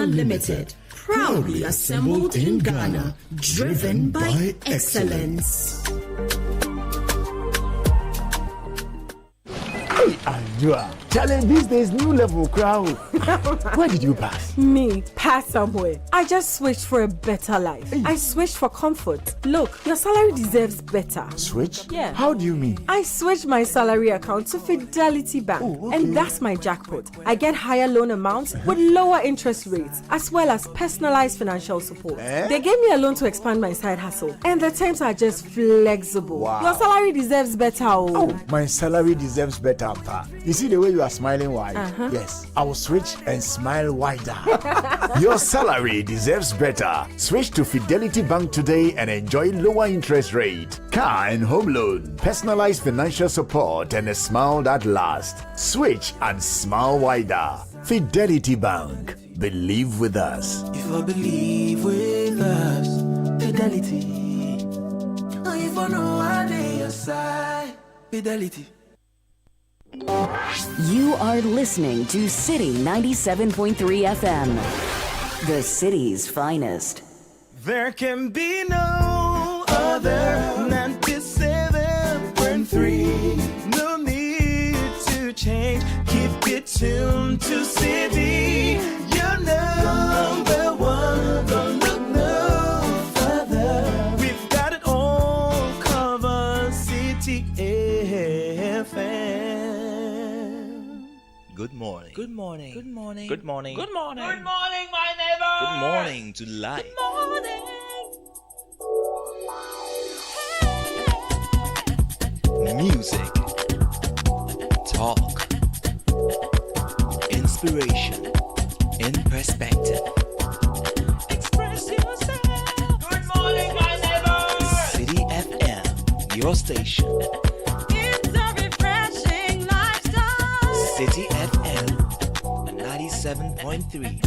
Limited. Proudly assembled in Ghana, driven by excellence. Challenge these days, new level crowd. Where did you pass? Me, pass somewhere. I just switched for a better life. Hey. I switched for comfort. Look, your salary deserves better. Switch? Yeah. How do you mean? I switched my salary account to Fidelity Bank. Oh, okay. And that's my jackpot. I get higher loan amounts with lower interest rates, as well as personalized financial support. They gave me a loan to expand my side hustle, and the terms are just flexible. Wow. Your salary deserves better. Oh, my salary deserves better, pa. You see the way you are smiling wide? Yes, I will switch and smile wider. Your salary deserves better. Switch to Fidelity Bank today and enjoy lower interest rate, car and home loan, personalized financial support, and a smile that lasts. Switch and smile wider. Fidelity Bank. Believe with us. If I believe with us, Fidelity. If I know I day your side, Fidelity. You are listening to Citi 97.3 FM, the city's finest. There can be no other 97.3. No need to change. Keep it tuned to Citi. You're number one. Don't look no further. We've got it all covered. Citi FM. Good morning. Good morning. Good morning. Good morning. Good morning. Good morning, my neighbor. Good morning to life. Good morning. Music. Talk. Inspiration. In perspective. Express yourself. Good morning, my neighbor. Citi FM, your station. It's a refreshing lifestyle. Citi FM 97.3.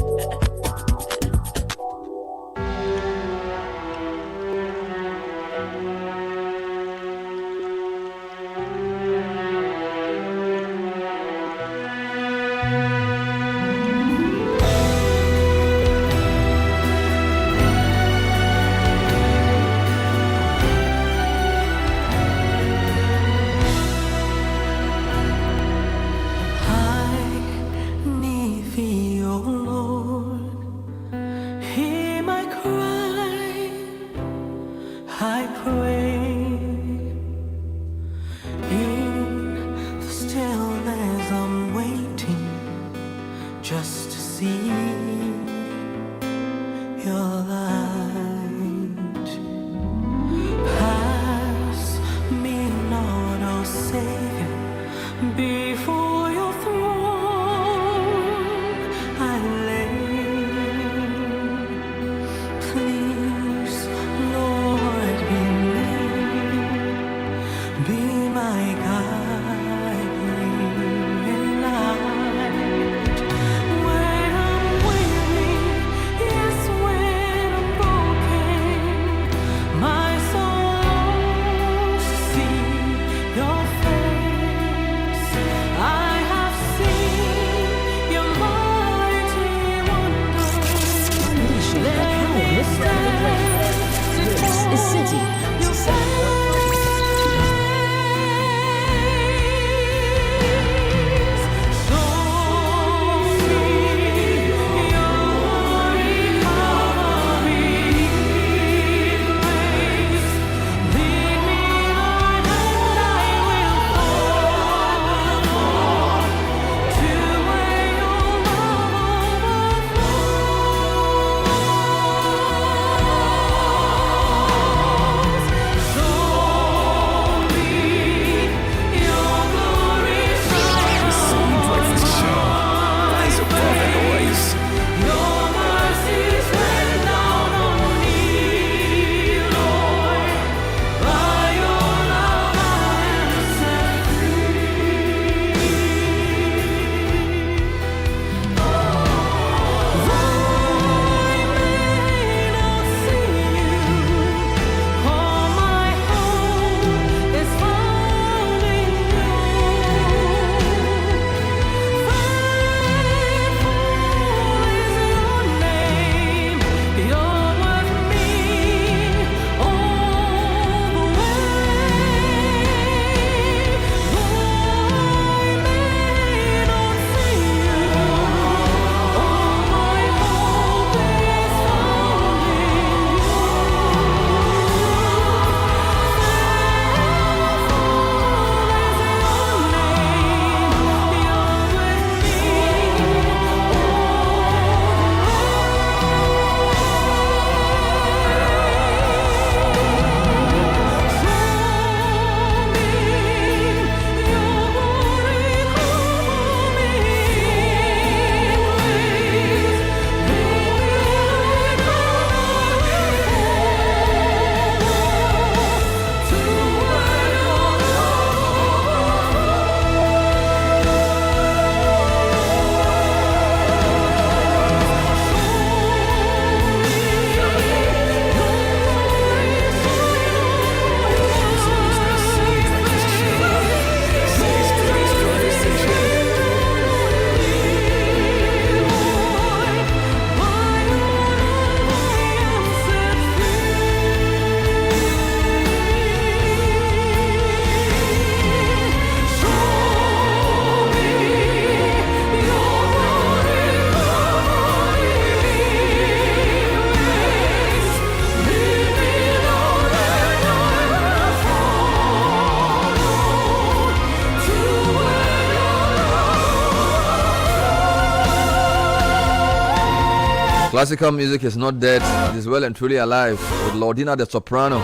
Classical music is not dead, it is well and truly alive. With Lordina the soprano,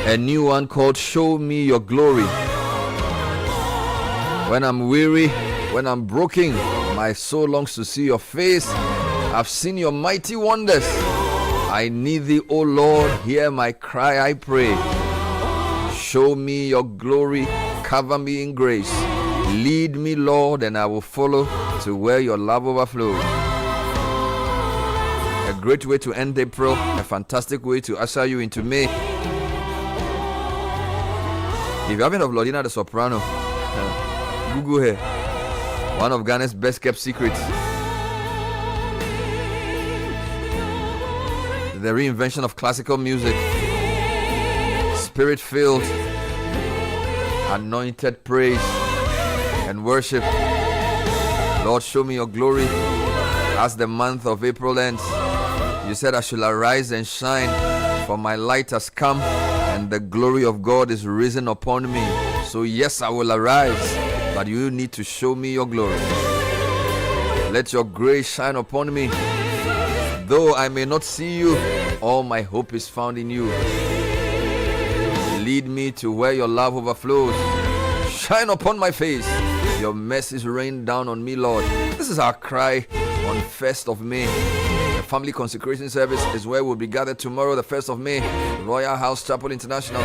a new one called Show Me Your Glory. When I'm weary, when I'm broken, my soul longs to see your face. I've seen your mighty wonders. I need thee, O Lord, hear my cry, I pray. Show me your glory, cover me in grace. Lead me, Lord, and I will follow to where your love overflows. A great way to end April, a fantastic way to usher you into May. If you haven't heard of Lordina the soprano, Google her. One of Ghana's best kept secrets. The reinvention of classical music. Spirit-filled, anointed praise and worship. Lord, show me your glory as the month of April ends. You said I should arise and shine, for my light has come and the glory of God is risen upon me. So yes, I will arise, but you need to show me your glory. Let your grace shine upon me. Though I may not see you, all my hope is found in you. Lead me to where your love overflows. Shine upon my face. Your mercies rain down on me, Lord. This is our cry on 1st of May. The family consecration service is where we'll be gathered tomorrow, the 1st of May. Royal House Chapel International.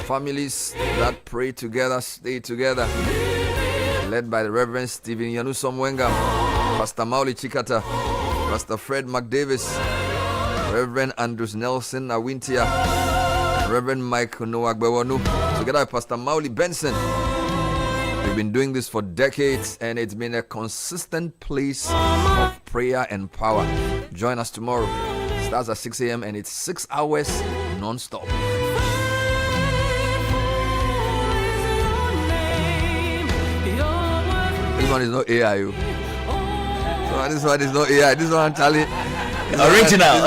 Families that pray together, stay together. Led by the Reverend Stephen Yanusom Wenga, Pastor Mauli Chikata, Pastor Fred McDavis, Reverend Andrews Nelson Awintia, Reverend Mike Noagbewanu, together with Pastor Mauli Benson. We've been doing this for decades and it's been a consistent place of prayer and power. Join us tomorrow. It starts at 6 a.m. and it's 6 hours non-stop. This one is not AI. This one is not AI. This one, Charlie. Original.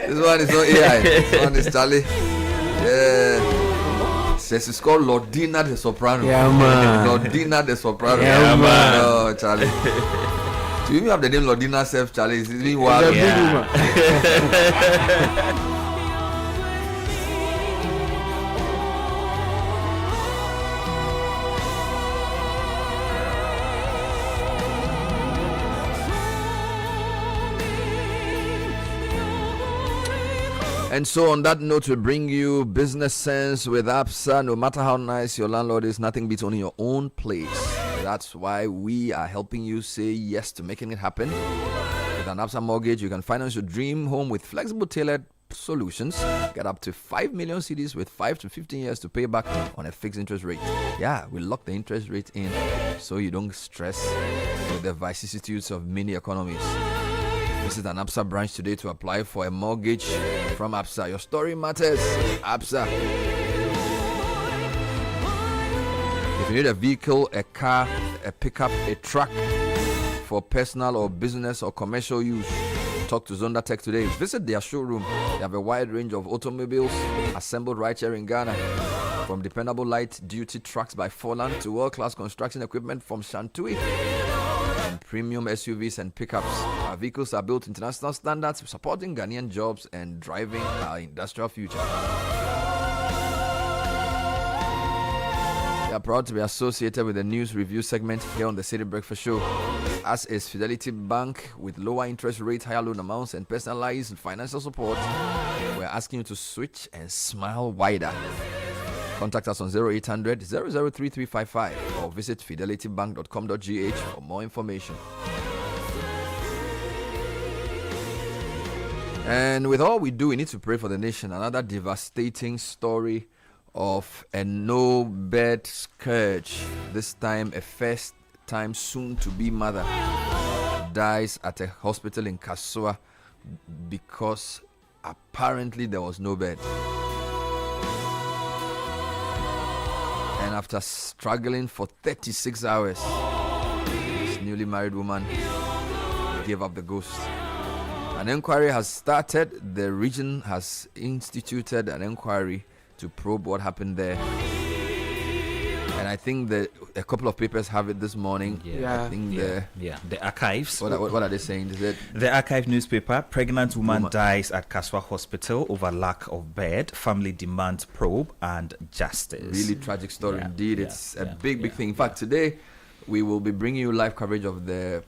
This one is not AI. This one is Charlie. Yeah. Says it's called Lordina the soprano. Yeah, man. Lordina the soprano. Yeah, man. Oh, Charlie. Do you have the name Lordina self, Charlie? It's really wild. Yeah. And so on that note, we bring you Business Sense with ABSA. No matter how nice your landlord is, nothing beats owning your own place. That's why we are helping you say yes to making it happen. With an ABSA mortgage, you can finance your dream home with flexible, tailored solutions. Get up to 5 million CDs with 5 to 15 years to pay back on a fixed interest rate. Yeah, we lock the interest rate in so you don't stress with the vicissitudes of many economies. Visit an ABSA branch today to apply for a mortgage from ABSA. Your story matters. ABSA. If you need a vehicle, a car, a pickup, a truck for personal or business or commercial use, talk to Zonda Tech today. Visit their showroom. They have a wide range of automobiles assembled right here in Ghana. From dependable light-duty trucks by Forland to world-class construction equipment from Shantui. Premium SUVs and pickups. Our vehicles are built to international standards, supporting Ghanaian jobs and driving our industrial future. We are proud to be associated with the news review segment here on the City Breakfast Show. As is Fidelity Bank, with lower interest rates, higher loan amounts, and personalized financial support, we're asking you to switch and smile wider. Contact us on 0800 003355 or visit fidelitybank.com.gh for more information. And with all we do, we need to pray for the nation. Another devastating story of a no-bed scourge. This time, a first-time soon-to-be mother dies at a hospital in Kasua because apparently there was no bed. And after struggling for 36 hours, this newly married woman gave up the ghost. An inquiry has started. The region has instituted an inquiry to probe what happened there. And I think that a couple of papers have it this morning. Yeah. I think the archives. What are they saying? Is it The archive newspaper, pregnant woman dies at Kaswa Hospital over lack of bed, family demands probe and justice. really tragic story indeed? It's a big thing. In fact, today we will be bringing you live coverage of the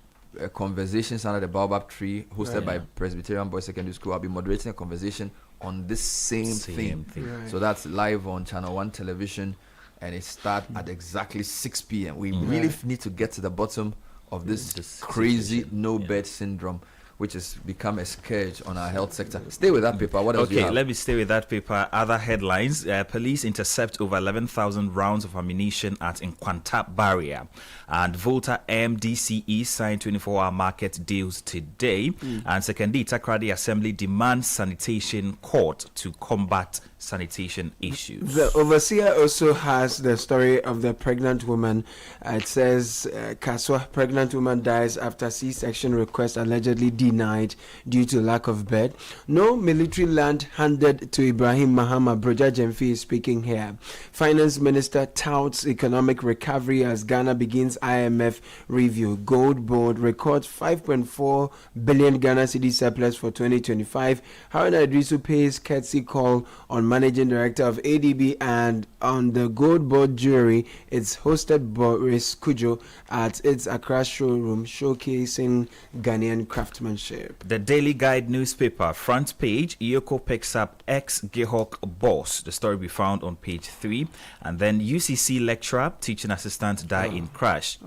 conversations under the baobab tree hosted by Presbyterian Boys Secondary School. I'll be moderating a conversation on this same thing. Right. So that's live on Channel 1 television, and it starts at exactly 6 p.m. We really need to get to the bottom of this crazy no-bed syndrome, which has become a scourge on our health sector. Stay with that paper. What else do you Okay, have? let me stay with that paper. Other headlines. Police intercept over 11,000 rounds of ammunition at Nkwanta barrier. And Volta MDCE signed 24-hour market deals today. And secondly, Takrady Assembly demands sanitation court to combat sanitation issues. The overseer also has the story of the pregnant woman. It says Kaswa pregnant woman dies after C-section request allegedly denied due to lack of bed. No military land handed to Ibrahim Mahama. Broja Jemfi is speaking here. Finance Minister touts economic recovery as Ghana begins IMF review. Gold board records 5.4 billion Ghana cedi surplus for 2025. Haruna Idrisu pays courtesy call on managing director of ADB, and on the gold board jewelry, it's hosted Boris Kujo at its Accra showroom, showcasing Ghanaian craftsmanship. The Daily Guide newspaper front page, Iyoko picks up ex-Gehawk boss. The story we found on page 3. And then UCC lecturer, teaching assistant die in crash.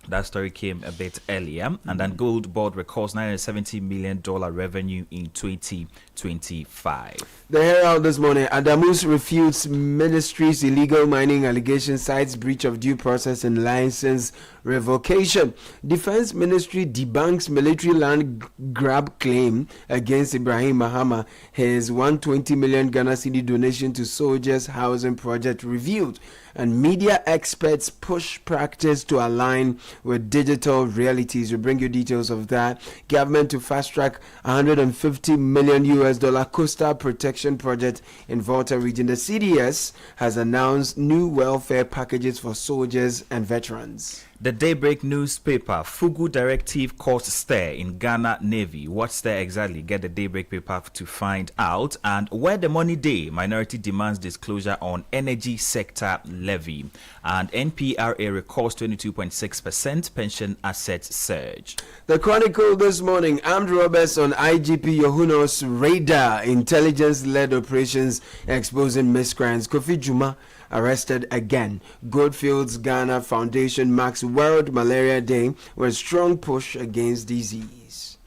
That story came a bit earlier. And then Gold Board records $970 million revenue in 2025. The Herald this morning, Adamus refutes ministry's illegal mining allegation, cites breach of due process and license revocation. Defense Ministry debunks military land grab claim against Ibrahim Mahama. His 120 million Ghana cedi donation to soldiers housing project revealed. And media experts push practice to align with digital realities. We bring you details of that. Government to fast track $150 million coastal protection project in Volta region. The CDS has announced new welfare packages for soldiers and veterans. The Daybreak newspaper, Fugu directive caused stir in Ghana Navy. What's there exactly? Get the Daybreak paper to find out. And where the money day, minority demands disclosure on energy sector levy. And NPRA records 22.6% pension assets surge. The Chronicle this morning, armed robbers on IGP Yohuno's radar, intelligence-led operations exposing miscreants. Kofi Jumah arrested again. Goldfields Ghana Foundation marks World Malaria Day with strong push against disease.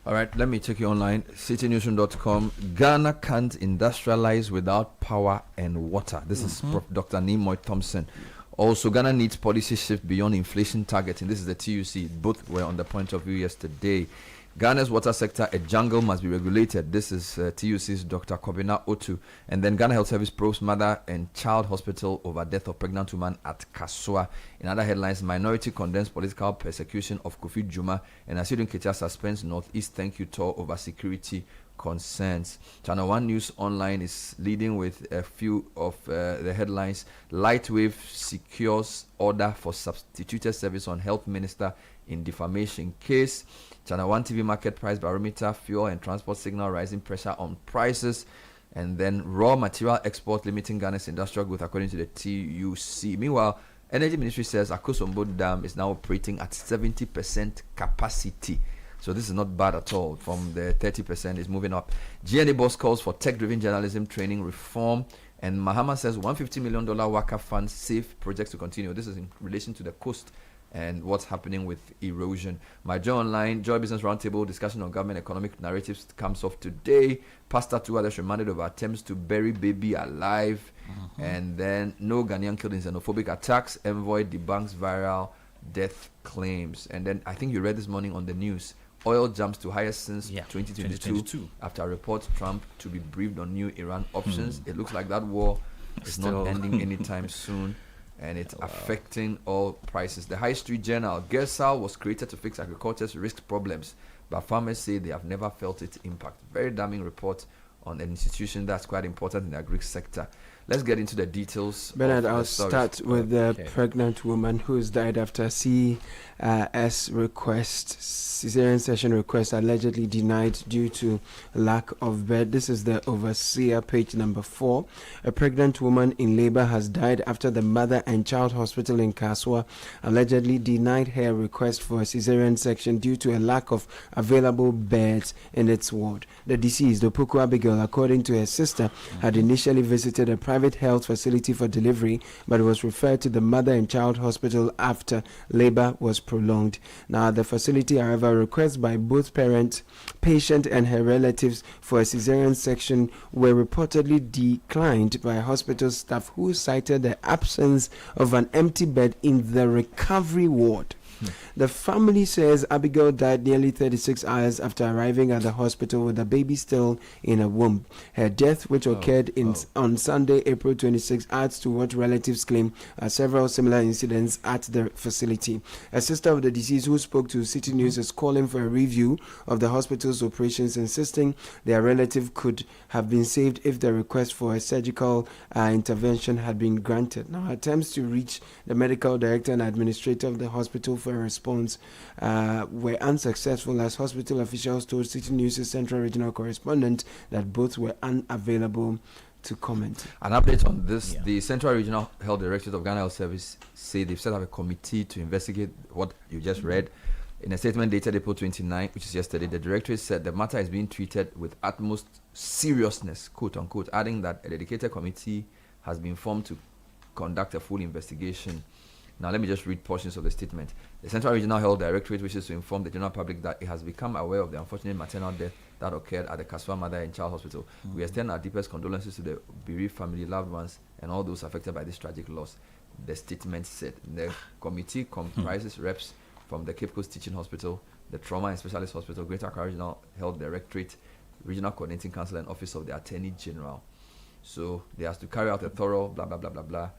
All right, let me take you online. CitiNewsroom.com. Ghana can't industrialize without power and water. This is Prof. Dr. Nimoy Thompson. Also, Ghana needs policy shift beyond inflation targeting. This is the TUC. Both were on the point of view yesterday. Ghana's water sector, a jungle must be regulated. This is TUC's Dr. Kobina Otu. And then Ghana Health Service probes mother and child hospital over death of pregnant woman at Kaswa. In other headlines, minority condemns political persecution of Kofi Jumah, and Asidun Ketia suspends Northeast thank you tour over security concerns. Channel 1 News Online is leading with a few of the headlines. Lightwave secures order for substituted service on health minister in defamation case. Channel 1 TV market price barometer, fuel and transport signal rising pressure on prices. And then raw material export limiting Ghana's industrial growth according to the TUC. Meanwhile, Energy Ministry says Akosombo Dam is now operating at 70% capacity. So this is not bad at all. From the 30% is moving up. GNA boss calls for tech-driven journalism training reform. And Mahama says $150 million Waka Fund safe projects to continue. This is in relation to the coast and what's happening with erosion. My Joy Online, Joy Business Roundtable discussion on government economic narratives comes off today. Pastor 2 others reminded of attempts to bury baby alive. And then no Ghanaian killed in xenophobic attacks. Envoy debunks viral death claims. And then I think you read this morning on the news. Oil jumps to highest since 2022 after reports Trump to be briefed on new Iran options. It looks like that war is not ending anytime soon. And it's affecting all prices. The High Street Journal, Gersal was created to fix agriculture's risk problems, but farmers say they have never felt its impact. Very damning report on an institution that's quite important in the agri sector. Let's get into the details. Bernard, of I'll the stories. start with the Okay. pregnant woman who's died after CS request, cesarean section request allegedly denied due to lack of bed. This is the overseer, page number 4. A pregnant woman in labor has died after the mother and child hospital in Kaswa allegedly denied her request for a cesarean section due to a lack of available beds in its ward. The deceased, Opoku Abigail, according to her sister, had initially visited a private health facility for delivery, but was referred to the mother and child hospital after labor was prolonged. Now, the facility, however, requests by both patient and her relatives for a cesarean section were reportedly declined by hospital staff who cited the absence of an empty bed in the recovery ward. The family says Abigail died nearly 36 hours after arriving at the hospital with the baby still in her womb. Her death, which occurred on Sunday, April 26, adds to what relatives claim are several similar incidents at the facility. A sister of the deceased who spoke to Citi News is calling for a review of the hospital's operations, insisting their relative could have been saved if the request for a surgical intervention had been granted. Now, attempts to reach the medical director and administrator of the hospital for a response were unsuccessful, as hospital officials told Citi News' Central Regional correspondent that both were unavailable to comment. An update on this: the Central Regional Health Directorate of Ghana Health Service say they've set up a committee to investigate what you just read. In a statement dated April 29, which is yesterday, the directorate said the matter is being treated with utmost seriousness, quote unquote, adding that a dedicated committee has been formed to conduct a full investigation. Now, let me just read portions of the statement. The Central Regional Health Directorate wishes to inform the general public that it has become aware of the unfortunate maternal death that occurred at the Kaswa Mother and Child Hospital. We extend our deepest condolences to the bereaved family, loved ones, and all those affected by this tragic loss. The statement said the committee comprises reps from the Cape Coast Teaching Hospital, the Trauma and Specialist Hospital, Greater Accra Regional Health Directorate, Regional Coordinating Council, and Office of the Attorney General. So they have to carry out a thorough blah, blah, blah, blah, blah.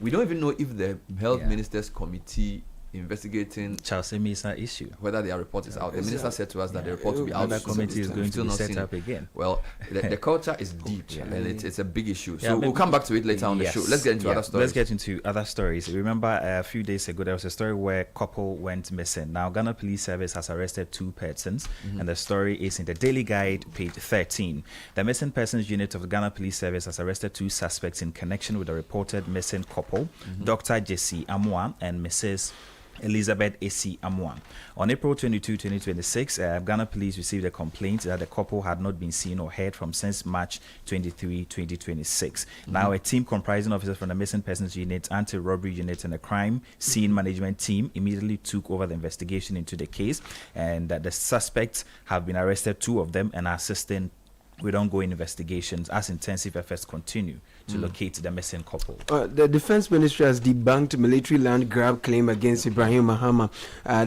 We don't even know if the Health Ministers Committee investigating Charles Emisa issue, whether their report is out. The minister said to us that the report will be out. That committee is going to be set up again. Well, the culture is deep and it's a big issue. So Yeah, we'll come back to it later on the show. Let's get into other stories. Let's get into other stories. Remember, a few days ago, there was a story where a couple went missing. Now, Ghana Police Service has arrested 2 persons, and the story is in the Daily Guide, page 13. The Missing Persons Unit of the Ghana Police Service has arrested 2 suspects in connection with the reported missing couple, Dr. Jesse Amwa and Mrs. Elizabeth A.C. Amwa. On April 22, 2026, Ghana Police received a complaint that the couple had not been seen or heard from since March 23, 2026. Now, a team comprising officers from the Missing Persons Unit, Anti-Robbery Unit, and the Crime Scene Management Team immediately took over the investigation into the case, and the suspects have been arrested, 2 of them, and are assisting with ongoing investigations as intensive efforts continue to locate the missing couple. The Defense Ministry has debunked military land grab claim against Ibrahim Mahama.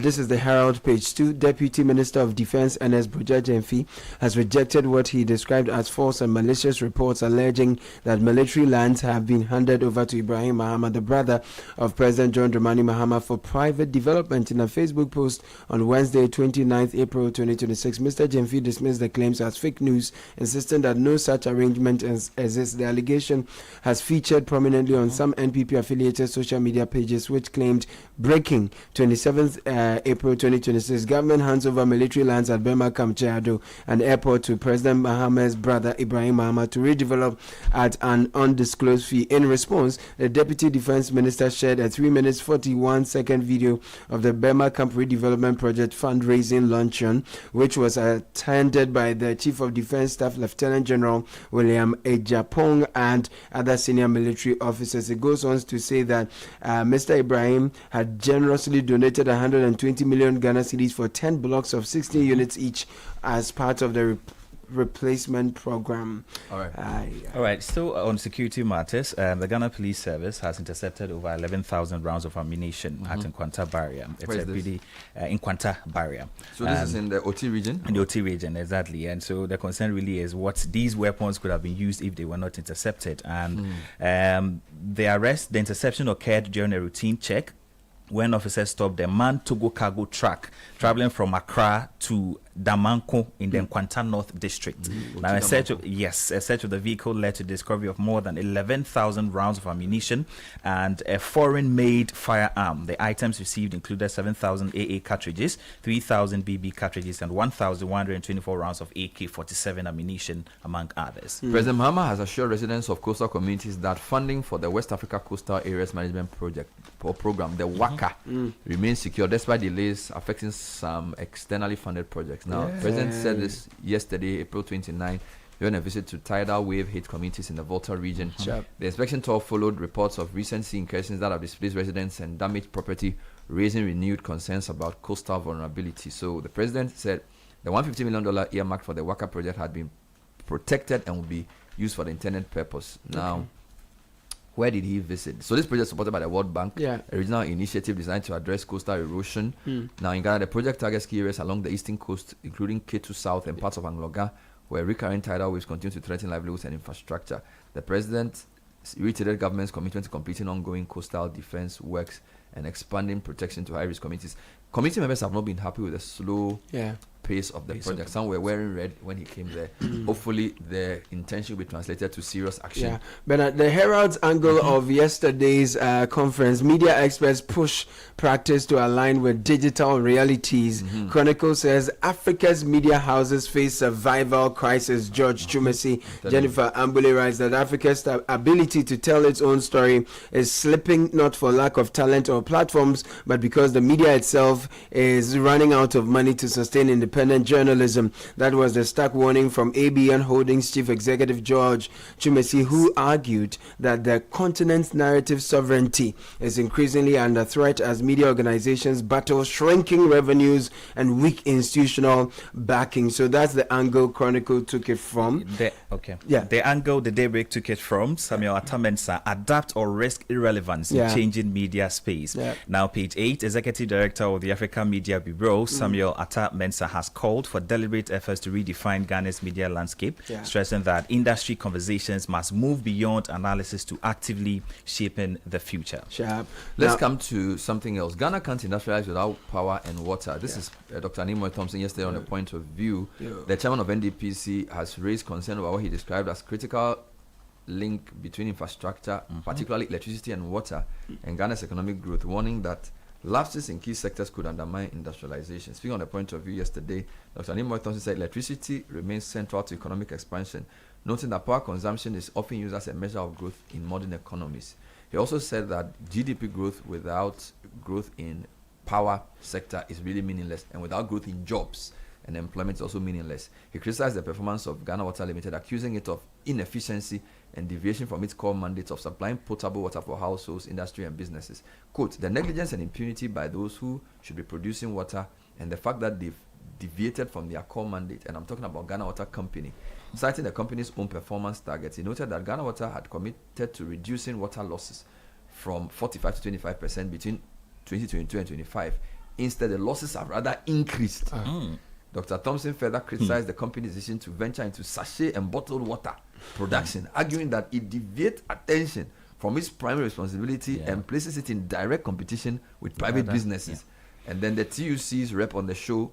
This is the Herald, page 2. Deputy Minister of Defense Ernest Buja Jemfi has rejected what he described as false and malicious reports alleging that military lands have been handed over to Ibrahim Mahama, the brother of President John Dramani Mahama, for private development. In a Facebook post on Wednesday, 29th April 2026, Mr. Jemfi dismissed the claims as fake news, insisting that no such arrangement exists. The allegation has featured prominently on some NPP-affiliated social media pages, which claimed, breaking 27th April 2026, government hands over military lands at Burma Camp Chado, an airport, to President Mahama's brother Ibrahim Mahama to redevelop at an undisclosed fee. In response, the Deputy Defense Minister shared a 3 minutes 41-second video of the Burma Camp Redevelopment Project fundraising luncheon, which was attended by the Chief of Defense Staff, Lieutenant General William Ejapong, and other senior military officers. It goes on to say that Mr. Ibrahim had generously donated 120 million Ghana cedis for 10 blocks of 16 units each as part of the replacement program. All right. All right. Still on security matters, the Ghana Police Service has intercepted over 11,000 rounds of ammunition at Nkwanta barrier. It's Where a is this? pretty Nkwanta barrier. So this is in the OT region? In the OT region, exactly. And so the concern really is what these weapons could have been used if they were not intercepted. And the interception occurred during a routine check when officers stopped the Man Togo cargo truck traveling from Accra to Damanko in the Nkwanta North District. Now, a search of the vehicle led to discovery of more than 11,000 rounds of ammunition and a foreign-made firearm. The items received included 7,000 AA cartridges, 3,000 BB cartridges, and 1,124 rounds of AK-47 ammunition, among others. President Mahama has assured residents of coastal communities that funding for the West Africa Coastal Areas Management Project or program, the WACA, remains secure despite delays affecting some externally funded projects. Now, the President said this yesterday, April 29, during a visit to tidal wave hit communities in the Volta region. The inspection tour followed reports of recent sea incursions that have displaced residents and damaged property, raising renewed concerns about coastal vulnerability. So the President said the $150 million earmarked for the WACA project had been protected and will be used for the intended purpose. Now, where did he visit? So this project is supported by the World Bank, a regional initiative designed to address coastal erosion. Now in Ghana, the project targets key areas along the eastern coast, including Ketu South and parts of Angloga, where recurring tidal waves continue to threaten livelihoods and infrastructure. The President reiterated government's commitment to completing ongoing coastal defense works and expanding protection to high-risk communities. Community members have not been happy with the slow pace of the project. Some were wearing red when he came there. Hopefully, the intention will be translated to serious action. Yeah, but at the Herald's angle of yesterday's conference, media experts push practice to align with digital realities. Chronicle says Africa's media houses face survival crisis. George Chumesi, Jennifer Ambule writes that Africa's ability to tell its own story is slipping, not for lack of talent or platforms, but because the media itself is running out of money to sustain independent journalism. That was the stark warning from ABN Holdings Chief Executive George Chumesi, who argued that the continent's narrative sovereignty is increasingly under threat as media organizations battle shrinking revenues and weak institutional backing. So that's the angle Chronicle took it from. The angle the Daybreak took it from, Samuel Atamensa, adapt or risk irrelevance in changing media space. Now, page 8, Executive Director of the Africa Media Bureau, Samuel Atamensa, has called for deliberate efforts to redefine Ghana's media landscape, stressing that industry conversations must move beyond analysis to actively shaping the future. Let's come to something else. Ghana can't industrialize without power and water. This is Dr. Nimoy Thompson yesterday on the point of view. The chairman of NDPC has raised concern about what he described as critical link between infrastructure, particularly electricity and water, and Ghana's economic growth, warning that lapses in key sectors could undermine industrialization. Speaking on the point of view yesterday, Dr. Nimoy Thompson said electricity remains central to economic expansion, noting that power consumption is often used as a measure of growth in modern economies. He also said that GDP growth without growth in power sector is really meaningless, and without growth in jobs and employment is also meaningless. He criticized the performance of Ghana Water Limited, accusing it of inefficiency and deviation from its core mandate of supplying potable water for households, industry, and businesses. Quote, the negligence and impunity by those who should be producing water and the fact that they've deviated from their core mandate, and I'm talking about Ghana Water Company, citing the company's own performance targets. He noted that Ghana Water had committed to reducing water losses from 45 to 25% between 2022 and 25. Instead, the losses have rather increased. Dr. Thompson further criticized the company's decision to venture into sachet and bottled water production, arguing that it deviates attention from its primary responsibility and places it in direct competition with private businesses. And then the TUC's rep on the show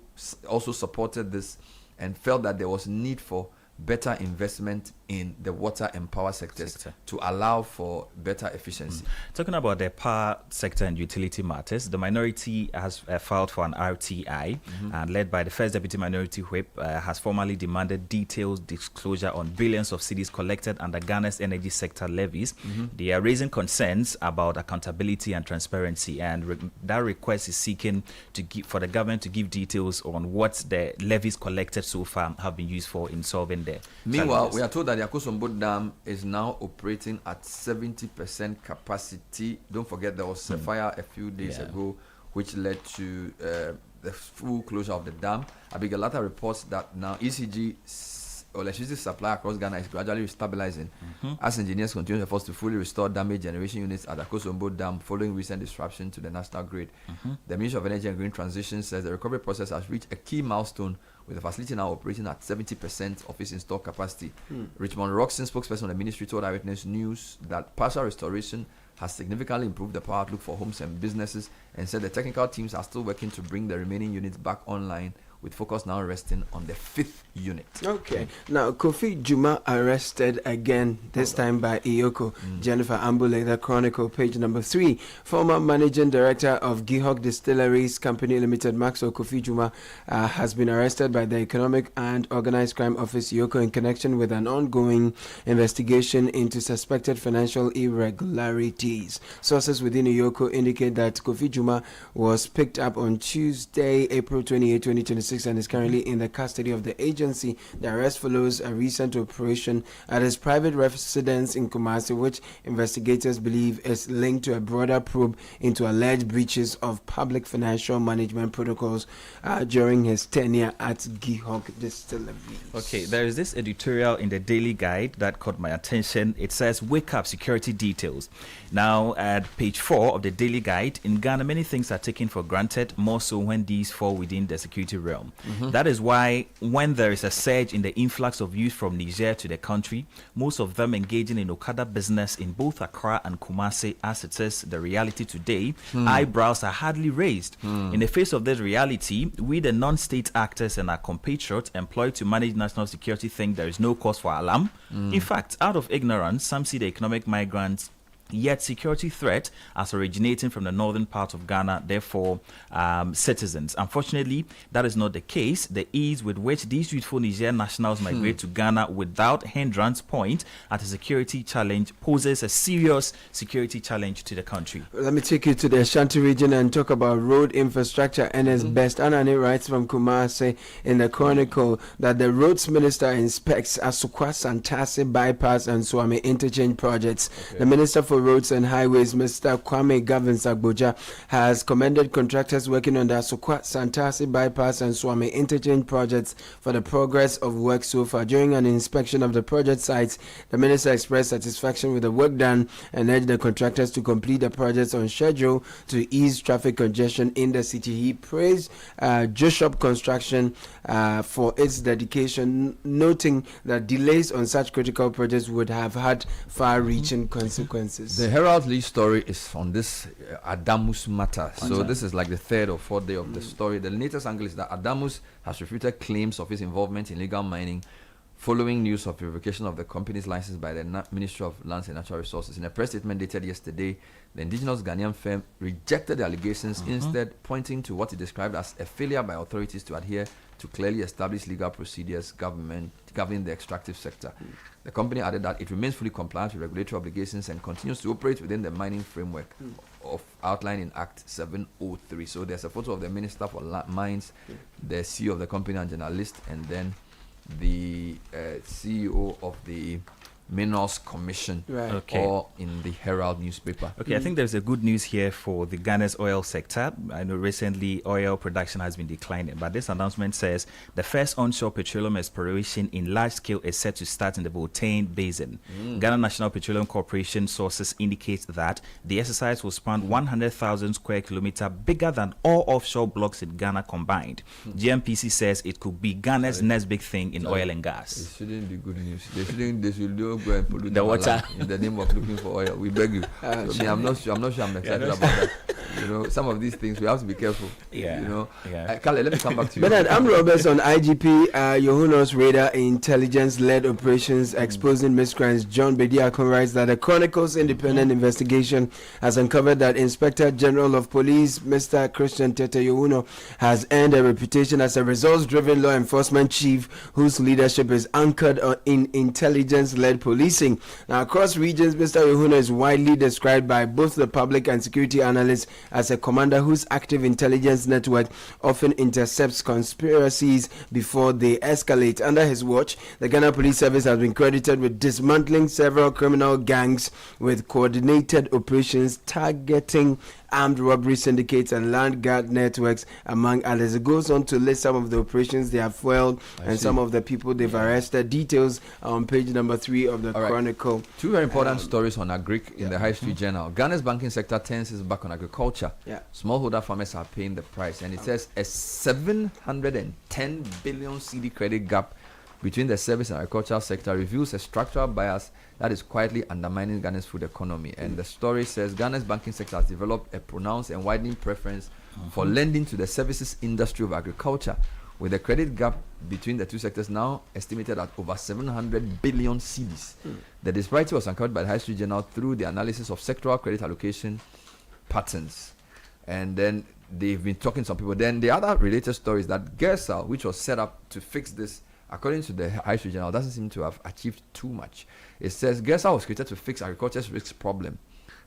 also supported this and felt that there was need for better investment in the water and power sectors to allow for better efficiency. Talking about the power sector and utility matters, the minority has filed for an RTI, and led by the first deputy minority whip, has formally demanded detailed disclosure on billions of cedis collected under Ghana's energy sector levies. They are raising concerns about accountability and transparency, and that request is seeking for the government to give details on what the levies collected so far have been used for in solving the Meanwhile, challenges. we are told that the Akosombo Dam is now operating at 70% capacity. Don't forget there was a fire a few days ago which led to the full closure of the dam. Abigalata reports that now ECG electricity supply across Ghana is gradually stabilizing as engineers continue efforts to fully restore damaged generation units at the Akosombo Dam following recent disruption to the national grid. The Ministry of Energy and Green Transition says the recovery process has reached a key milestone, with the facility now operating at 70% of its installed capacity. Richmond Roxon, spokesperson of the ministry, told Eyewitness News that partial restoration has significantly improved the power outlook for homes and businesses, and said the technical teams are still working to bring the remaining units back online with focus now resting on the 5th unit. Okay. Now, Kofi Jumah arrested again, this time by Iyoko. Jennifer Ambule, The Chronicle, page number 3. Former Managing Director of Gihok Distilleries Company Limited, Maxwell Kofi Jumah, has been arrested by the Economic and Organized Crime Office, Iyoko, in connection with an ongoing investigation into suspected financial irregularities. Sources within Iyoko indicate that Kofi Jumah was picked up on Tuesday, April 28, 2026, and is currently in the custody of the agency. The arrest follows a recent operation at his private residence in Kumasi, which investigators believe is linked to a broader probe into alleged breaches of public financial management protocols during his tenure at Gihok Distilleries. Okay, there is this editorial in the Daily Guide that caught my attention. It says, "Wake up, security details." Now, at page 4 of the Daily Guide, in Ghana, many things are taken for granted, more so when these fall within the security realm. That is why when there is a surge in the influx of youth from Niger to the country, most of them engaging in Okada business in both Accra and Kumasi, as it is the reality today, eyebrows are hardly raised. In the face of this reality, we the non-state actors and our compatriots employed to manage national security think there is no cause for alarm. In fact, out of ignorance, some see the economic migrants yet security threat as originating from the northern part of Ghana, therefore citizens. Unfortunately, that is not the case. The ease with which these youthful Nigerian nationals migrate to Ghana without hindrance point at a security challenge poses a serious security challenge to the country. Let me take you to the Ashanti region and talk about road infrastructure and its best. Anani writes from Kumasi in the Chronicle that the roads minister inspects Asukwa Santasi bypass and Swami interchange projects. The minister for Roads and Highways, Mr. Kwame Gavin Sagboja, has commended contractors working on the Asukwa Santasi bypass and Swami interchange projects for the progress of work so far. During an inspection of the project sites, the minister expressed satisfaction with the work done and urged the contractors to complete the projects on schedule to ease traffic congestion in the city. He praised Joshop Construction for its dedication, noting that delays on such critical projects would have had far-reaching consequences. The Herald lead story is on this Adamus matter. So this is like the 3rd or 4th day of the story. The latest angle is that Adamus has refuted claims of his involvement in illegal mining following news of revocation of the company's license by the Ministry of Lands and Natural Resources. In a press statement dated yesterday, the indigenous Ghanaian firm rejected the allegations, instead pointing to what it described as a failure by authorities to adhere to clearly established legal procedures governing the extractive sector. The company added that it remains fully compliant with regulatory obligations and continues to operate within the mining framework of outlined in Act 703. So there's a photo of the Minister for Mines, the CEO of the company and journalist, and then the CEO of the Minerals Commission, or in the Herald newspaper. Okay, I think there's a good news here for the Ghana's oil sector. I know recently oil production has been declining, but this announcement says the first onshore petroleum exploration in large scale is set to start in the Botane Basin. Ghana National Petroleum Corporation sources indicate that the exercise will span 100,000 square kilometer, bigger than all offshore blocks in Ghana combined. GMPC says it could be Ghana's next big thing in oil and gas. It shouldn't be good news. They should do go and pollute the water in the name of looking for oil. We beg you. I'm not sure I'm excited about that. You know, some of these things we have to be careful. You know, Kale, let me come back to you. Bernard, I'm Roberts on IGP Yohuno's radar intelligence-led operations exposing miscreants. John Bediakon writes that the Chronicle's independent investigation has uncovered that Inspector General of Police Mr. Christian Tete Yohuno has earned a reputation as a results-driven law enforcement chief whose leadership is anchored in intelligence-led policing. Now, across regions, Mr. Yohuno is widely described by both the public and security analysts as a commander whose active intelligence network often intercepts conspiracies before they escalate. Under his watch, the Ghana Police Service has been credited with dismantling several criminal gangs with coordinated operations targeting armed robbery syndicates and land guard networks, among others. It goes on to list some of the operations they have foiled and some of the people they've arrested. Details on page number 3 of the Chronicle. Two very important stories on Agric in the High Street Journal. Ghana's banking sector turns its back on agriculture. Smallholder farmers are paying the price, and it says a 710 billion CD credit gap between the service and agricultural sector reveals a structural bias that is quietly undermining Ghana's food economy. And the story says Ghana's banking sector has developed a pronounced and widening preference for lending to the services industry of agriculture, with the credit gap between the two sectors now estimated at over 700 billion cedis. The disparity was uncovered by the High Street Journal through the analysis of sectoral credit allocation patterns. And then they've been talking to some people. Then the other related story is that Gersal, which was set up to fix this, according to the High Street Journal, doesn't seem to have achieved too much. It says Gersal was created to fix agriculture's risk problem,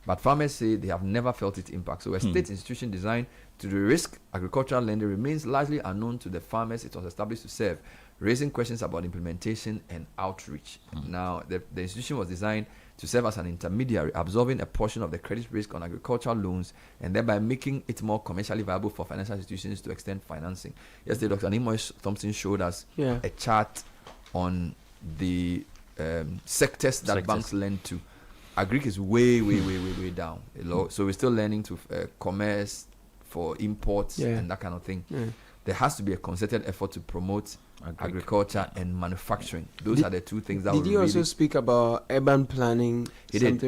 but farmers say they have never felt its impact. So a state institution designed to de-risk agricultural lending remains largely unknown to the farmers it was established to serve, raising questions about implementation and outreach. Now, the institution was designed to serve as an intermediary, absorbing a portion of the credit risk on agricultural loans and thereby making it more commercially viable for financial institutions to extend financing. Yesterday, Dr. Nimoy Thompson showed us a chart on the sectors that banks lend to. Agric is way down. So we're still learning to commerce for imports and that kind of thing. There has to be a concerted effort to promote agriculture and manufacturing. Those are the two things that did you also speak about urban planning? He did.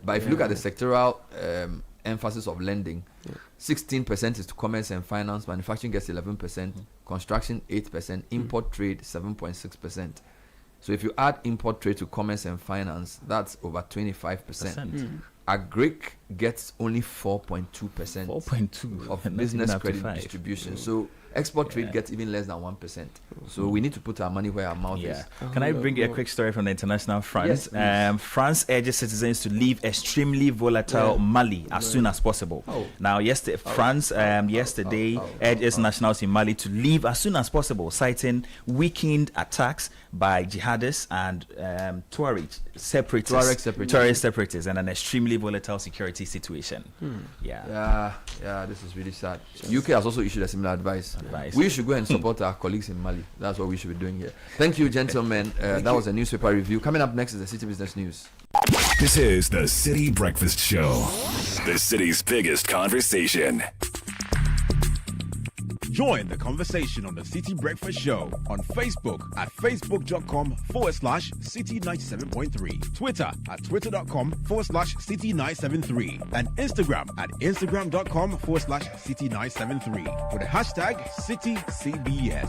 But if you look at the sectoral emphasis of lending, 16% is to commerce and finance, manufacturing gets 11%, construction 8%, import trade 7.6%. So if you add import trade to commerce and finance, that's over 25%. Agric gets only 4.2% of business credit distribution. So export trade gets even less than 1%. So we need to put our money where our mouth is. Can I bring you a quick story from the international front? Yes, France urges citizens to leave extremely volatile Mali as soon as possible. Now, France yesterday urged its nationals in Mali to leave as soon as possible, citing weakened attacks by jihadists and Tuareg separatists and an extremely volatile security situation. This is really sad. UK has also issued a similar advice. We should go and support our colleagues in Mali. That's what we should be doing here. Thank you, gentlemen. That was a newspaper review. Coming up next is the City Business News. This is the City Breakfast Show, the city's biggest conversation. Join the conversation on the City Breakfast Show on Facebook at facebook.com/City97.3, Twitter at twitter.com/City973, and Instagram at instagram.com/City973 with the hashtag CityCBS.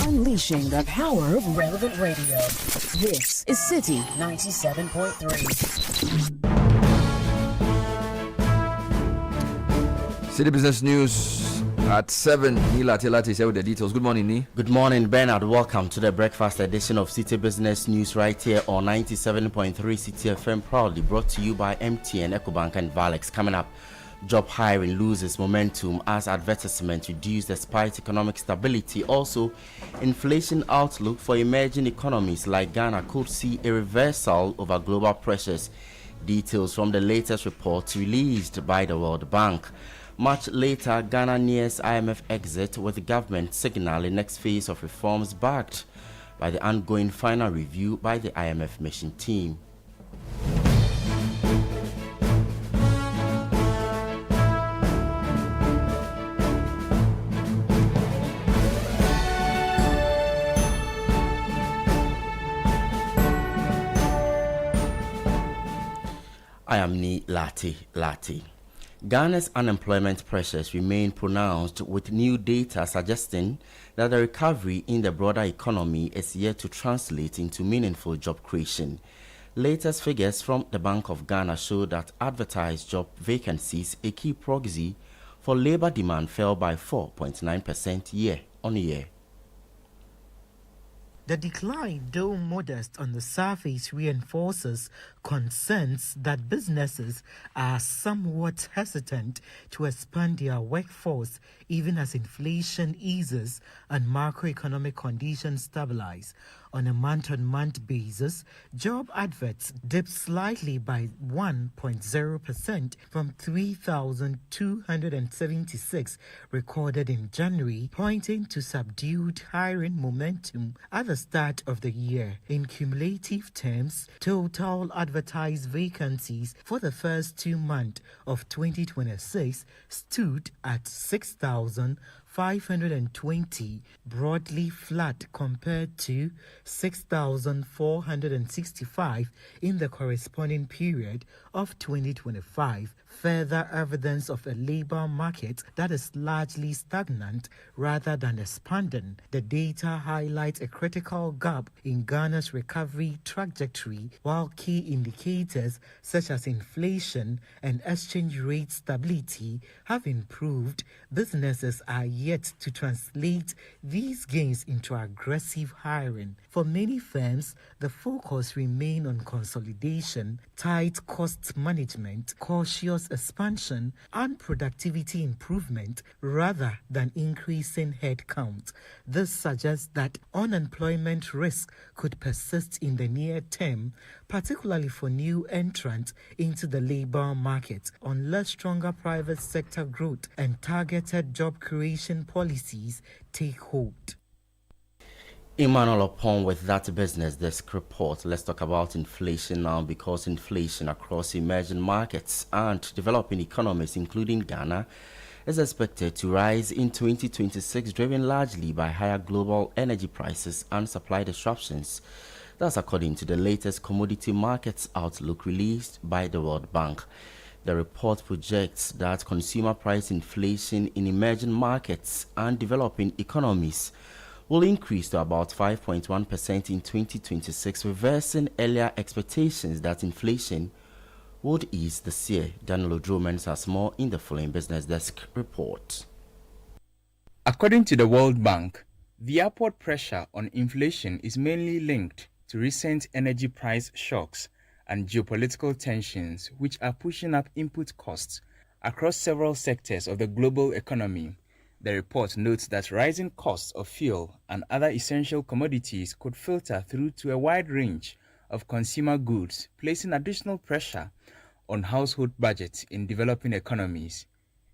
Unleashing the power of relevant radio. This is City 97.3. City Business News at 7. Neil Atelati is here with the details. Good morning, Neil. Good morning, Bernard. Welcome to the breakfast edition of City Business News right here on 97.3 City FM, proudly brought to you by MTN, EcoBank and Valex. Coming up, job hiring loses momentum as advertisements reduce despite economic stability. Also, inflation outlook for emerging economies like Ghana could see a reversal over global pressures. Details from the latest report released by the World Bank. Much later, Ghana nears IMF exit with the government signaling next phase of reforms backed by the ongoing final review by the IMF mission team. I am Ni Lati. Ghana's unemployment pressures remain pronounced, with new data suggesting that the recovery in the broader economy is yet to translate into meaningful job creation. Latest figures from the Bank of Ghana show that advertised job vacancies, a key proxy for labor demand, fell by 4.9% year-on-year. The decline, though modest on the surface, reinforces concerns that businesses are somewhat hesitant to expand their workforce even as inflation eases and macroeconomic conditions stabilize. On a month-on-month basis, job adverts dipped slightly by 1.0% from 3,276 recorded in January, pointing to subdued hiring momentum at the start of the year. In cumulative terms, total advertised vacancies for the first 2 months of 2026 stood at 6,520, broadly flat compared to 6,465 in the corresponding period of 2025. further evidence of a labor market that is largely stagnant rather than expanding. The data highlights a critical gap in Ghana's recovery trajectory, while key indicators such as inflation and exchange rate stability have improved. Businesses are yet to translate these gains into aggressive hiring. For many firms, the focus remains on consolidation, tight cost management, cautious expansion, and productivity improvement rather than increasing headcount. This suggests that unemployment risk could persist in the near term, particularly for new entrants into the labor market, unless stronger private sector growth and targeted job creation policies take hold. Emmanuel, upon with that business desk report, let's talk about inflation now, because inflation across emerging markets and developing economies, including Ghana, is expected to rise in 2026, driven largely by higher global energy prices and supply disruptions. That's according to the latest commodity markets outlook released by the World Bank. The report projects that consumer price inflation in emerging markets and developing economies will increase to about 5.1% in 2026, reversing earlier expectations that inflation would ease this year. Daniel Odromans has more in the following Business Desk report. According to the World Bank, the upward pressure on inflation is mainly linked to recent energy price shocks and geopolitical tensions, which are pushing up input costs across several sectors of the global economy. The report notes that rising costs of fuel and other essential commodities could filter through to a wide range of consumer goods, placing additional pressure on household budgets in developing economies.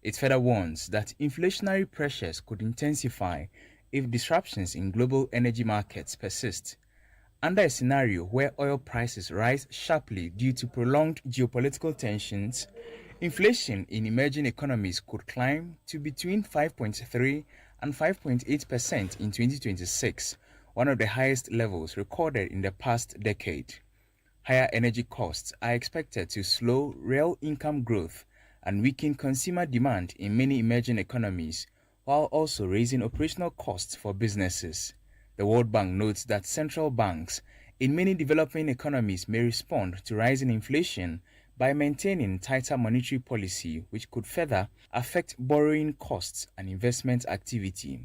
It further warns that inflationary pressures could intensify if disruptions in global energy markets persist. Under a scenario where oil prices rise sharply due to prolonged geopolitical tensions, inflation in emerging economies could climb to between 5.3 and 5.8% in 2026, one of the highest levels recorded in the past decade. Higher energy costs are expected to slow real income growth and weaken consumer demand in many emerging economies, while also raising operational costs for businesses. The World Bank notes that central banks in many developing economies may respond to rising inflation by maintaining tighter monetary policy, which could further affect borrowing costs and investment activity.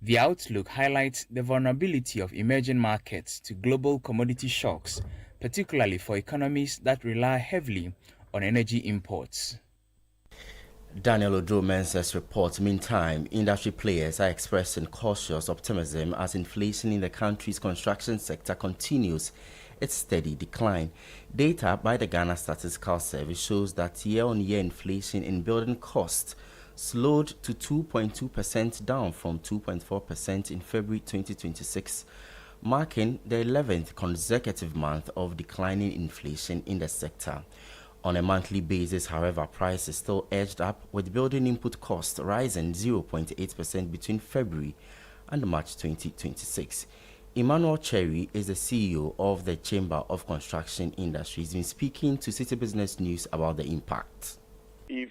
The outlook highlights the vulnerability of emerging markets to global commodity shocks, particularly for economies that rely heavily on energy imports. Daniel Odromans' report. Meantime, industry players are expressing cautious optimism as inflation in the country's construction sector continues its steady decline. Data by the Ghana Statistical Service shows that year-on-year inflation in building costs slowed to 2.2%, down from 2.4% in February 2026, marking the 11th consecutive month of declining inflation in the sector. On a monthly basis, however, prices still edged up, with building input costs rising 0.8% between February and March 2026. Emmanuel Cherry is the CEO of the Chamber of Construction Industry. He's been speaking to Citi Business News about the impact. If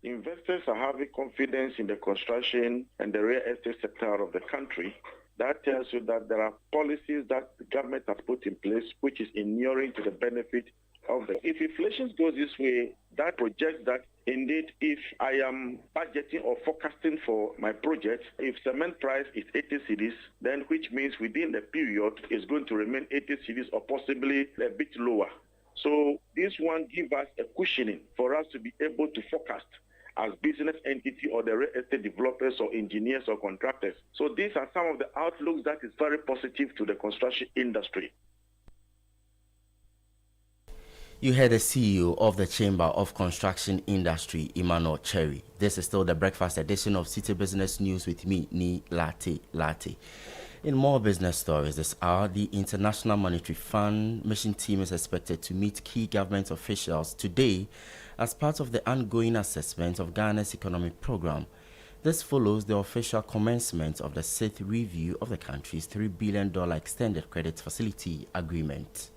investors are having confidence in the construction and the real estate sector of the country, that tells you that there are policies that the government has put in place which is inuring to the benefit of the. If inflation goes this way, that projects that indeed if I am budgeting or forecasting for my project, if cement price is 80 cedis, then which means within the period is going to remain 80 cedis or possibly a bit lower. So this one gives us a cushioning for us to be able to forecast as business entity or the real estate developers or engineers or contractors. So these are some of the outlooks that is very positive to the construction industry. You heard the CEO of the Chamber of Construction Industry, Emmanuel Cherry. This is still the breakfast edition of Citi Business News with me, Ni Latte. In more business stories this hour, the International Monetary Fund mission team is expected to meet key government officials today as part of the ongoing assessment of Ghana's economic program. This follows the official commencement of the 6th review of the country's $3 billion extended credit facility agreement.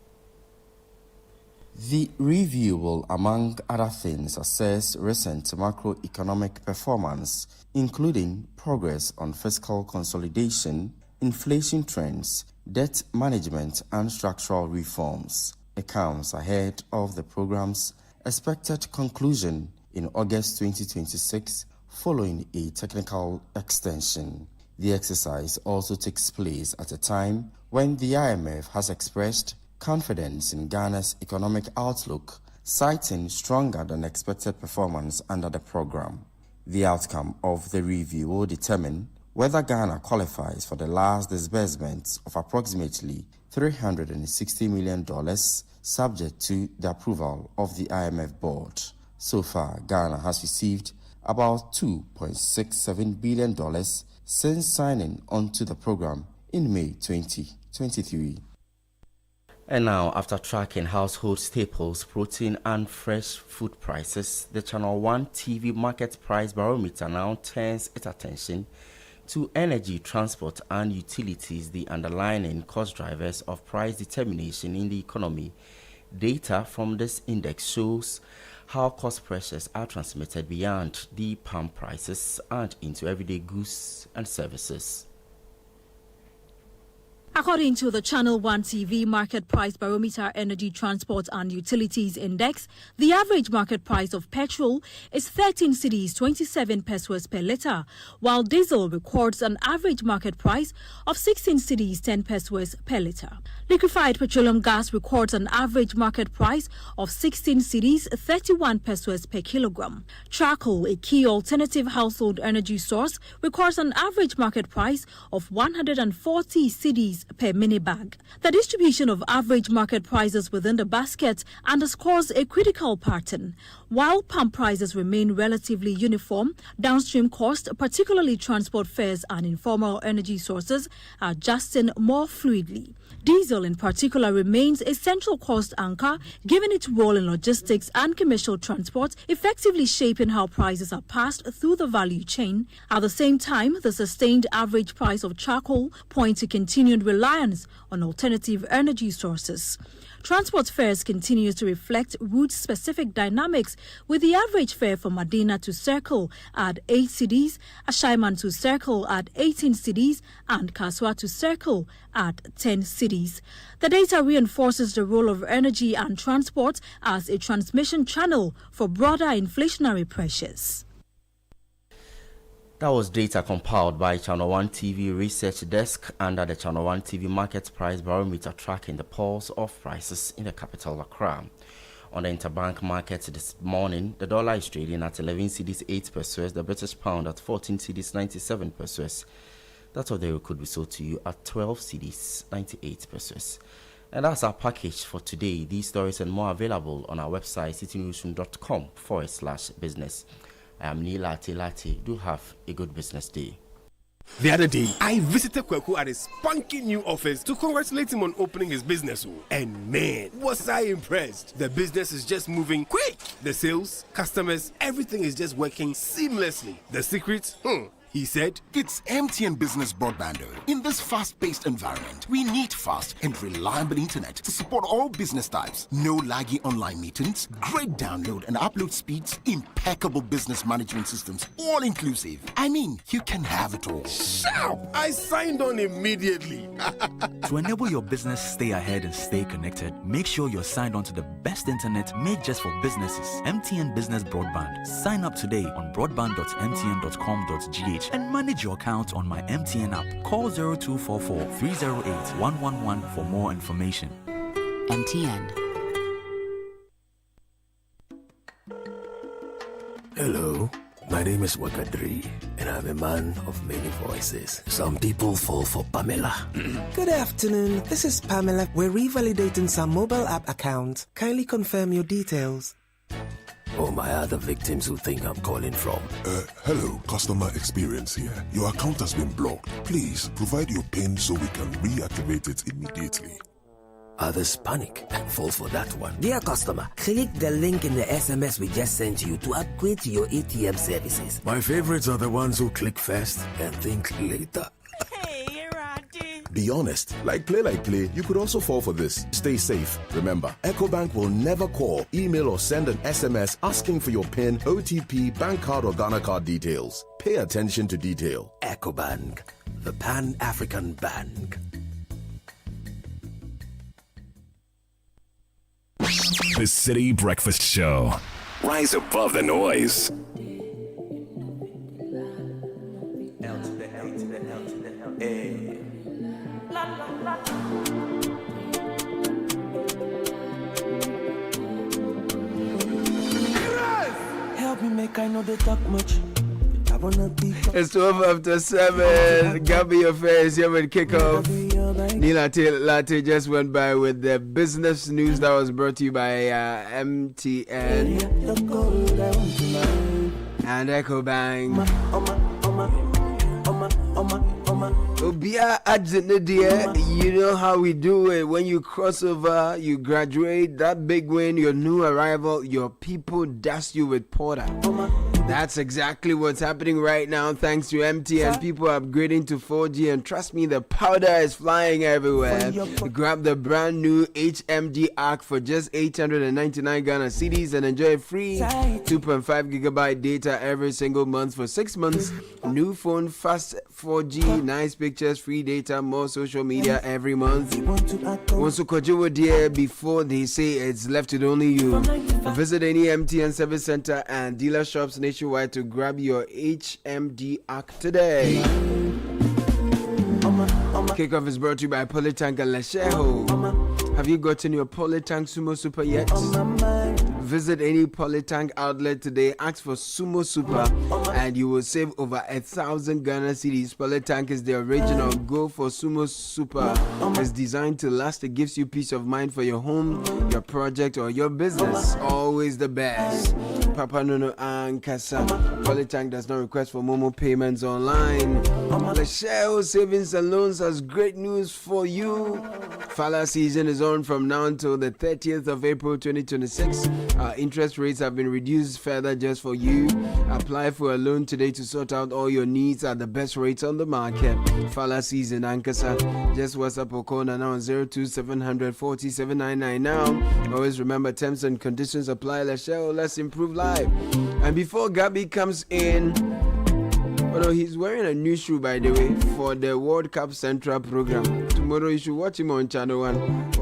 The review will, among other things, assess recent macroeconomic performance, including progress on fiscal consolidation, inflation trends, debt management, and structural reforms. It comes ahead of the program's expected conclusion in August 2026, following a technical extension. The exercise also takes place at a time when the IMF has expressed confidence in Ghana's economic outlook, citing stronger than expected performance under the program. The outcome of the review will determine whether Ghana qualifies for the last disbursement of approximately $360 million, subject to the approval of the IMF board. So far, Ghana has received about $2.67 billion since signing onto the program in May 2023. And now, after tracking household staples, protein, and fresh food prices, the Channel 1 TV Market Price Barometer now turns its attention to energy, transport, and utilities, the underlying cost drivers of price determination in the economy. Data from this index shows how cost pressures are transmitted beyond the pump prices and into everyday goods and services. According to the Channel 1 TV Market Price Barometer Energy, Transport and Utilities Index, the average market price of petrol is 13 cedis 27 pesos per litre, while diesel records an average market price of 16 cedis 10 pesos per litre. Liquefied petroleum gas records an average market price of 16 cedis 31 pesos per kilogram. Charcoal, a key alternative household energy source, records an average market price of 140 cedis per mini bag. The distribution of average market prices within the basket underscores a critical pattern. While pump prices remain relatively uniform, downstream costs, particularly transport fares and informal energy sources, are adjusting more fluidly. Diesel in particular remains a central cost anchor, given its role in logistics and commercial transport, effectively shaping how prices are passed through the value chain. At the same time, the sustained average price of charcoal points to continued reliance on alternative energy sources. Transport fares continues to reflect route-specific dynamics, with the average fare from Medina to Circle at 8 cedis, Ashaiman to Circle at 18 cedis, and Kaswa to Circle at 10 cedis. The data reinforces the role of energy and transport as a transmission channel for broader inflationary pressures. That was data compiled by Channel 1 TV Research Desk under the Channel 1 TV Market Price Barometer, tracking the pulse of prices in the capital, Accra. On the interbank market this morning, the dollar is trading at 11 cedis 8 pesos, the British pound at 14 cedis 97 pesos. That of the euro could be sold to you at 12 cedis 98 pesos. And that's our package for today. These stories and more available on our website, citynewsroom.com/business. I am Neil Lati. Do have a good business day. The other day, I visited Kweku at his spunky new office to congratulate him on opening his business. And man, was I impressed. The business is just moving quick. The sales, customers, everything is just working seamlessly. The secret? He said, it's MTN Business Broadband. In this fast-paced environment, we need fast and reliable internet to support all business types. No laggy online meetings, great download and upload speeds, impeccable business management systems, all inclusive. I mean, you can have it all. Shout! I signed on immediately. To enable your business stay ahead and stay connected, make sure you're signed on to the best internet made just for businesses. MTN Business Broadband. Sign up today on broadband.mtn.com.gh and manage your account on my MTN app. Call 0244 308 111 for more information. MTN. Hello, my name is Wakadri, and I'm a man of many voices. Some people fall for Pamela. Good afternoon, this is Pamela. We're revalidating some mobile app accounts. Kindly confirm your details. Oh, my other victims who think I'm calling from. Hello, customer experience here. Your account has been blocked. Please provide your PIN so we can reactivate it immediately. Others panic and fall for that one. Dear customer, click the link in the SMS we just sent you to upgrade to your ATM services. My favorites are the ones who click first and think later. Hey, Roddy. Be honest. Like play, you could also fall for this. Stay safe. Remember, EcoBank will never call, email, or send an SMS asking for your PIN, OTP, bank card, or Ghana card details. Pay attention to detail. EcoBank, the Pan-African Bank. The City Breakfast Show. Rise above the noise. L to the L to the L to the L. Hey. Help me make I know they talk much. I wanna be. It's 12 after 7. Gabby Affairs here with kickoff. Nila Latte just went by with the business news that was brought to you by MTN and EcoBank. Obia Adjenidia, you know how we do it. When you cross over, you graduate, that big win, your new arrival, your people dust you with powder. That's exactly what's happening right now thanks to MTN. People are upgrading to 4G, and trust me, the powder is flying everywhere. Grab the brand new HMD Arc for just 899 Ghana cedis and enjoy free 2.5 gigabyte data every single month for 6 months. New phone, fast 4G, nice pictures, free data, more social media every month. Also, Kojiwo dear before they say it's left with only you. Visit any MTN service center and dealer shops nationwide to grab your HMD Arc today. Kickoff is brought to you by Polytank and Lesheho. Have you gotten your Polytank Sumo Super yet? Visit any Polytank outlet today, ask for Sumo Super, and you will save over 1,000 Ghana cedis. Polytank is the original. Go for Sumo Super. It's designed to last. It gives you peace of mind for your home, your project, or your business. Always the best. Papa Nono and Kasa. Polytank does not request for Momo payments online. The Shell Savings and Loans has great news for you. Fala season is on from now until the 30th of April 2026. Interest rates have been reduced further just for you. Apply for a loan today to sort out all your needs at the best rates on the market. Fala season Ankasa. Just WhatsApp or call now on 02700 40799 now. Always remember terms and conditions apply. Let's improve life. And before Gabby comes in, oh no, he's wearing a new shoe by the way for the World Cup Central program. Tomorrow you should watch him on Channel 1.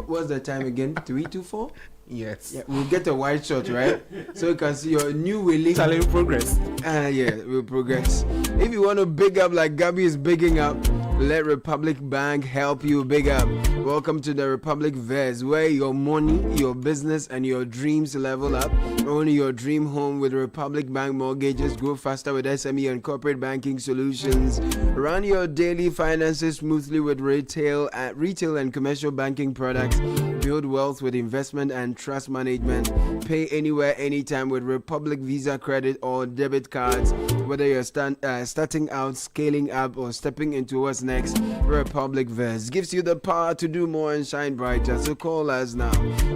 What's the time again? 324? Yes. Yeah, we'll get a white shot, right? So you can see your new Willie. Challenge progress. Yeah, we'll progress. If you want to big up like Gabby is bigging up, let Republic Bank help you big up. Welcome to the Republic Verse, where your money, your business, and your dreams level up. Own your dream home with Republic Bank mortgages. Grow faster with SME and corporate banking solutions. Run your daily finances smoothly with retail and commercial banking products. Build wealth with investment and trust management. Pay anywhere, anytime with Republic Visa credit or debit cards. Whether you're starting out, scaling up, or stepping into what's next, Republic Verse gives you the power to do more and shine brighter. So call us now.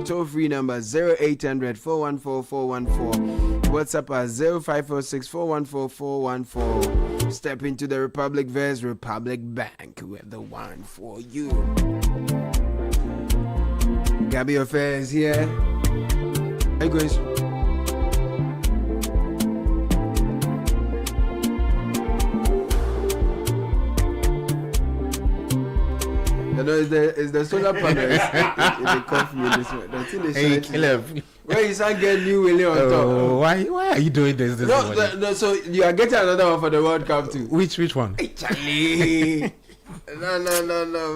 Toll free number 0800 414 414. WhatsApp at 0546 414 414. Step into the Republic Verse. Republic Bank. We're the one for you. Gabby Affairs here. Hey guys. You know, it's the solar panels. They come from this one. That's in the Hey, Caleb. Where you can't get new Willie on top. Why are you doing this? No, so you are getting another one for the World Cup too. Which one? Hey, Charlie. No,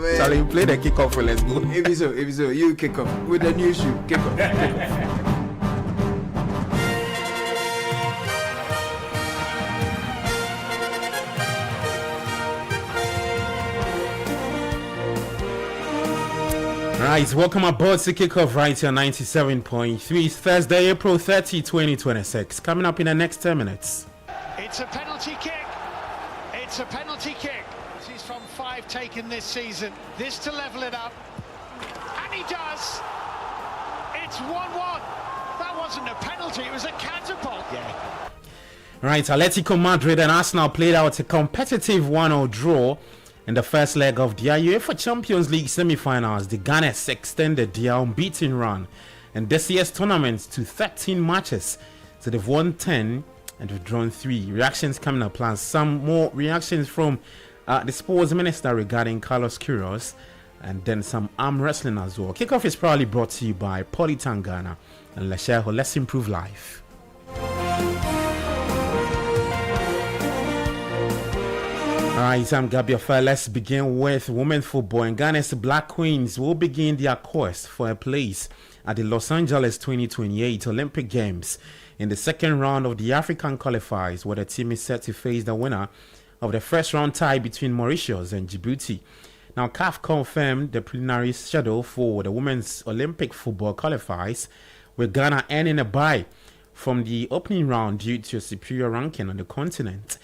man. Charlie, you play the kickoff. Let's go. If so, you kick off with the new shoe. Kick off. Right, welcome aboard to Kickoff right here 97.3. Thursday, April 30, 2026. Coming up in the next 10 minutes. It's a penalty kick. It's a penalty kick. This is from 5 taken this season. This to level it up. And he does. It's 1-1. That wasn't a penalty, it was a catapult. Right, Atletico Madrid and Arsenal played out a competitive 1-0 draw In the first leg of the UEFA Champions League semi-finals, the Gunners extended their unbeaten run in this year's tournament to 13 matches. So they've won 10 and they've drawn 3. Reactions coming up, plus some more reactions from the sports minister regarding Carlos Queiroz, and then some arm wrestling as well. Kickoff is proudly brought to you by Polytangana and Lesheho. Let's improve life. Alright, I'm Gabia. Let's begin with women's football. And Ghana's Black Queens will begin their quest for a place at the Los Angeles 2028 Olympic Games in the second round of the African qualifiers, where the team is set to face the winner of the first round tie between Mauritius and Djibouti. Now, CAF confirmed the preliminary schedule for the women's Olympic football qualifiers, with Ghana earning a bye from the opening round due to a superior ranking on the continent.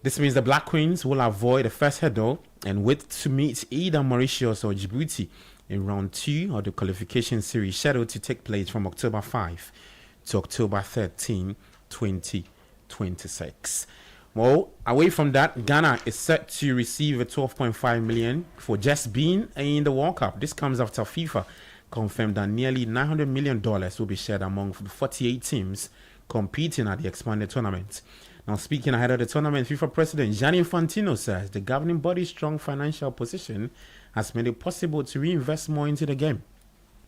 This means the Black Queens will avoid the first hurdle and wait to meet either Mauritius or Djibouti in round 2 of the qualification series, scheduled to take place from October 5 to October 13, 2026. Well, away from that, Ghana is set to receive a $12.5 million for just being in the World Cup. This comes after FIFA confirmed that nearly $900 million will be shared among the 48 teams competing at the expanded tournament. Now, speaking ahead of the tournament, FIFA President Gianni Infantino says the governing body's strong financial position has made it possible to reinvest more into the game.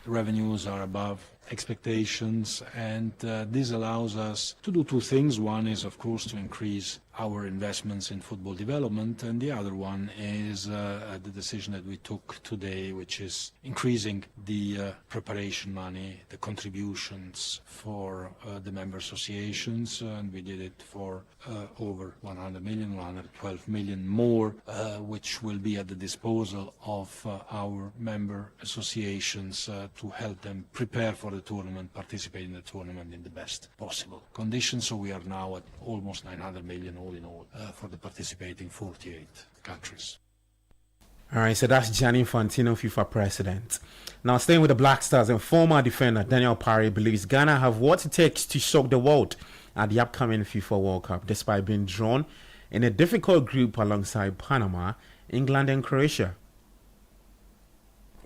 The revenues are above expectations, and this allows us to do two things. One is, of course, to increase our investments in football development, and the other one is the decision that we took today, which is increasing the preparation money, the contributions for the member associations, and we did it for over 100 million, 112 million more, which will be at the disposal of our member associations to help them prepare for the tournament, participate in the tournament in the best possible conditions. So we are now at almost 900 million all in all for the participating 48 countries. All right, so that's Gianni Infantino, FIFA president. Now, staying with the Black Stars, and former defender Daniel Parry believes Ghana have what it takes to shock the world at the upcoming FIFA World Cup, despite being drawn in a difficult group alongside Panama, England, and Croatia.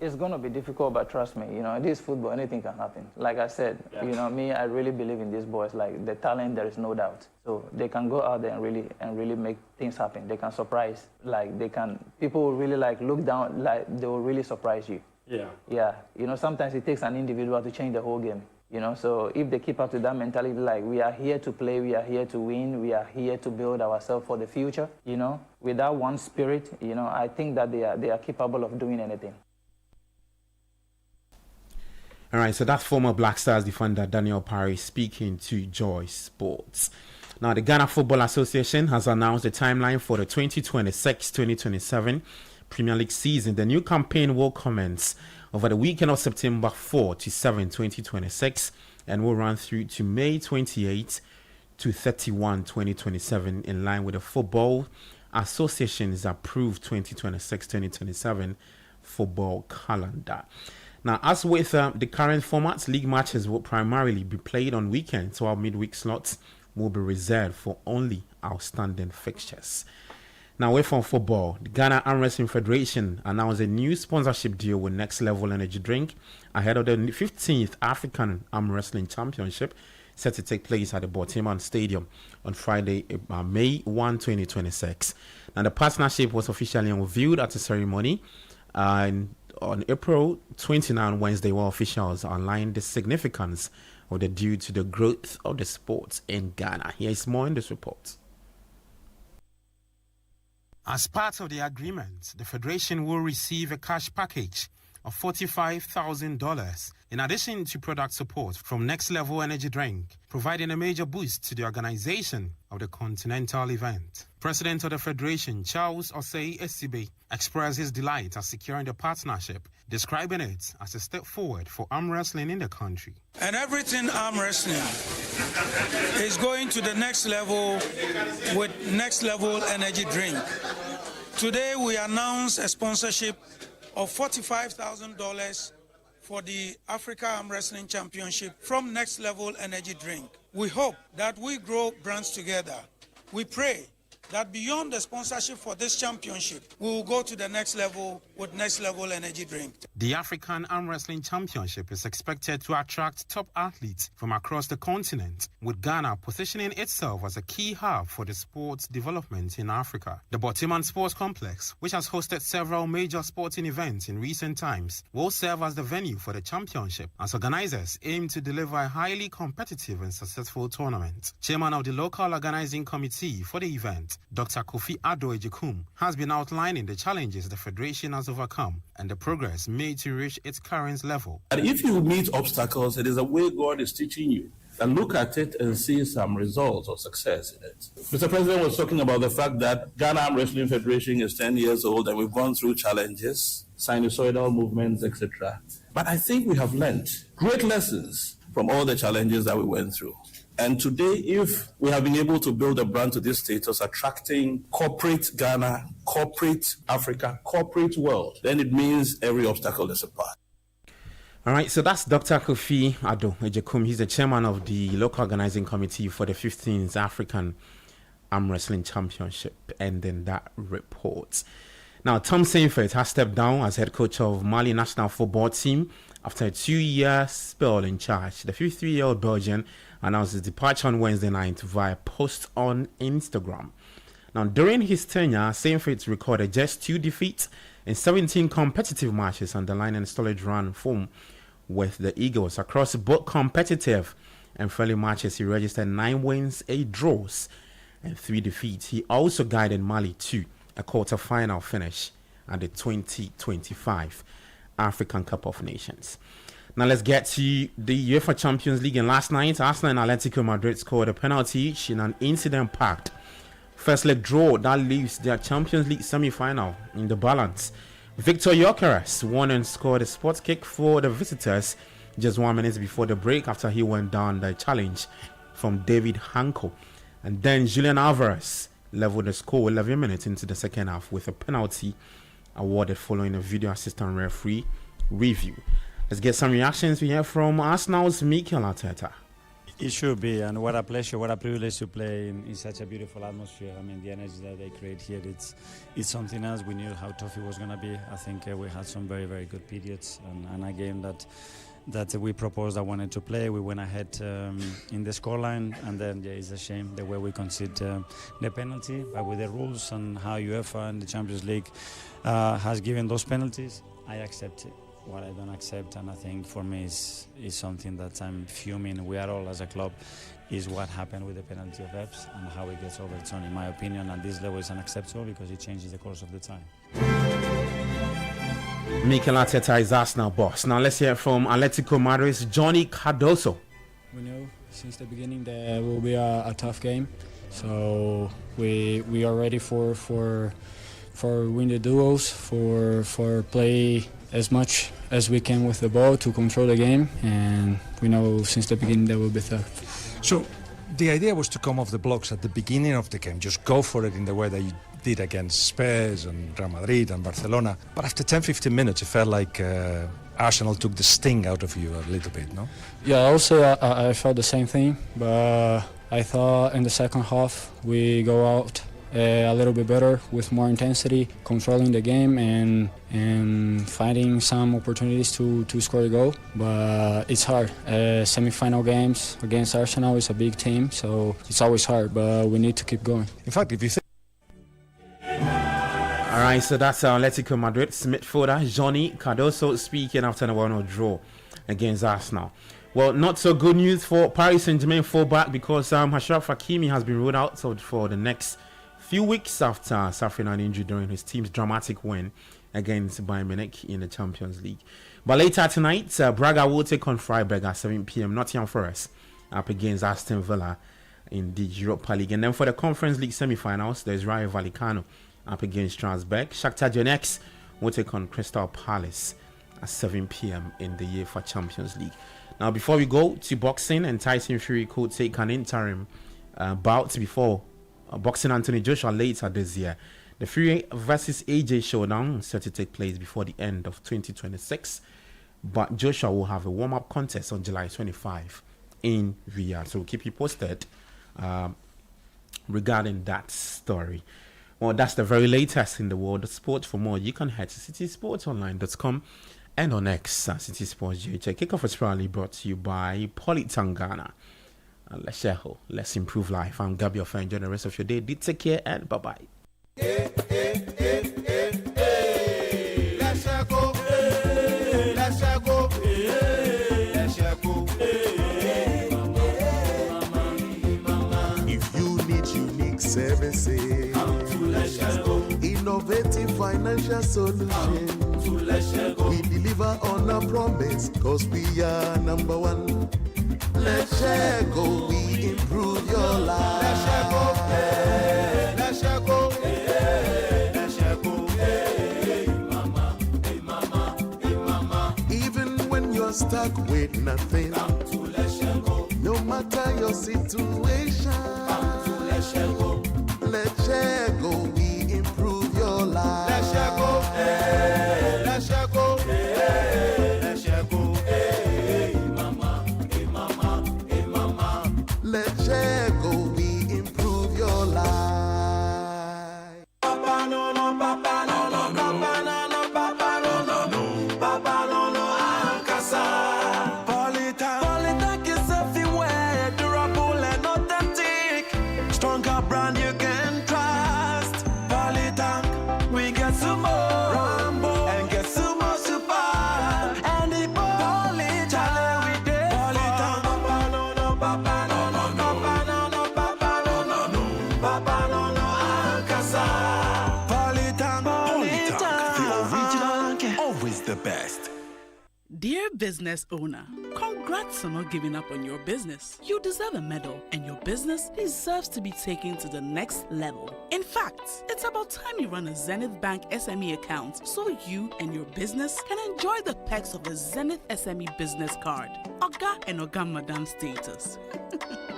It's going to be difficult, but trust me, this football, anything can happen. Like I said, me, I really believe in these boys. Like, the talent, there is no doubt. So they can go out there and really make things happen. They can surprise. Like, people will really, look down, they will really surprise you. Yeah. Sometimes it takes an individual to change the whole game. So if they keep up to that mentality, like, we are here to play, we are here to win, we are here to build ourselves for the future, with that one spirit, I think that they are capable of doing anything. All right, so that's former Black Stars defender Daniel Parry speaking to Joy Sports. Now, the Ghana Football Association has announced the timeline for the 2026-2027 Premier League season. The new campaign will commence over the weekend of September 4 to 7, 2026, and will run through to May 28 to 31, 2027, in line with the Football Association's approved 2026-2027 football calendar. Now, as with the current formats, league matches will primarily be played on weekends, while midweek slots will be reserved for only outstanding fixtures. Now, away from football, the Ghana Arm Wrestling Federation announced a new sponsorship deal with Next Level Energy Drink ahead of the 15th African Arm Wrestling Championship, set to take place at the Borteyman Stadium on Friday, May 1, 2026. Now, the partnership was officially unveiled at the ceremony on April 29, Wednesday, where officials outlined the significance of the deal to the growth of the sport in Ghana. Here is more in this report. As part of the agreement, the Federation will receive a cash package of $45,000 in addition to product support from Next Level Energy Drink, providing a major boost to the organization of the continental event. President of the Federation, Charles Osei Esibe, expressed his delight at securing the partnership, describing it as a step forward for arm wrestling in the country. And everything arm wrestling is going to the next level with Next Level Energy Drink. Today we announce a sponsorship of $45,000 for the Africa Arm Wrestling Championship from Next Level Energy Drink. We hope that we grow brands together. We pray that beyond the sponsorship for this championship, we will go to the next level with next level energy drink. The African Arm Wrestling Championship is expected to attract top athletes from across the continent, with Ghana positioning itself as a key hub for the sports development in Africa. The Botiman Sports Complex, which has hosted several major sporting events in recent times, will serve as the venue for the championship, as organizers aim to deliver a highly competitive and successful tournament. Chairman of the local organizing committee for the event, Dr. Kofi Jumah, has been outlining the challenges the federation has overcome and the progress made to reach its current level. And if you meet obstacles, it is a way God is teaching you. And look at it and see some results or success in it. Mr. President was talking about the fact that Ghana Arm Wrestling Federation is 10 years old and we've gone through challenges, sinusoidal movements, etc. But I think we have learned great lessons from all the challenges that we went through. And today, if we have been able to build a brand to this status, attracting corporate Ghana, corporate Africa, corporate world, then it means every obstacle is a part. All right, so that's Dr. Kofi Jumah. He's the chairman of the local organizing committee for the 15th African Arm Wrestling Championship. And then that report. Now, Tom Saintfiet has stepped down as head coach of Mali national football team after a 2-year spell in charge. The 53-year-old Belgian announced his departure on Wednesday night via post on Instagram. Now, during his tenure, Saintfiet recorded just 2 defeats in 17 competitive matches, underlining a solid run form with the Eagles. Across both competitive and friendly matches, he registered 9 wins, 8 draws, and 3 defeats. He also guided Mali to a quarter-final finish at the 2025 African Cup of Nations. Now let's get to the UEFA Champions League. And last night, Arsenal and Atletico Madrid scored a penalty each in an incident-packed first leg draw that leaves their Champions League semi-final in the balance. Victor Gyökeres won and scored a spot kick for the visitors just 1 minute before the break after he went down the challenge from David Hanko. And then Julian Alvarez leveled the score 11 minutes into the second half with a penalty awarded following a video assistant referee review. Let's get some reactions we hear from Arsenal's Mikel Arteta. It should be, and what a pleasure, what a privilege to play in such a beautiful atmosphere. I mean, the energy that they create here, it's something else. We knew how tough it was going to be. I think we had some very, very good periods, and a game that we proposed, I wanted to play. We went ahead in the scoreline, and then it's a shame the way we concede the penalty. But with the rules and how UEFA and the Champions League has given those penalties, I accept it. What I don't accept, and I think for me is something that I'm fuming. We are all as a club, is what happened with the penalty of Eps and how it gets overturned. In my opinion, at this level, is unacceptable because it changes the course of the time. Mikel Arteta is Arsenal boss. Now let's hear from Atletico Madrid's Johnny Cardoso. We know since the beginning that will be a tough game, so we are ready for win the duels, for play as much as we can with the ball to control the game, and we know since the beginning that will be tough. So the idea was to come off the blocks at the beginning of the game, just go for it in the way that you did against Spurs and Real Madrid and Barcelona. But after 10-15 minutes, it felt like Arsenal took the sting out of you a little bit, no? Yeah, also I felt the same thing, but I thought in the second half we go out a little bit better with more intensity, controlling the game and finding some opportunities to score a goal. But it's hard. Semi-final games against Arsenal is a big team, so it's always hard, but we need to keep going. In fact, if you think... All right, so that's Atletico Madrid's midfielder Johnny Cardoso speaking after a 1-0 draw against Arsenal. Well, not so good news for Paris Saint-Germain fullback because Achraf Hakimi has been ruled out for the next few weeks after suffering an injury during his team's dramatic win against Bayern Munich in the Champions League. But later tonight, Braga will take on Freiburg at 7 p.m. Nottingham Forest up against Aston Villa in the Europa League. And then for the Conference League semi-finals, there's Rayo Vallecano up against Strasbourg. Shakhtar Donetsk will take on Crystal Palace at 7 p.m. in the UEFA Champions League. Now, before we go to boxing, and Tyson Fury could take an interim bout before boxing Anthony Joshua later this year. The Fury versus AJ showdown is set to take place before the end of 2026, but Joshua will have a warm-up contest on July 25 in Riyadh. So we'll keep you posted regarding that story. Well, that's the very latest in the world of sports. For more, you can head to citysportsonline.com and on X at City Sports GHA. Kickoff is proudly brought to you by Polytangana. Let's share hope. Let's improve life. I'm Gabi Ofa. Enjoy the rest of your day. Take care and bye-bye. If you need unique services, innovative financial solutions, we deliver on our promise, cause we are number one. Let's share go, we improve your life. Let's share go, let's share go, let's share go, hey mama, hey mama, hey mama. Even when you're stuck with nothing, come to let's share go. No matter your situation, come to let's share go. Let's share go, we improve your life. Let's share go, hey, let's share go, hey, let's share go, hey mama, hey mama, hey mama. Let's share go, we improve your life. Papa no no, papa no no, papa no no, papa no no, papa no no, Ankasa. Polytech is everywhere, durable and authentic. Stronger brand you can trust. Polytech, we get some more Rambo and get some more super. And the Polytech we did. Polytech, papa no no, papa no no, papa no no, papa no no, papa no no, Ankasa. Polytech, the original, always the best. Dear business owner, congrats on not giving up on your business. You deserve a medal, and your business deserves to be taken to the next level. In fact, it's about time you run a Zenith Bank SME account so you and your business can enjoy the perks of the Zenith SME Business Card. Oga and Oga Madam status.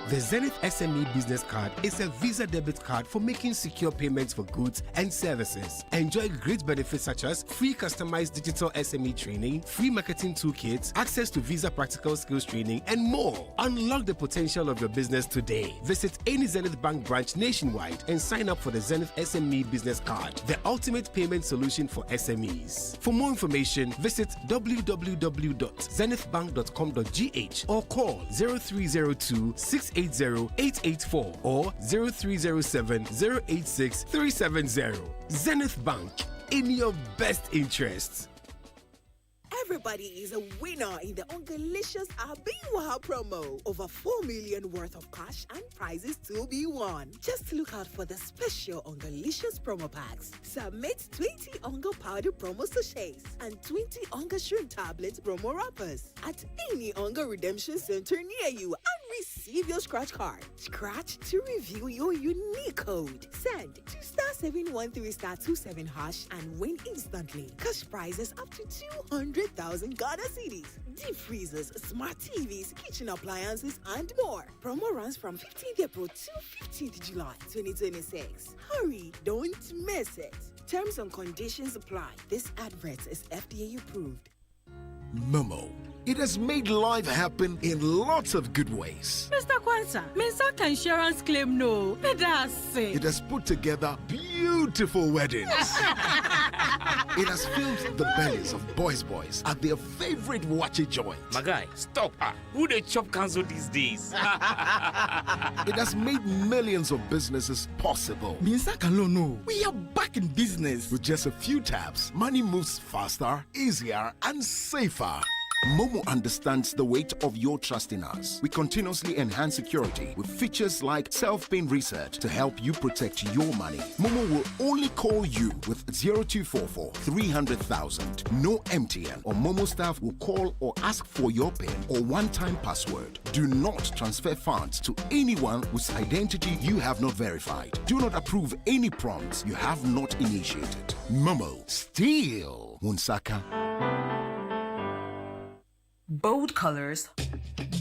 The Zenith SME Business Card is a Visa debit card for making secure payments for goods and services. Enjoy great benefits such as free customized digital SME training, free marketing toolkits, access to Visa practical skills training, and more. Unlock the potential of your business today. Visit any Zenith Bank branch nationwide and sign up for the Zenith SME Business Card, the ultimate payment solution for SMEs. For more information, visit www.zenithbank.com.gh or call 0302 680-884 or 0307-086-370. Zenith Bank, in your best interests. Everybody is a winner in the Ungalicious Abiwa promo. Over 4 million worth of cash and prizes to be won. Just look out for the special Ungalicious promo packs. Submit 20 Unga powder promo sachets and 20 Unga shrimp tablets promo wrappers at any Unga redemption center near you and receive your scratch card. Scratch to review your unique code. Send to *713*27# and win instantly. Cash prizes up to 200,000 Ghana cedis, deep freezers, smart TVs, kitchen appliances, and more. Promo runs from 15th April to 15th July 2026. Hurry, don't miss it. Terms and conditions apply. This advert is FDA approved. Momo. It has made life happen in lots of good ways. Mr. Kwanzaa, Mensaka insurance claim no. It has put together beautiful weddings. It has filled the bellies of boys at their favorite watchy joint. My guy, stop. Who they chop cancel these days? It has made millions of businesses possible. Mensaka no. We are back in business. With just a few taps, money moves faster, easier, and safer. Momo understands the weight of your trust in us. We continuously enhance security with features like self-paying research to help you protect your money. Momo will only call you with 0244 300,000. No MTN or Momo staff will call or ask for your PIN or one-time password. Do not transfer funds to anyone whose identity you have not verified. Do not approve any prompts you have not initiated. Momo, still Munsaka. Bold colors,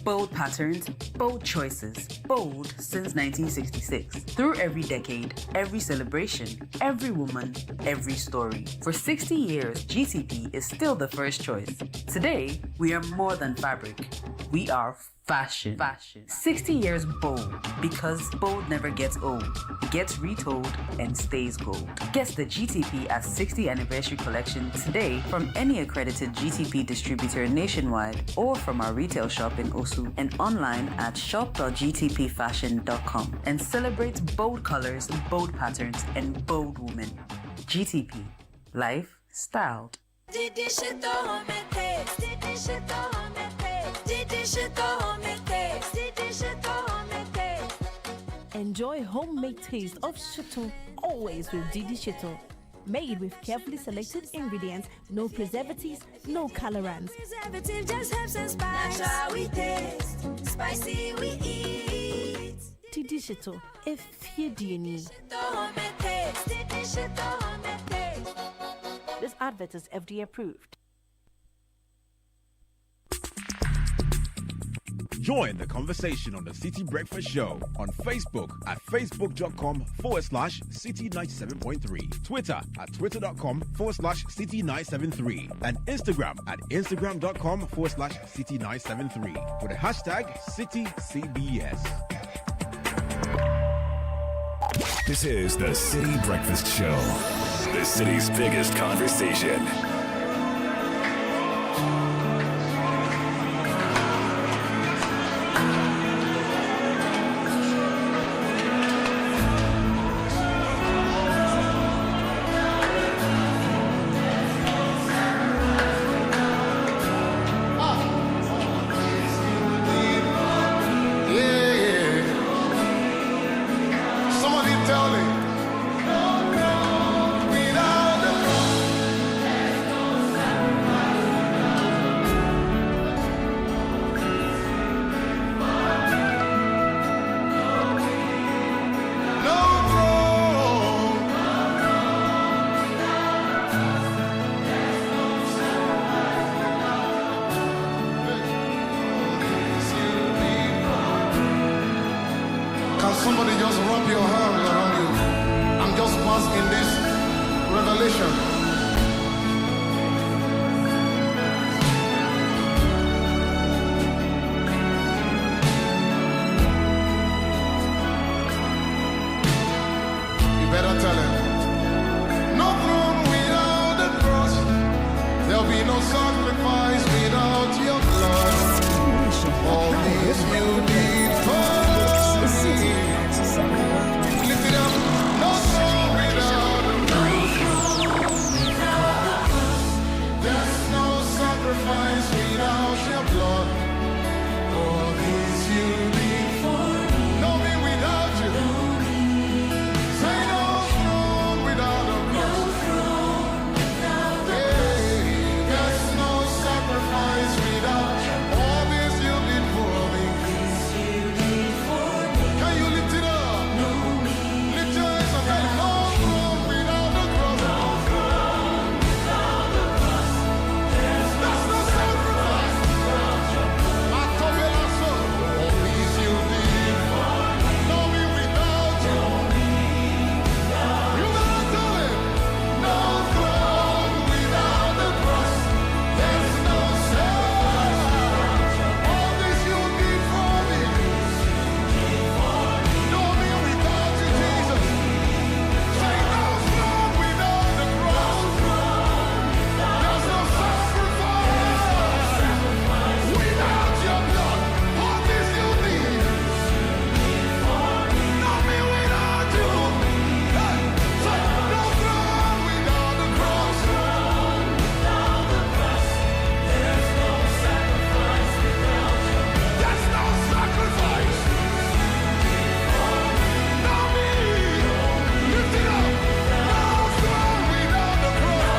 bold patterns, bold choices. Bold since 1966. Through every decade, every celebration, every woman, every story. For 60 years, GTP is still the first choice. Today, we are more than fabric. We are Fashion. 60 years bold, because bold never gets old, gets retold, and stays gold. Get the GTP at 60th Anniversary Collection today from any accredited GTP distributor nationwide or from our retail shop in Osu and online at shop.gtpfashion.com and celebrate bold colors, bold patterns, and bold women. GTP. Life styled. Enjoy homemade taste of Shito always with Didi Shito. Made with carefully selected ingredients, no preservatives, no colorants. Preservative just helps us spice. That's how we taste. Spicy we eat. Didi Shito, if you need. This advert is FDA approved. Join the conversation on the Citi Breakfast Show on Facebook at facebook.com/Citi97.3, Twitter at twitter.com/Citi973, and Instagram at instagram.com/Citi973 with the hashtag CitiCBS. This is the Citi Breakfast Show, the city's biggest conversation. Somebody just rub your hands around you and just bask in this revelation. You better tell him. No throne without the cross. There'll be no sacrifice without your blood. All these you did for me. Lift it up. No throne without the cross. There's no sacrifice without your blood. All these you did for me. No me without you. Say no throne without the cross. There's no sacrifice without all this you did for me. Can you lift it up? Lift your hands and tell him, no throne without the cross. There's no sacrifice. I told you last song. All these you did for me. No me without you. You better tell him, no throne without the cross. There's no sacrifice. All this you did for me. No me without you, Jesus. Say no throne without the cross. There's no sacrifice without your blood. All this you did. No me without you. Hey, say no throne without the cross. There's no sacrifice without you. There's no sacrifice. No me. Lift it up. No throne without the cross.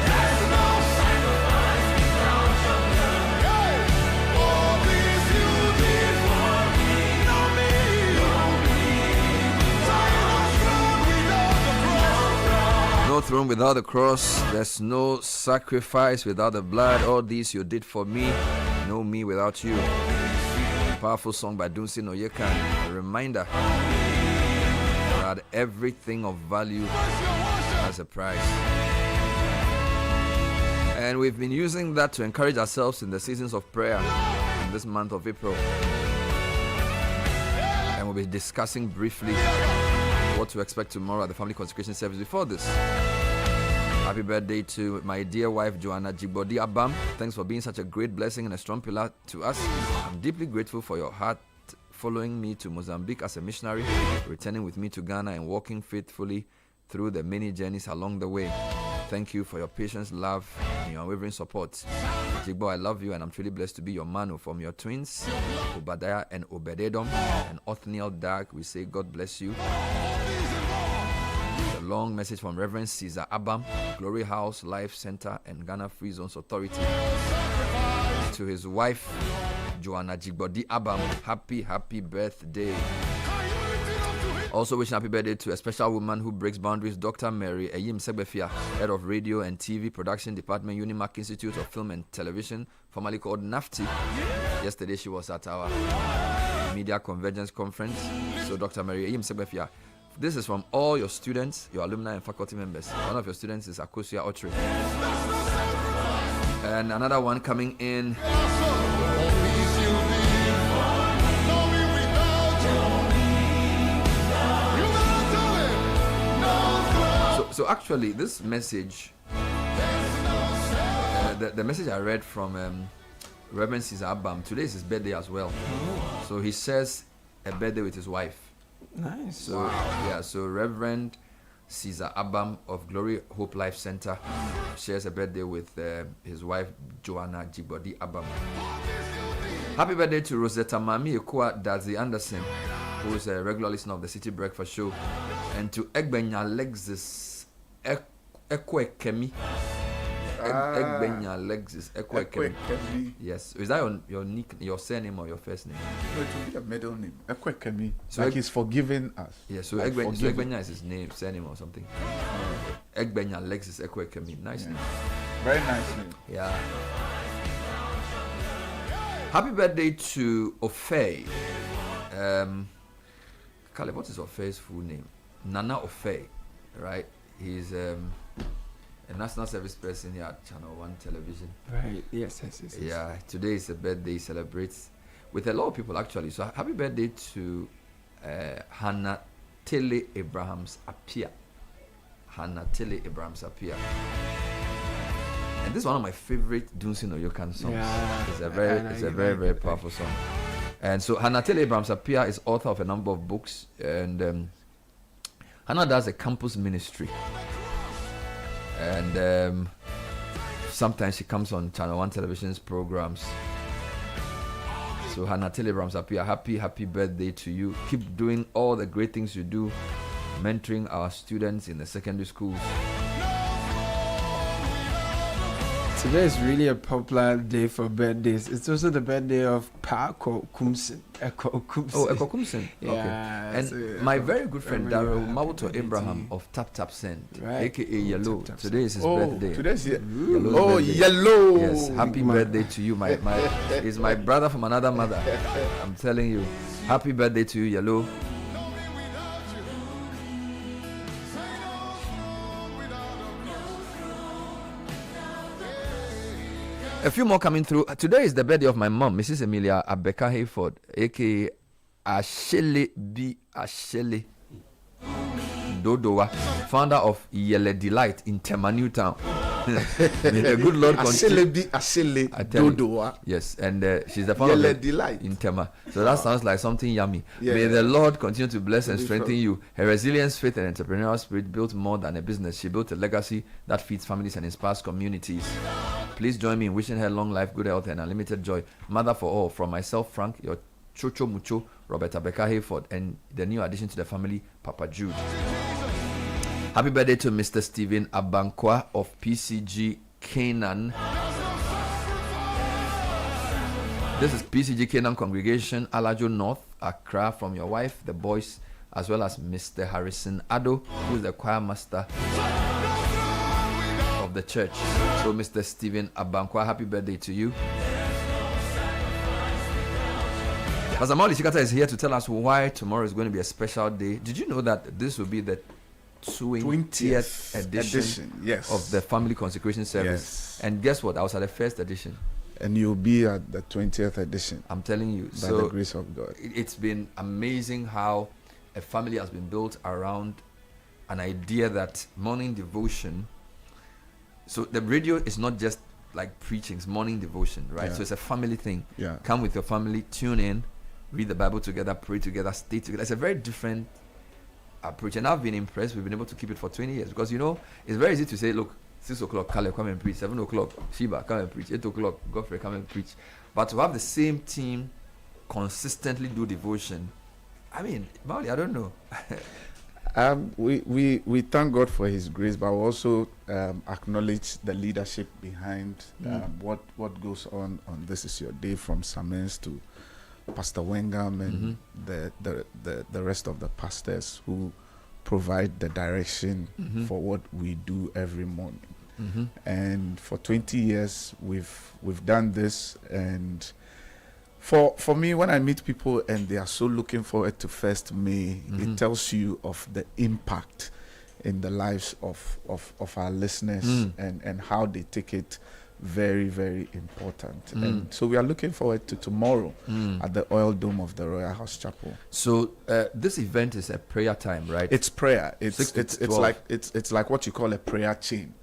There's no sacrifice without your blood. Hey, all this you did for me. No me. Say no throne without the cross. No throne without the cross. There's no sacrifice without the blood. All these you did for me. No me without you. Powerful song by Dunsin Oyekan. A reminder that everything of value has a price. And we've been using that to encourage ourselves in the seasons of prayer in this month of April. And we'll be discussing briefly what to expect tomorrow at the family consecration service. Before this, happy birthday to my dear wife Joanna Jigbodi Abam. Thanks for being such a great blessing and a strong pillar to us. I'm deeply grateful for your heart following me to Mozambique as a missionary, returning with me to Ghana and walking faithfully through the many journeys along the way. Thank you for your patience, love, and your unwavering support. Jigbo, I love you and I'm truly blessed to be your man. From your twins, Obadiah and Obededom, and Othniel Dag, we say God bless you. A long message from Reverend Caesar Abam, Glory House Life Center and Ghana Free Zones Authority. To his wife, Joanna Jigbodi Abam, happy birthday. Also wishing happy birthday to a special woman who breaks boundaries, Dr. Mary Eyim Segbefia, head of Radio and TV Production Department, Unimark Institute of Film and Television, formerly called NAFTI. Yesterday she was at our Media Convergence Conference. So Dr. Mary Eyim Segbefia, this is from all your students, your alumni and faculty members. One of your students is Akosia Otre. And another one coming in. So actually, this message, the message I read from Reverend Caesar Abam, today is his birthday as well. Oh. So he shares a birthday with his wife. Nice. So yeah, so Reverend Caesar Abam of Glory Hope Life Center shares a birthday with his wife Joanna Jigbodi Abam. Happy birthday to Rosetta Mami Ekua Dazi Anderson, who is a regular listener of the City Breakfast Show, and to Egbenya Alexis Ekwekemi. Egbenya Alexis Ekwekemi. Yes. Is that your surname or your first name? No, it will be a middle name. Ekwekemi. So like he's forgiven us. Yeah, so Egbenya is his name, surname or something. Egbenya Alexis Ekwekemi. Nice name. Very nice name. Yeah. Happy birthday to Ofei. Caleb, what is Ofei's full name? Nana Ofei, right? He's a national service person here at Channel 1 Television. Right, yes. Yeah, today is a birthday he celebrates with a lot of people actually. So happy birthday to Hannah Tele Abrahams Apia. Hannah Tele Abrahams Apia. And this is one of my favorite Dunsin Oyokan songs. Yeah, it's a very powerful song. And so Hannah Tele Abrahams Apia is author of a number of books, and Hannah does a campus ministry, and sometimes she comes on Channel 1 Television's programs. So Hannah Tele Abrahams Apia, happy birthday to you. Keep doing all the great things you do, mentoring our students in the secondary schools. Today is really a popular day for birthdays. It's also the birthday of Eko Kumsin. Oh, Eko Kumsin. Yeah, okay. And my very good friend Daryl Mauto Abraham of Tap Tap Send, right. aka Yellow. Today is his birthday. Today's Yellow. Yellow. Yes, happy birthday to you. He's my brother from another mother. I'm telling you, happy birthday to you, Yellow. A few more coming through. Today is the birthday of my mom, Mrs. Emilia Abeka Hayford, aka Ashele B. Ashele Dodowa, founder of Yele Delight in Tema Newtown. The good Lord Ashele Dodowa. Yes, and she's the founder Yele of Delight in Tema. So that sounds like something yummy. Yeah. May the Lord continue to bless and strengthen you. Her resilience, faith, and entrepreneurial spirit built more than a business. She built a legacy that feeds families and inspires communities. Please join me in wishing her long life, good health, and unlimited joy. Mother for all, from myself, Frank, your Chocho Mucho, Roberta Becca Hayford, and the new addition to the family, Papa Jude. Happy birthday to Mr. Stephen Abankwa of PCG Canaan. This is PCG Canaan Congregation, Alajo North, Accra, from your wife, the boys, as well as Mr. Harrison Ado, who is the choir master of the church. So Mr. Stephen Abankwa, happy birthday to you. Pastor Mauli Shikata is here to tell us why tomorrow is going to be a special day. Did you know that this will be the 20th edition yes, of the family consecration service. Yes. And guess what? I was at the first edition. And you'll be at the 20th edition. I'm telling you. By the grace of God. It's been amazing how a family has been built around an idea that morning devotion. So the radio is not just like preaching, it's morning devotion, right? Yeah. So it's a family thing. Yeah. Come with your family, tune in, read the Bible together, pray together, stay together. It's a very different approach. And I've been impressed. We've been able to keep it for 20 years because, it's very easy to say, look, 6 o'clock, Caleb, come and preach. 7 o'clock, Sheba, come and preach. 8 o'clock, Godfrey, come and preach. But to have the same team consistently do devotion, I mean, Mauli, I don't know. We thank God for His grace, but we also acknowledge the leadership behind what goes on This Is Your Day, from Samens to Pastor Wengam and the rest of the pastors who provide the direction for what we do every morning. And for 20 years we've done this, and for me, when I meet people and they are so looking forward to 1st May, it tells you of the impact in the lives of our listeners and how they take it very, very important. And so we are looking forward to tomorrow at the Oil Dome of the Royal House Chapel. So this event is a prayer time, right? It's prayer. It's like what you call a prayer chain.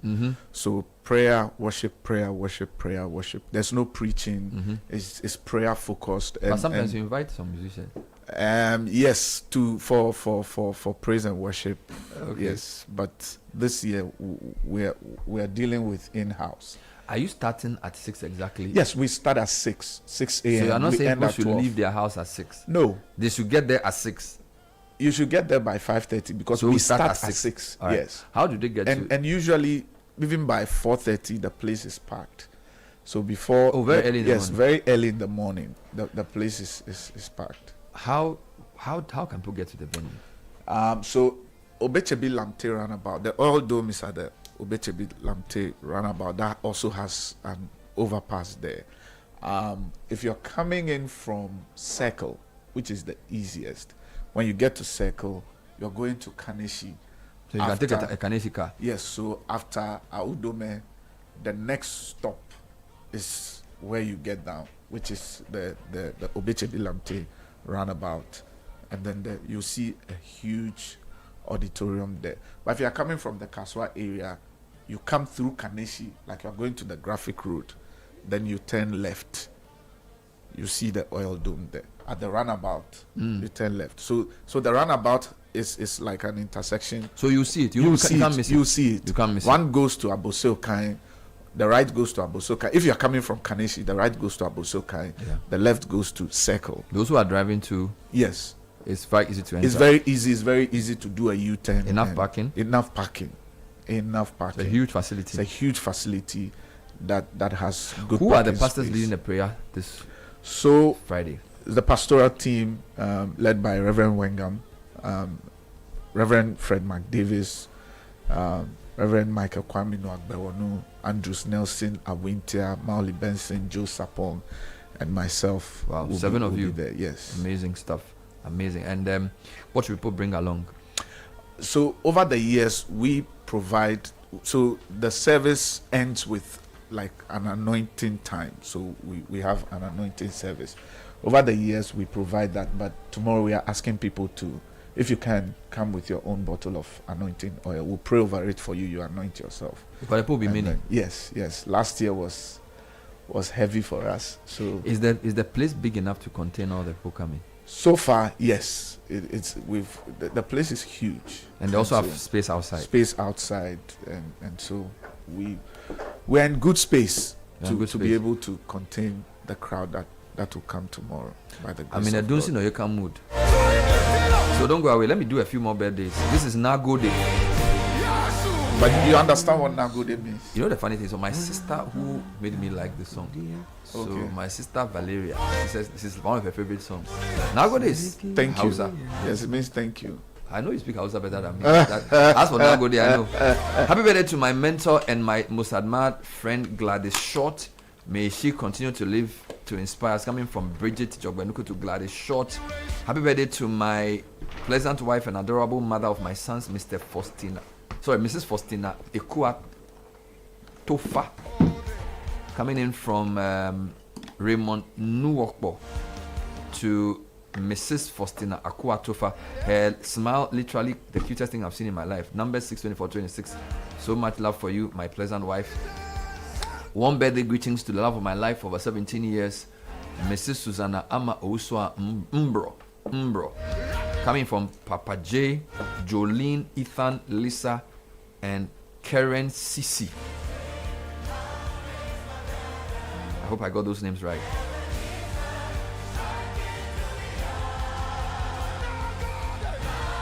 So prayer, worship, prayer, worship, prayer, worship. There's no preaching. It's prayer focused. But sometimes you invite some musicians. Yes, for praise and worship. Okay. Yes, but this year we are dealing with in-house. Are you starting at 6 exactly? Yes, we start at 6 a.m. So you're not saying people should leave their house at 6? No. They should get there at 6? You should get there by 5:30 because we start at 6. Right. Yes. How do they get to? And usually, even by 4:30, the place is packed. So before... Oh, very early in the morning. Yes, very early in the morning. The place is packed. How can people get to the venue? So, Obechebi Lamte Runabout, the Oil Dome is at the Obechebi Lamte Runabout. That also has an overpass there. If you're coming in from Circle, which is the easiest, when you get to Circle, you're going to Kaneshi. So you can take a Kaneshi car? Yes, so after Audome, the next stop is where you get down, which is the Obechebi Lamte Runabout. And then you see a huge auditorium there. But if you're coming from the Kaswa area, you come through Kaneshi, like you're going to the Graphic Road, then you turn left. You see the Oil Dome there. At the runabout, you turn left. So the runabout is like an intersection. So you see it. You can't miss it. You see it. You can't miss it. One goes to Abosokai, the right goes to Abosokai. If you're coming from Kaneshi, the right goes to Abosokai, the left goes to Circle. Those who are driving to... Yes. It's very easy to enter. It's very easy. It's very easy to do a U-turn. Enough parking? Enough parking. It's a huge facility. It's a huge facility that has good Who are the parking pastors space. leading the prayer this Friday? The pastoral team led by Reverend Wengam, Reverend Fred McDavis, Reverend Michael Kwame Noagbewonu, Andrews Nelson, Awintia, Mauli Benson, Joe Sapong, and myself. Wow, 7 of you. There. Yes. Amazing stuff. Amazing. And what should people bring along? So over the years, we provide... So the service ends with like an anointing time. So we have an anointing service. Over the years, we provide that. But tomorrow we are asking people to, if you can, come with your own bottle of anointing oil. We'll pray over it for you. You anoint yourself. But people will be many. Yes. Last year was heavy for us. So is the place big enough to contain all the people coming? So far, yes. The place is huge. And they also have space outside. Space outside, and so we're in good space to be able to contain the crowd that will come tomorrow. By the grace I of don't see no Yoka mood. So don't go away. Let me do a few more birthdays. This is Nago Day. But you understand what Nago Day means? You know the funny thing. So my sister who made me like this song. So my sister Valeria, she says this is one of her favorite songs. Nago Day is thank you. Hausa. Yes, it means thank you. I know you speak Hausa better than me. As for Nago Day, I know. Happy birthday to my mentor and my most admired friend Gladys Short. May she continue to live to inspire us. Coming from Bridget Jogbenuku to Gladys Short. Happy birthday to my pleasant wife and adorable mother of my sons, Mrs. Faustina Ekua Tofa, coming in from Raymond Nuokbo to Mrs. Faustina Akua Tofa. Her smile, literally the cutest thing I've seen in my life. Number 62426. So much love for you, my pleasant wife. Warm birthday greetings to the love of my life over 17 years, Mrs. Susanna Ama Ouswa Mbro. Coming from Papa J, Jolene, Ethan, Lisa, and Karen Sisi. I hope I got those names right.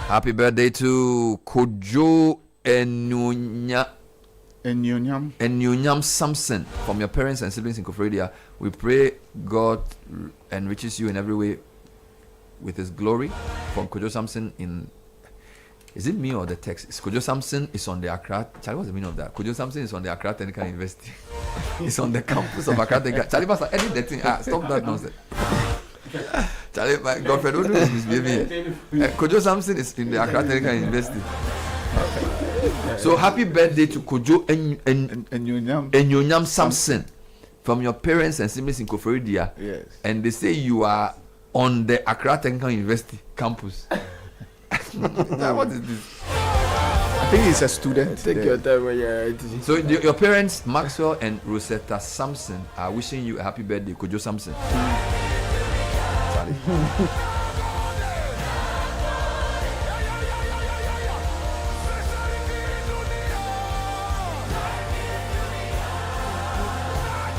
Happy birthday to Kojo Enyonyam Samson from your parents and siblings in Kofredia. We pray God enriches you in every way with his glory. From Kojo Samson in... Is it me or the text? Kojo Samson is on the Accra... Charlie, what's the meaning of that? Kojo Samson is on the Accra Technical University. It's on the campus of Accra Technical... Charlie, Pastor, edit that thing. Stop that nonsense. Charlie, my girlfriend, don't do this misbehaving. Kojo Samson is in the Accra Technical University. So happy birthday to Kojo Enyonyam Samson from your parents and siblings in Kofredia. Yes. And they say you are on the Accra Technical University campus. What is this? I think he's a student. Take your time when you're So your parents, Maxwell and Rosetta Samson, are wishing you a happy birthday, Kojo Samson. Charlie.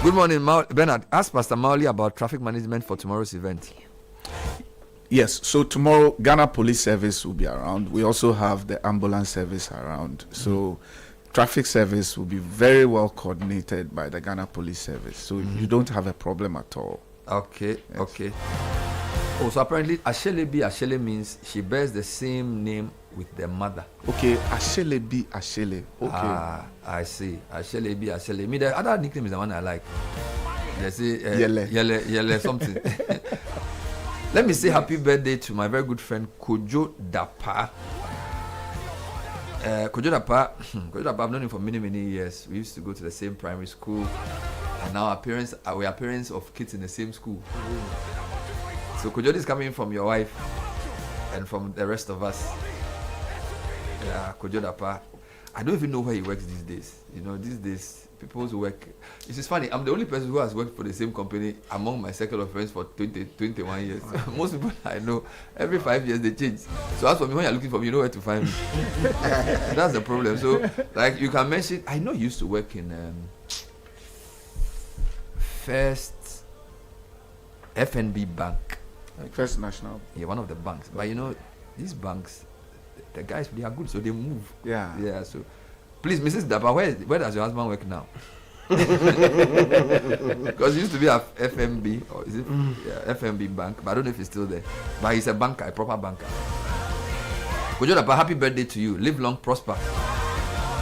Good morning, Bernard. Ask Pastor Mauli about traffic management for tomorrow's event. Yes, so tomorrow Ghana Police Service will be around. We also have the ambulance service around. So traffic service will be very well coordinated by the Ghana Police Service. So you don't have a problem at all. Okay, yes. Okay. Oh, so apparently Ashele means she bears the same name with their mother. Okay, Ashele. Okay. I see. Ashele. Me, the other nickname is the one I like. They say Yele something. Let me say happy birthday to my very good friend Kojo Dapa. Kojo Dapa, I've known him for many years. We used to go to the same primary school, and now we are parents of kids in the same school. So Kojo is coming from your wife and from the rest of us. Yeah, Kojo Dapa. I don't even know where he works these days. You know, these days people's work. It's just funny. I'm the only person who has worked for the same company among my circle of friends for 21 years. Most people I know, every 5 years they change. So as for me, when you're looking for me, you know where to find me. That's the problem. So, like you can mention, I know you used to work in First FNB Bank. First National. Yeah, one of the banks. But you know, these banks, the guys, they are good, so they move. Yeah. So, please, Mrs. Dapa, where does your husband work now? Because he used to be at FMB, or is it FMB Bank? But I don't know if he's still there. But he's a banker, a proper banker. Kojo Dapa, happy birthday to you. Live long, prosper.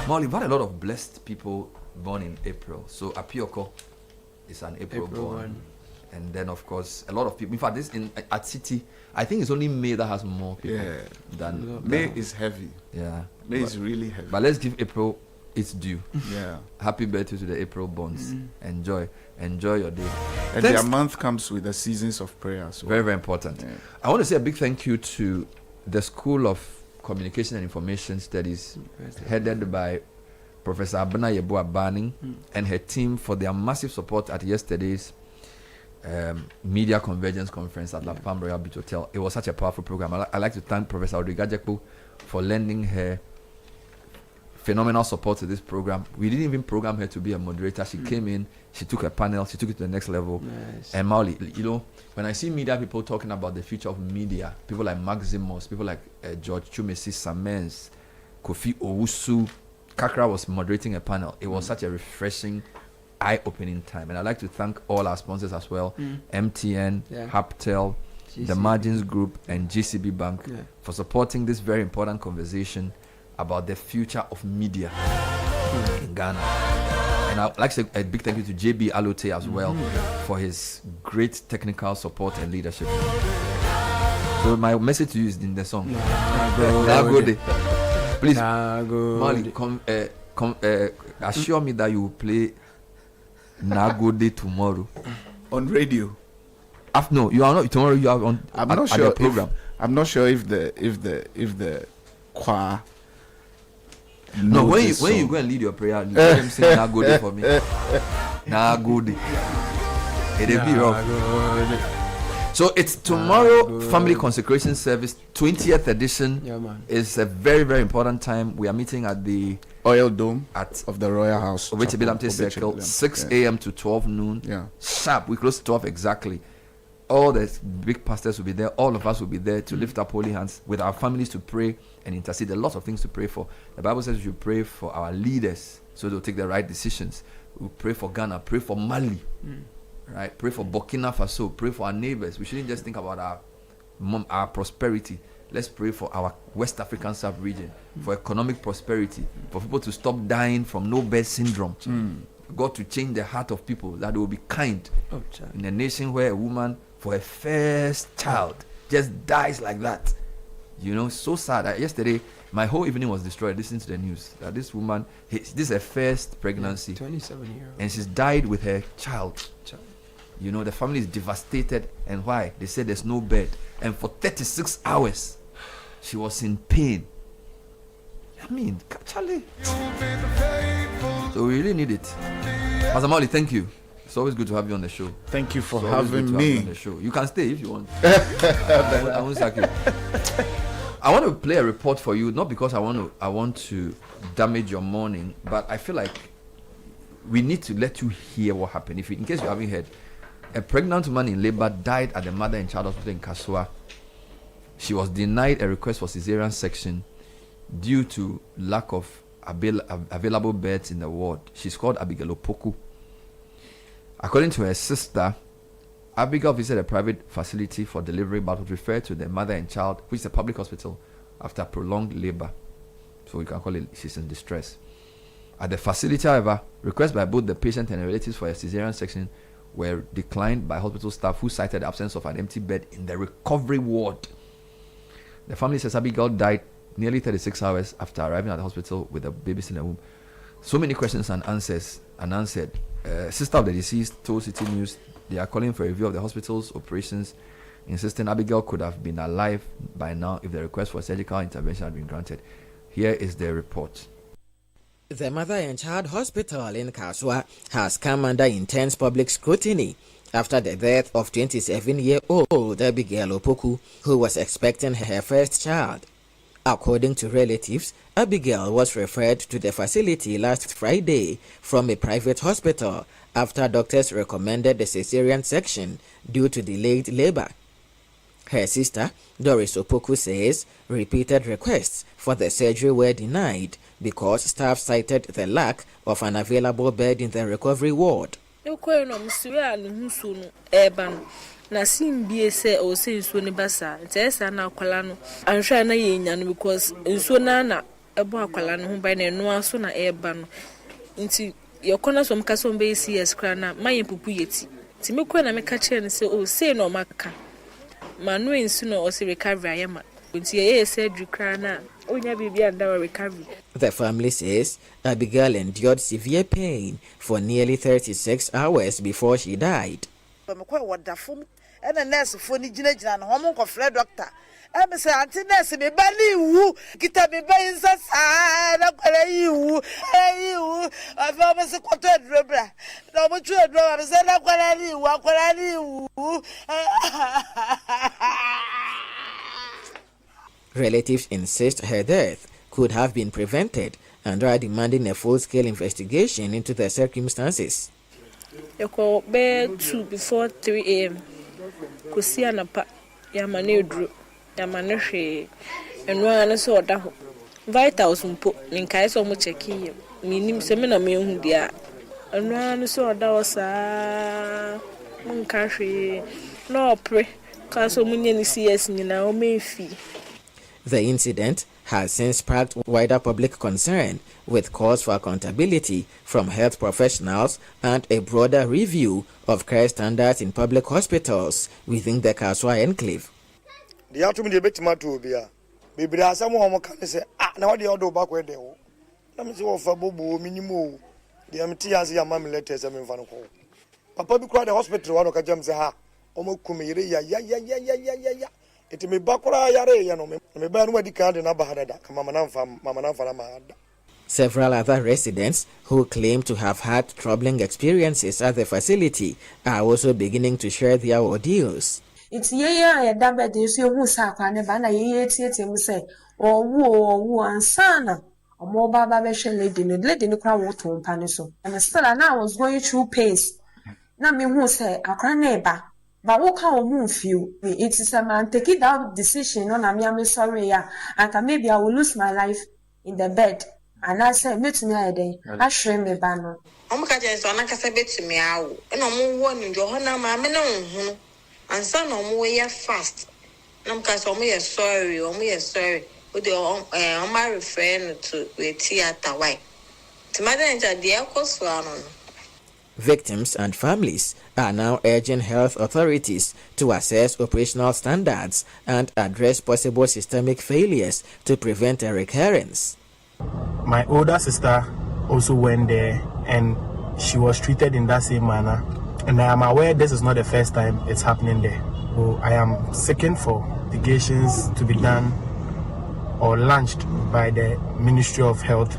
Molly, we've had a lot of blessed people born in April. So Apioko is an April born. And then, of course, a lot of people. In fact, at Citi, I think it's only May that has more people than May is heavy. Yeah, May is really heavy. But let's give April its due. Yeah. Happy birthday to the April bonds. Enjoy your day. And their month comes with the seasons of prayer. So very, very important. Yeah. I want to say a big thank you to the School of Communication and Information Studies, headed by Professor Abena Yeboah Banning and her team for their massive support at yesterday's Media Convergence Conference at La Palm Royal Beach Hotel. It was such a powerful program. I'd like to thank Professor Odrigajepo for lending her phenomenal support to this program. We didn't even program her to be a moderator. She came in, she took a panel, she took it to the next level. Nice. And Mauli, you know, when I see media people talking about the future of media, people like Maximus, people like George Chumesi Samens, Kofi Owusu, Kakra was moderating a panel. It was such a refreshing, eye-opening time. And I'd like to thank all our sponsors as well, MTN, Haptel, GCB. The Margins Group, and GCB Bank for supporting this very important conversation about the future of media in Ghana. And I'd like to say a big thank you to JB Alote as well for his great technical support and leadership. So So my message to you is in the song. Nagode. Please, Molly, assure me that you will play Nagode tomorrow on radio. No, you are not. Tomorrow you are on. I'm not sure. The program. I'm not sure if the choir. No, when you go and lead your prayer, you let them sing Nagode for me. Nagode. It'll be rough. So it's tomorrow, Family Consecration Service, 20th edition. Yeah, man. It's a very, very important time. We are meeting at the Oil Dome of the Royal House. Obechebilamte Circle, 6 a.m. to 12 noon. Yeah. Sharp. We close 12 exactly. All the big pastors will be there. All of us will be there to lift up holy hands with our families to pray and intercede. A lot of things to pray for. The Bible says we should pray for our leaders so they'll take the right decisions. We pray for Ghana, pray for Mali. Right, pray for Burkina Faso, pray for our neighbors. We shouldn't just think about our prosperity. Let's pray for our West African sub-region, for economic prosperity, for people to stop dying from no birth syndrome. God to change the heart of people, that they will be kind. In a nation where a woman for her first child just dies like that. You know, so sad. Yesterday, my whole evening was destroyed listening to the news that this woman, this is her first pregnancy. 27-year-old. And she's died with her child. You know, the family is devastated. And why? They said there's no bed. And for 36 hours, she was in pain. I mean, Charlie. So we really need it. Pastor Molly, thank you. It's always good to have you on the show. Thank you for having me. On the show. You can stay if you want. I won't sack you. I want to play a report for you, not because I want to damage your morning, but I feel like we need to let you hear what happened. In case you haven't heard, a pregnant woman in labor died at the mother and child hospital in Kasua. She was denied a request for cesarean section due to lack of available beds in the ward. She's called Abigail Opoku. According to her sister, Abigail visited a private facility for delivery but was referred to the mother and child, which is a public hospital, after prolonged labor. So we can call it she's in distress. At the facility, however, requests by both the patient and her relatives for a cesarean section were declined by hospital staff who cited the absence of an empty bed in the recovery ward. The family says Abigail died nearly 36 hours after arriving at the hospital with a baby in the womb. So many questions and answers unanswered. Sister of the deceased told Citi News they are calling for a review of the hospital's operations, insisting Abigail could have been alive by now if the request for surgical intervention had been granted. Here is the report. The Mother and Child Hospital in Kasua has come under intense public scrutiny after the death of 27-year-old Abigail Opoku, who was expecting her first child. According to relatives, Abigail was referred to the facility last Friday from a private hospital after doctors recommended the cesarean section due to delayed labor. Her sister, Doris Opoku, says repeated requests for the surgery were denied because staff cited the lack of an available bed in the recovery ward. Na simbi se o se nsuo ne basa ntesa na akwala no anhwa na yenya no because nsuo na ebo akwala no ho ba na no aso na eba no nti yekona so mkaso mbe CS kra na maye pupu yeti ti mekwa na meka kire ne se o se no maka manu nsu no o se recovery ayema nti ye surgery kra na onya bibi anda recovery. The family says Abigail endured severe pain for nearly 36 hours before she died. And a nurse for the Gina home of Fred Doctor. I'm a Auntie Nurse, me belly woo, get up me by inside, you, I've almost a quarter rubber. No more true, I said, Relatives insist her death could have been prevented and are demanding a full-scale investigation into the circumstances. You call bed 2 before 3 a.m. Kusia na pa yamane dru yamane hwe enwa na so oda ho vitals mpo ninkai so mo check yi minim se me na me hu dia enwa na so oda osa munka hwe no opre ka so munye ni CS nyina o mefi. The incident has since sparked wider public concern, with calls for accountability from health professionals and a broader review of care standards in public hospitals within the Kasua enclave. The atom de betima to bia. Baby, as someone can say, ah, now the other back where they were. Let me see what for Bobo minimo. The MT as your mammy letters and van. Papa be cried the hospital one of Kajam Zaha. Omo Kumiri, ya. It may bakura yare, no me ban where the card and Abahada, Mamma Fama. Several other residents who claim to have had troubling experiences at the facility are also beginning to share their ordeals. It's a dabba de so who sakwane bana ye say or and sana or more baba lady no crowd water paniso. And still I was going through pains. Na me who say a neighbor. But what can move you? It is a man take that decision on I'm sorry, and maybe I will lose my life in the bed. And I said, meet me a day. I shame me banner. Omkaja so anaka bet to me awo. And I'm warning your honor, mamma no. And son or more fast. Namka so me sorry. With your my friend to a theater white. To my danger, dear course for Victims and families are now urging health authorities to assess operational standards and address possible systemic failures to prevent a recurrence. My older sister also went there and she was treated in that same manner. And I am aware this is not the first time it's happening there. So I am seeking for investigations to be done or launched by the Ministry of Health.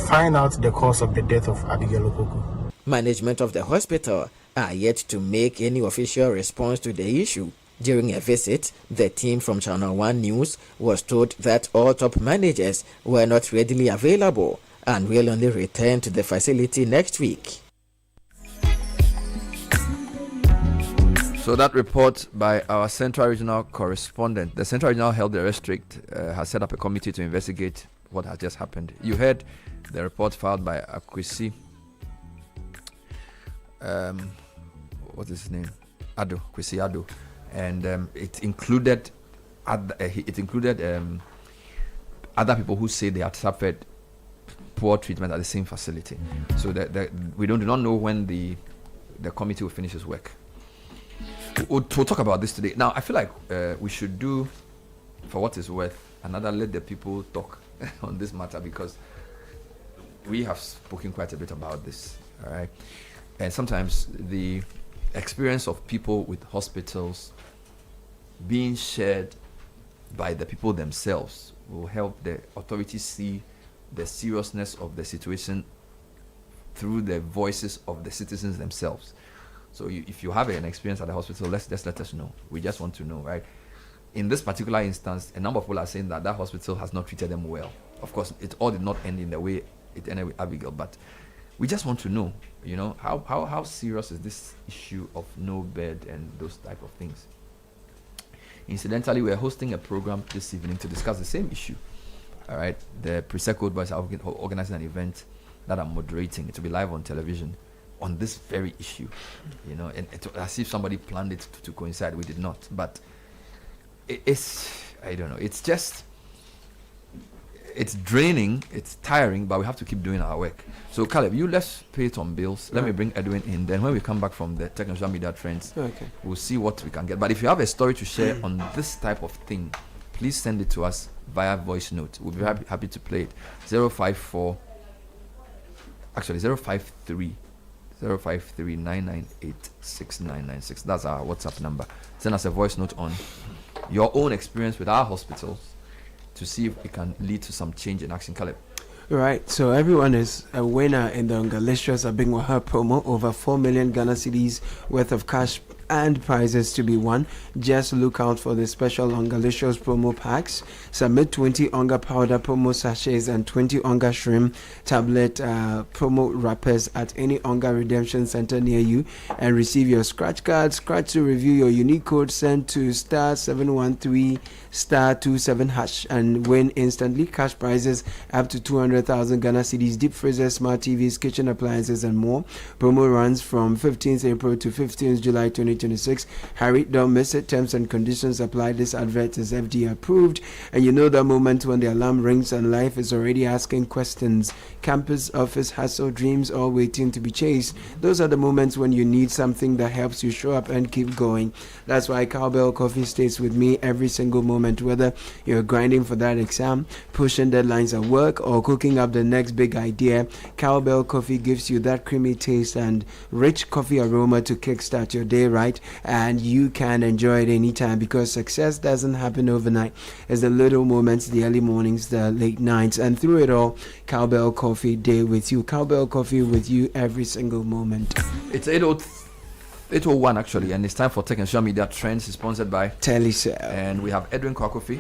Find out the cause of the death of Abigail Opoku. Management of the hospital are yet to make any official response to the issue. During a visit, the team from Channel 1 News was told that all top managers were not readily available and will only return to the facility next week. So that report by our Central Regional correspondent, the Central Regional Health District has set up a committee to investigate what has just happened. You heard the report filed by Kwesi what is his name? Kwesi Ado, and it included other people who say they had suffered poor treatment at the same facility. So that we do not know when the committee will finish its work. We'll talk about this today. Now, I feel like we should do, for what it's worth, let the people talk on this matter, because we have spoken quite a bit about this. All right. And sometimes the experience of people with hospitals being shared by the people themselves will help the authorities see the seriousness of the situation through the voices of the citizens themselves. So if you have an experience at the hospital, just let us know. We just want to know, right? In this particular instance, a number of people are saying that hospital has not treated them well. Of course, it all did not end in the way it ended with Abigail, but we just want to know, how serious is this issue of no bed and those type of things. Incidentally, we are hosting a program this evening to discuss the same issue. All right, the Pre-Sec Code Boys are organizing an event that I'm moderating. It will be live on television on this very issue, and as if somebody planned it to coincide. We did not, but I don't know. It's draining, it's tiring, but we have to keep doing our work. So Caleb, let's pay it on bills. Let me bring Edwin in. Then when we come back from the technical media trends, we'll see what we can get. But if you have a story to share on this type of thing, please send it to us via voice note. We'll be happy to play it. 053 998 6996. That's our WhatsApp number. Send us a voice note on your own experience with our hospitals to see if it can lead to some change in action. Caleb. Right, so everyone is a winner in the Ungalicious Abingwaha promo. Over 4 million Ghana cedis worth of cash and prizes to be won. Just look out for the special Ungalicious promo packs. Submit 20 Onga powder promo sachets and 20 Onga shrimp tablet promo wrappers at any Onga redemption center near you and receive your scratch card. Scratch to review your unique code, sent to *713 *27# and win instantly. Cash prizes up to 200,000 Ghana cedis, deep freezers, smart TVs, kitchen appliances and more. Promo runs from 15th April to 15th July 2020. 2026. Hurry, don't miss it. Terms and conditions apply. This advert is FDA approved. And you know that moment when the alarm rings and life is already asking questions. Campus, office, hustle, dreams, all waiting to be chased. Those are the moments when you need something that helps you show up and keep going. That's why Cowbell Coffee stays with me every single moment, whether you're grinding for that exam, pushing deadlines at work, or cooking up the next big idea. Cowbell Coffee gives you that creamy taste and rich coffee aroma to kickstart your day, right? And you can enjoy it anytime, because success doesn't happen overnight. It's the little moments, the early mornings, the late nights, and through it all, Cowbell Coffee day with you. Cowbell Coffee with you every single moment. It's 8:01 actually, and it's time for Tech and Social Media Trends. It's sponsored by Telecel. And we have Edwin Kwakofi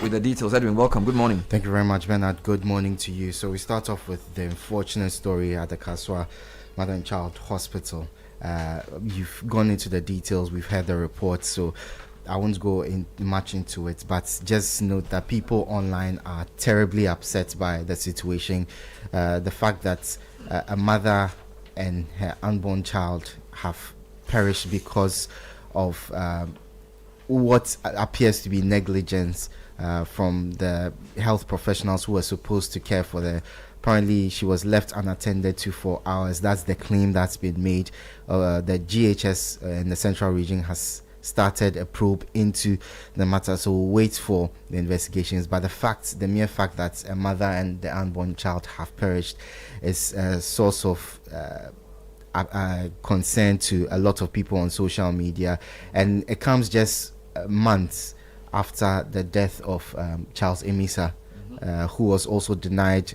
with the details. Edwin, welcome. Good morning. Thank you very much, Bernard. Good morning to you. So we start off with the unfortunate story at the Kaswa Mother and Child Hospital. You've gone into the details. We've heard the reports, so I won't go much into it, but just note that people online are terribly upset by the situation. The fact that a mother and her unborn child have perished because of what appears to be negligence from the health professionals who were supposed to care for the. Apparently, she was left unattended for hours. That's the claim that's been made. The GHS in the Central Region has started a probe into the matter, so we'll wait for the investigations. But the mere fact that a mother and the unborn child have perished is a source of concern to a lot of people on social media, and it comes just months after the death of Charles Emisa, who was also denied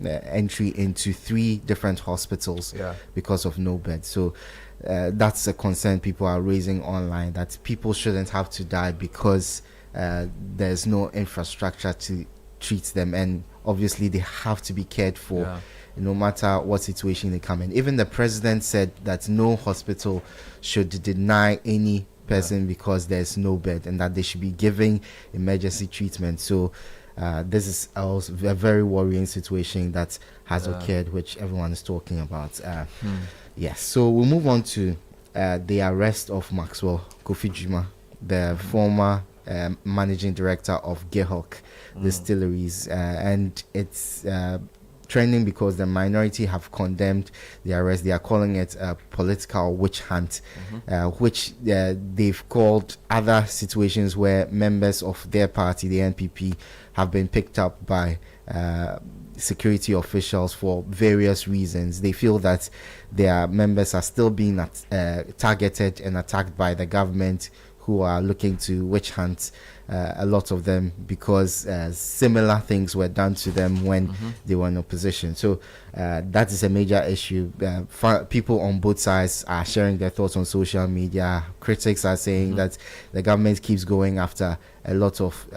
entry into 3 different hospitals because of no bed. So that's a concern people are raising online, that people shouldn't have to die because there's no infrastructure to treat them, and obviously they have to be cared for no matter what situation they come in. Even the president said that no hospital should deny any person because there's no bed, and that they should be giving emergency treatment. So this is also a very worrying situation that has occurred, which everyone is talking about. Yes, so we'll move on to the arrest of Maxwell Kofi Jumah, the former managing director of Gehok Distilleries, and it's trending because the minority have condemned the arrest. They are calling it a political witch hunt, which they've called other situations where members of their party, the NPP, have been picked up by security officials for various reasons. They feel that their members are still being targeted and attacked by the government, who are looking to witch hunt a lot of them because similar things were done to them when they were in opposition. So that is a major issue. People on both sides are sharing their thoughts on social media. Critics are saying that the government keeps going after a lot of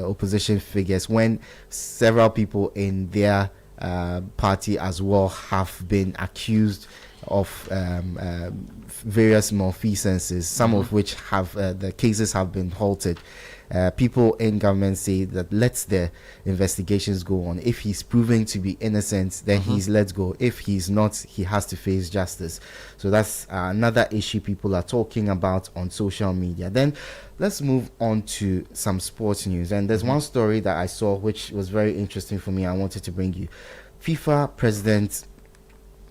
opposition figures when several people in their party as well have been accused of various malfeasances, some of which have the cases have been halted. People in government say that let the investigations go on. If he's proving to be innocent, then he's let go. If he's not, he has to face justice. So that's another issue people are talking about on social media. Then let's move on to some sports news. And there's one story that I saw which was very interesting for me. I wanted to bring you.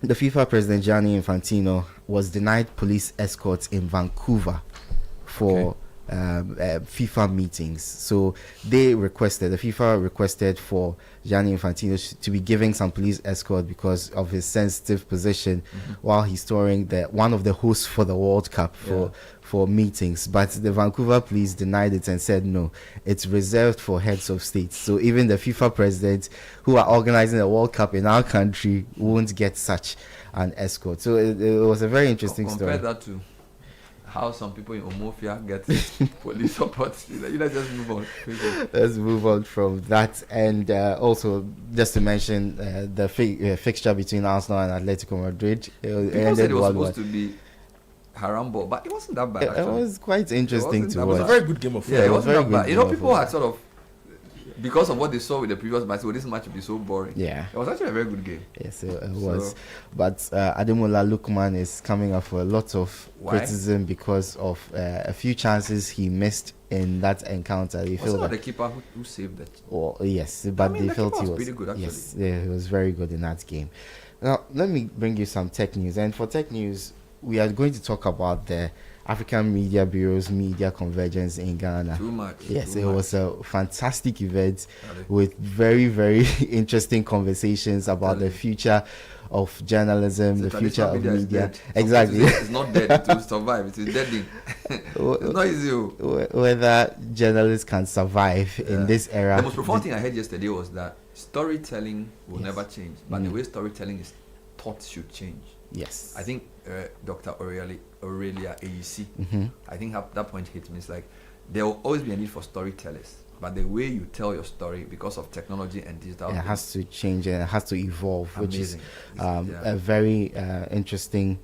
The FIFA president Gianni Infantino was denied police escorts in Vancouver for FIFA meetings. So the FIFA requested for Gianni Infantino to be giving some police escort because of his sensitive position while he's touring one of the hosts for the World Cup for meetings. But the Vancouver police denied it and said no, it's reserved for heads of state. So even the FIFA presidents who are organizing the World Cup in our country won't get such an escort. So it was a very interesting story. Compare that to how some people in Omofia get police support. Let's just move on. Let's move on from that. And also, just to mention the fixture between Arsenal and Atletico Madrid. People said it was supposed to be Harambo, but it wasn't that bad. Actually. It was quite interesting to watch. It was a very good game of football. Yeah, it wasn't that bad. People had sort of because of what they saw with the previous match, this match would be so boring. Yeah. It was actually a very good game. Yes, it was. But Ademola Lookman is coming up for a lot of criticism because of a few chances he missed in that encounter. They feel that the keeper who saved it. Oh, yes, but they felt he was pretty good, actually. Yes, yeah, he was very good in that game. Now, let me bring you some tech news. And for tech news, we are going to talk about the African Media Bureau's media convergence in Ghana. Too much. Yes, it was a fantastic event with very, very interesting conversations about the future of journalism, the future of media. Exactly. It's not dead, it will survive. It is dead. It's not easy. Whether journalists can survive in this era. The most profound thing I heard yesterday was that storytelling will never change, but the way storytelling is taught should change. Yes. I think Dr. Aurelia AEC, I think that point hit me. It's like there will always be a need for storytellers, but the way you tell your story, because of technology and digital, it has to change and it has to evolve. Amazing. Which is a very interesting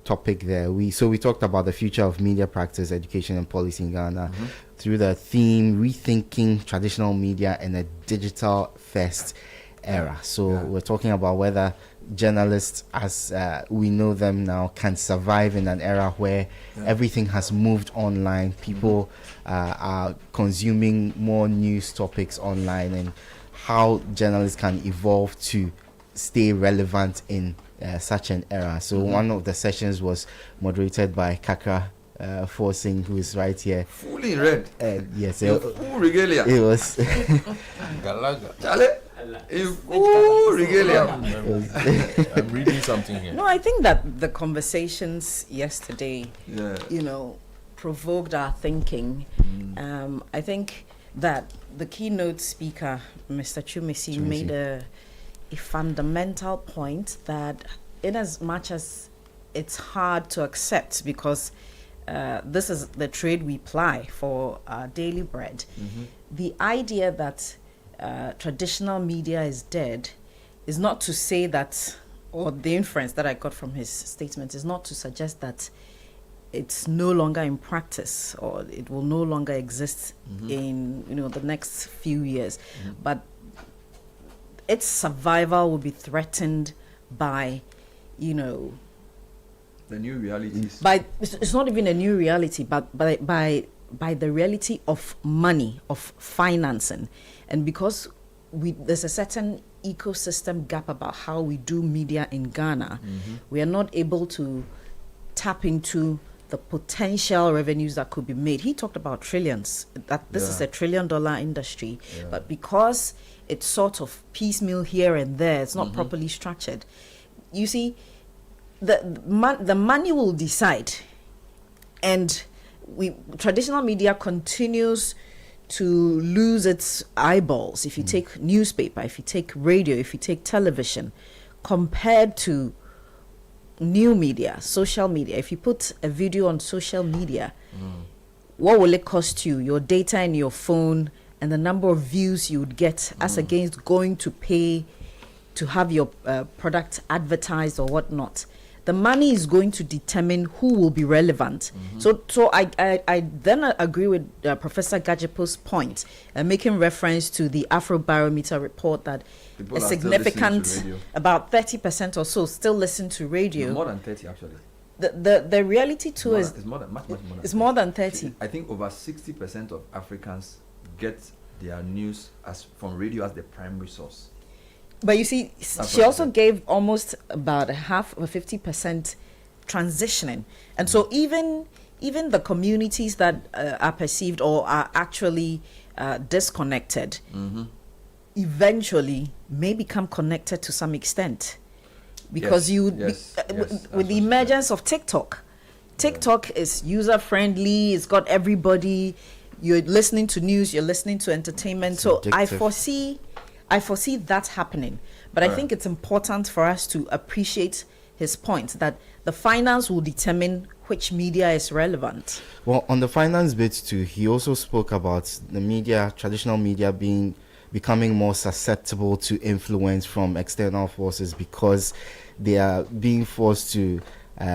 topic there. We talked about the future of media practice, education and policy in Ghana through the theme rethinking traditional media in a digital first era. So we're talking about whether journalists as we know them now can survive in an era where everything has moved online. People are consuming more news topics online, and how journalists can evolve to stay relevant in such an era. So one of the sessions was moderated by Kakra Forcing, who is right here. Fully in red. Yes. Full regalia. It was. Charlie. Regalia. I'm reading something here. No, I think that the conversations yesterday, provoked our thinking. I think that the keynote speaker, Mr. Chumisi, made a fundamental point that in as much as it's hard to accept because this is the trade we ply for our daily bread, the idea that traditional media is dead is not to say that, or the inference that I got from his statement is not to suggest that it's no longer in practice or it will no longer exist in the next few years, but its survival will be threatened by the new realities. It's not even a new reality, but by the reality of money, of financing. And because there's a certain ecosystem gap about how we do media in Ghana, we are not able to tap into the potential revenues that could be made. He talked about trillions, that this is $1 trillion industry, but because it's sort of piecemeal here and there, it's not properly structured. You see, the money will decide, and traditional media continues to lose its eyeballs. If you take newspaper, if you take radio, if you take television, compared to new media, social media. If you put a video on social media, what will it cost you? Your data in your phone and the number of views you would get as against going to pay to have your product advertised or whatnot. The money is going to determine who will be relevant. So I then agree with Professor Gajepo's point, making reference to the Afro Barometer report that people a significant, about 30% or so, still listen to radio. More than 30, actually. The reality too is much more than it's more than 30. I think over 60% of Africans get their news from radio as the primary source. But you see, she also gave almost about half of 50% transitioning. And so even the communities that are perceived or are actually disconnected, eventually may become connected to some extent. Because with the emergence of TikTok is user-friendly, it's got everybody, you're listening to news, you're listening to entertainment. So addictive. I foresee that happening, but I think it's important for us to appreciate his point that the finance will determine which media is relevant. Well, on the finance bit too, he also spoke about the media, traditional media becoming more susceptible to influence from external forces because they are being forced to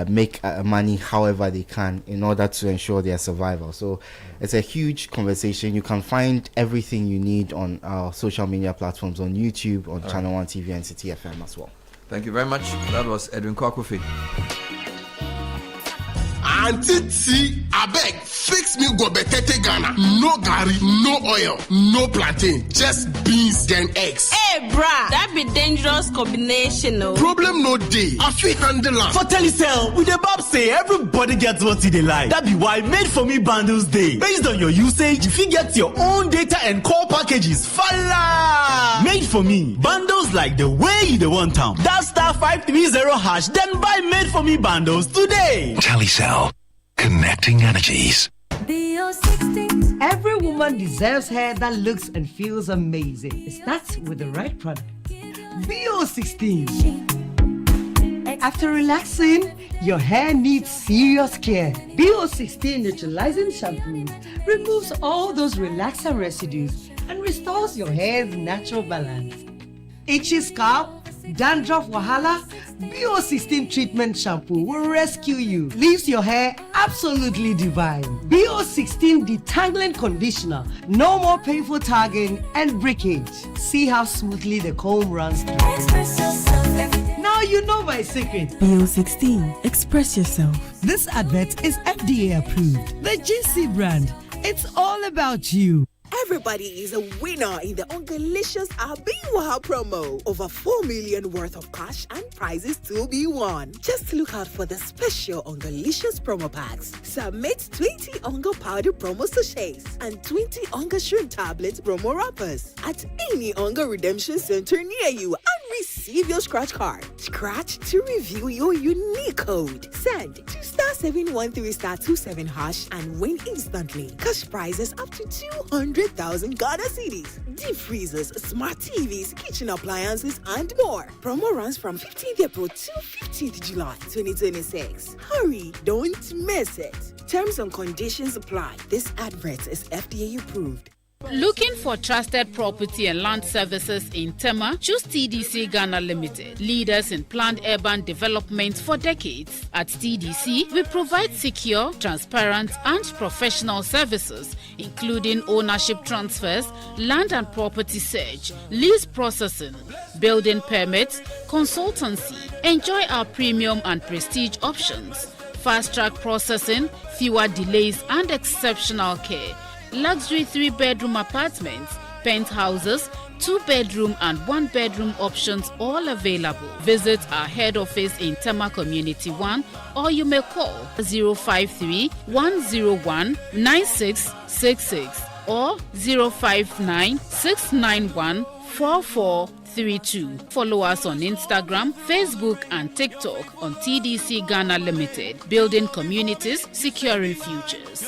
make money however they can in order to ensure their survival. So it's a huge conversation. You can find everything you need on our social media platforms, on YouTube, on Channel 1 TV and Citi FM as well. Thank you very much. That was Edwin Kwakufi. Auntie T, I beg, fix me go betete Ghana. No gari, no oil, no plantain, just beans then eggs. Hey, brah, that be dangerous combination, no? Problem no day. I feel handle am. For Telecel, with the Bob say everybody gets what they like. That be why Made For Me bundles day. Based on your usage, if you get your own data and call packages, falla! Made For Me bundles like the way you want them. That *530#, then buy Made For Me bundles today. Telecel, connecting energies. Every woman deserves hair that looks and feels amazing. It starts with the right product. BO16. After relaxing, your hair needs serious care. BO16 neutralizing shampoo removes all those relaxer residues and restores your hair's natural balance. Itchy scalp, dandruff wahala, BO16 treatment shampoo will rescue you. Leaves your hair absolutely divine. BO16 detangling conditioner. No more painful tagging and breakage. See how smoothly the comb runs through. Now you know my secret. BO16. Express yourself. This advert is FDA approved. The GC brand. It's all about you. Everybody is a winner in the Ungalicious Abiwa promo. Over 4 million worth of cash and prizes to be won. Just look out for the special Ungalicious promo packs. Submit 20 Unga powder promo sachets and 20 Unga shrimp tablets promo wrappers at any Unga redemption center near you and receive your scratch card. Scratch to review your unique code. Send to *713*27# and win instantly. Cash prizes up to 200,000 Ghana cedis, deep freezers, smart TVs, kitchen appliances, and more. Promo runs from 15th April to 15th July 2026. Hurry, don't miss it. Terms and conditions apply. This advert is FDA approved. Looking for trusted property and land services in Tema? Choose TDC Ghana Limited, leaders in planned urban development for decades. At TDC, we provide secure, transparent, and professional services, including ownership transfers, land and property search, lease processing, building permits, consultancy. Enjoy our premium and prestige options, fast-track processing, fewer delays, and exceptional care. Luxury 3-bedroom apartments, penthouses, 2-bedroom and 1-bedroom options all available. Visit our head office in Tema Community 1 or you may call 053-101-9666 or 059-691-4432. Follow us on Instagram, Facebook and TikTok on TDC Ghana Limited, building communities, securing futures.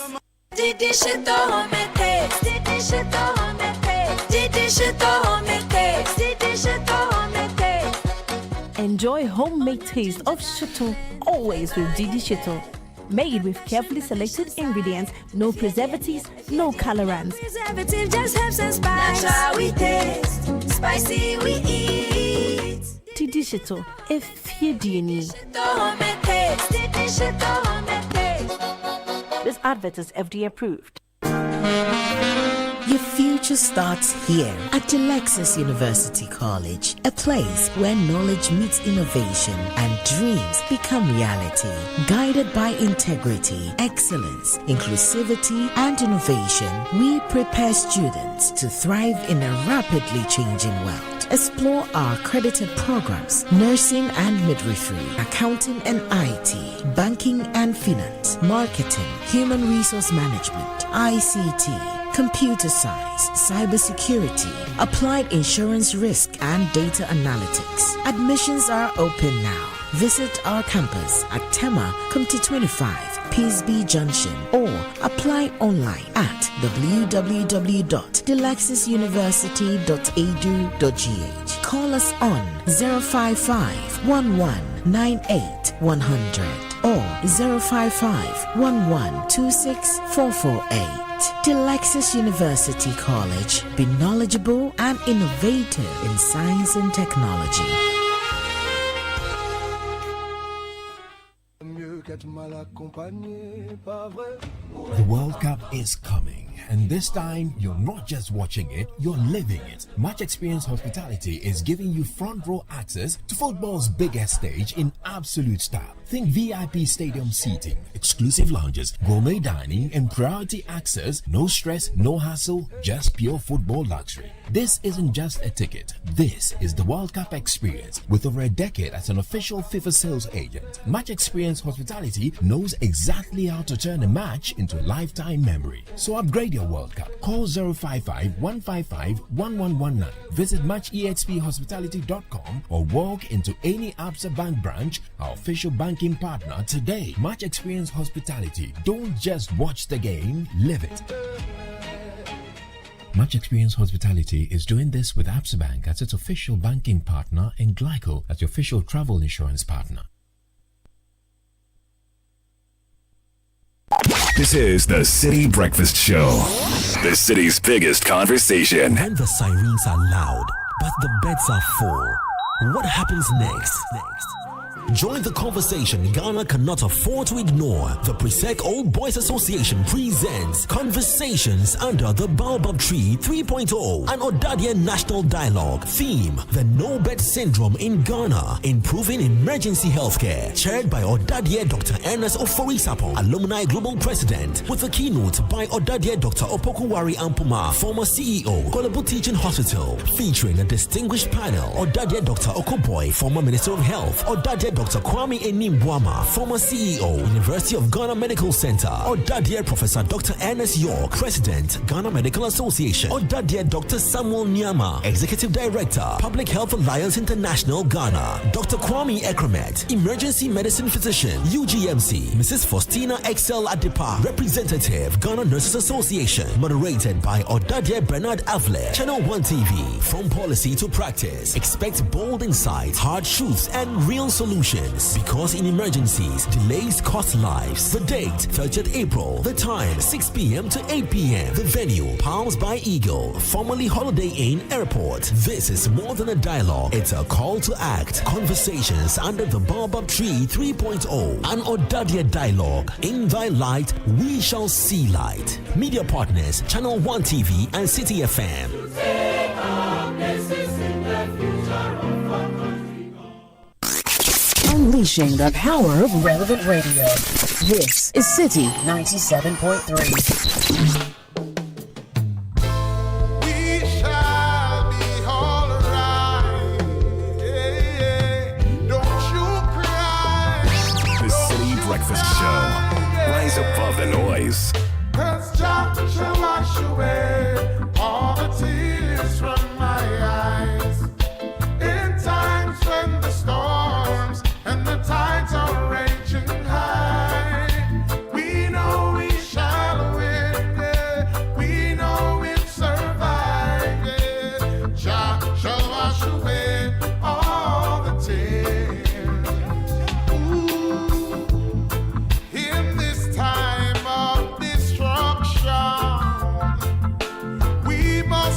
Enjoy homemade taste of Shuttle, always with Didi Shuttle. Made with carefully selected ingredients, no preservatives, no colorants. Preservative just helps us spice. That's how we taste. Spicy we eat. Didi Shuttle, if you do need. This advert is FDA approved. Your future starts here at Lexus University College, a place where knowledge meets innovation and dreams become reality. Guided by integrity, excellence, inclusivity, and innovation, we prepare students to thrive in a rapidly changing world. Explore our accredited programs: nursing and midwifery, accounting and IT, banking and finance, marketing, human resource management, ICT, computer science, cybersecurity, applied insurance risk, and data analytics. Admissions are open now. Visit our campus at Tema, Comte 25, Peasby Junction, or apply online at www.delexusuniversity.edu.gh. Call us on 055 1198 100 or 055 1126 448. Delexus University College. Be knowledgeable and innovative in science and technology. The World Cup is coming, and this time you're not just watching it, you're living it. Match Experience Hospitality is giving you front row access to football's biggest stage in absolute style. Think VIP stadium seating, exclusive lounges, gourmet dining, and priority access. No stress, no hassle, just pure football luxury. This isn't just a ticket. This is the World Cup experience. With over a decade as an official FIFA sales agent, Match Experience Hospitality knows exactly how to turn a match into a lifetime memory. So upgrade your World Cup. Call 055-155-1119. Visit matchexphospitality.com or walk into any Absa Bank branch, our official banking partner today. Match Experience Hospitality. Don't just watch the game, live it. Match Experience Hospitality is doing this with Absa Bank as its official banking partner and Glyco as your official travel insurance partner. This is the City Breakfast Show, the city's biggest conversation. When the sirens are loud, but the beds are full, what happens next? Join the conversation Ghana cannot afford to ignore. The Presec Old Boys Association presents Conversations Under the Baobab Tree 3.0, an Odadia National Dialogue. Theme: The No Bed Syndrome in Ghana, Improving Emergency Healthcare. Chaired by Odadia Dr. Ernest Ofori-Sapon, Alumni Global President, with a keynote by Odadia Dr. Opokuwari Ampuma, former CEO, Kolebu Teaching Hospital, featuring a distinguished panel: Odadia Dr. Okoboy, former Minister of Health; Odadia Dr. Kwame Enimbuama, former CEO, University of Ghana Medical Center; Odadia Professor Dr. Ernest York, President, Ghana Medical Association; Odadia Dr. Samuel Nyama, Executive Director, Public Health Alliance International Ghana; Dr. Kwame Ekremet, Emergency Medicine Physician, UGMC; Mrs. Faustina Excel Adepa, Representative, Ghana Nurses Association. Moderated by Odadia Bernard Avle. Channel 1 TV. From policy to practice, expect bold insights, hard truths, and real solutions. Because in emergencies, delays cost lives. The date, 30th April. The time, 6 p.m. to 8 p.m. The venue, Palms by Eagle, formerly Holiday Inn Airport. This is more than a dialogue. It's a call to act. Conversations Under the Baobab Tree 3.0. An Odadia Dialogue. In thy light, we shall see light. Media partners, Channel 1 TV and Citi FM. Unleashing the power of relevant radio. This is Citi 97.3. Breakfast Show. Rise above the noise. 'Cause Jah shall wash away all the tears from my eyes. In times when the storms and the tides are raging high, we know we shall win, yeah. We know we'll survive, yeah. Jah shall wash away all the tears.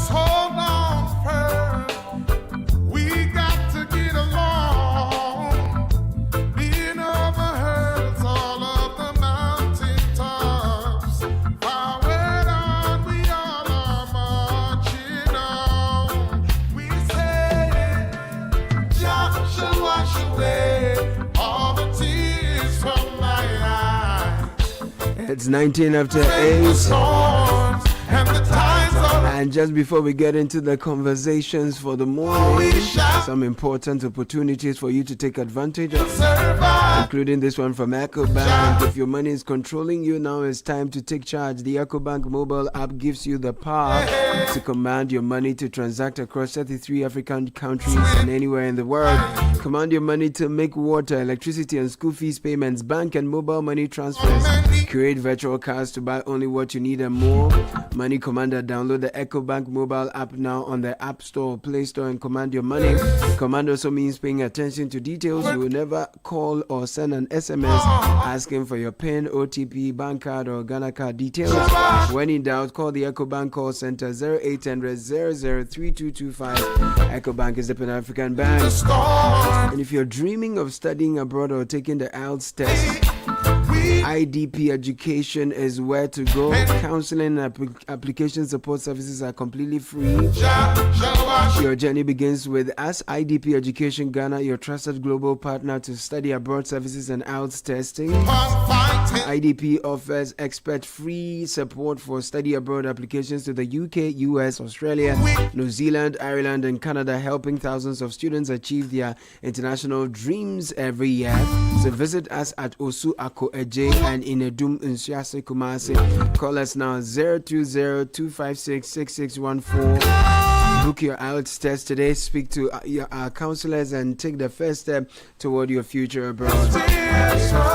Hold on firm. We got to get along. Being overheard all of the mountain tops. Forward on, we all are marching on. We say, Jah shall wash away all the tears from my eyes. It's 19 after 8. And the times are. And just before we get into the conversations for the morning, some important opportunities for you to take advantage of, including this one from EcoBank. If your money is controlling you, now it's time to take charge. The EcoBank mobile app gives you the power to command your money to transact across 33 African countries and anywhere in the world. Command your money to make water, electricity, and school fees payments, bank and mobile money transfers. Create virtual cards to buy only what you need and more. Money Commander, download the EcoBank mobile app now on the App Store or Play Store and command your money. Command also means paying attention to details. You will never call or send an SMS asking for your PIN, OTP, bank card, or Ghana card details. When in doubt, call the EcoBank call center 0800 003225. EcoBank is the Pan-African Bank. And if you're dreaming of studying abroad or taking the IELTS test, IDP education is where to go. Counseling and application support services are completely free. Your journey begins with us. IDP Education Ghana, your trusted global partner to study abroad services and IELTS testing. IDP offers expert-free support for study abroad applications to the UK, US, Australia, New Zealand, Ireland, and Canada, helping thousands of students achieve their international dreams every year. So visit us at Osu Ako Eje and in Edum Nsiase Kumasi. Call us now 020-256-6614. Book your IELTS test today. Speak to our counselors and take the first step toward your future abroad.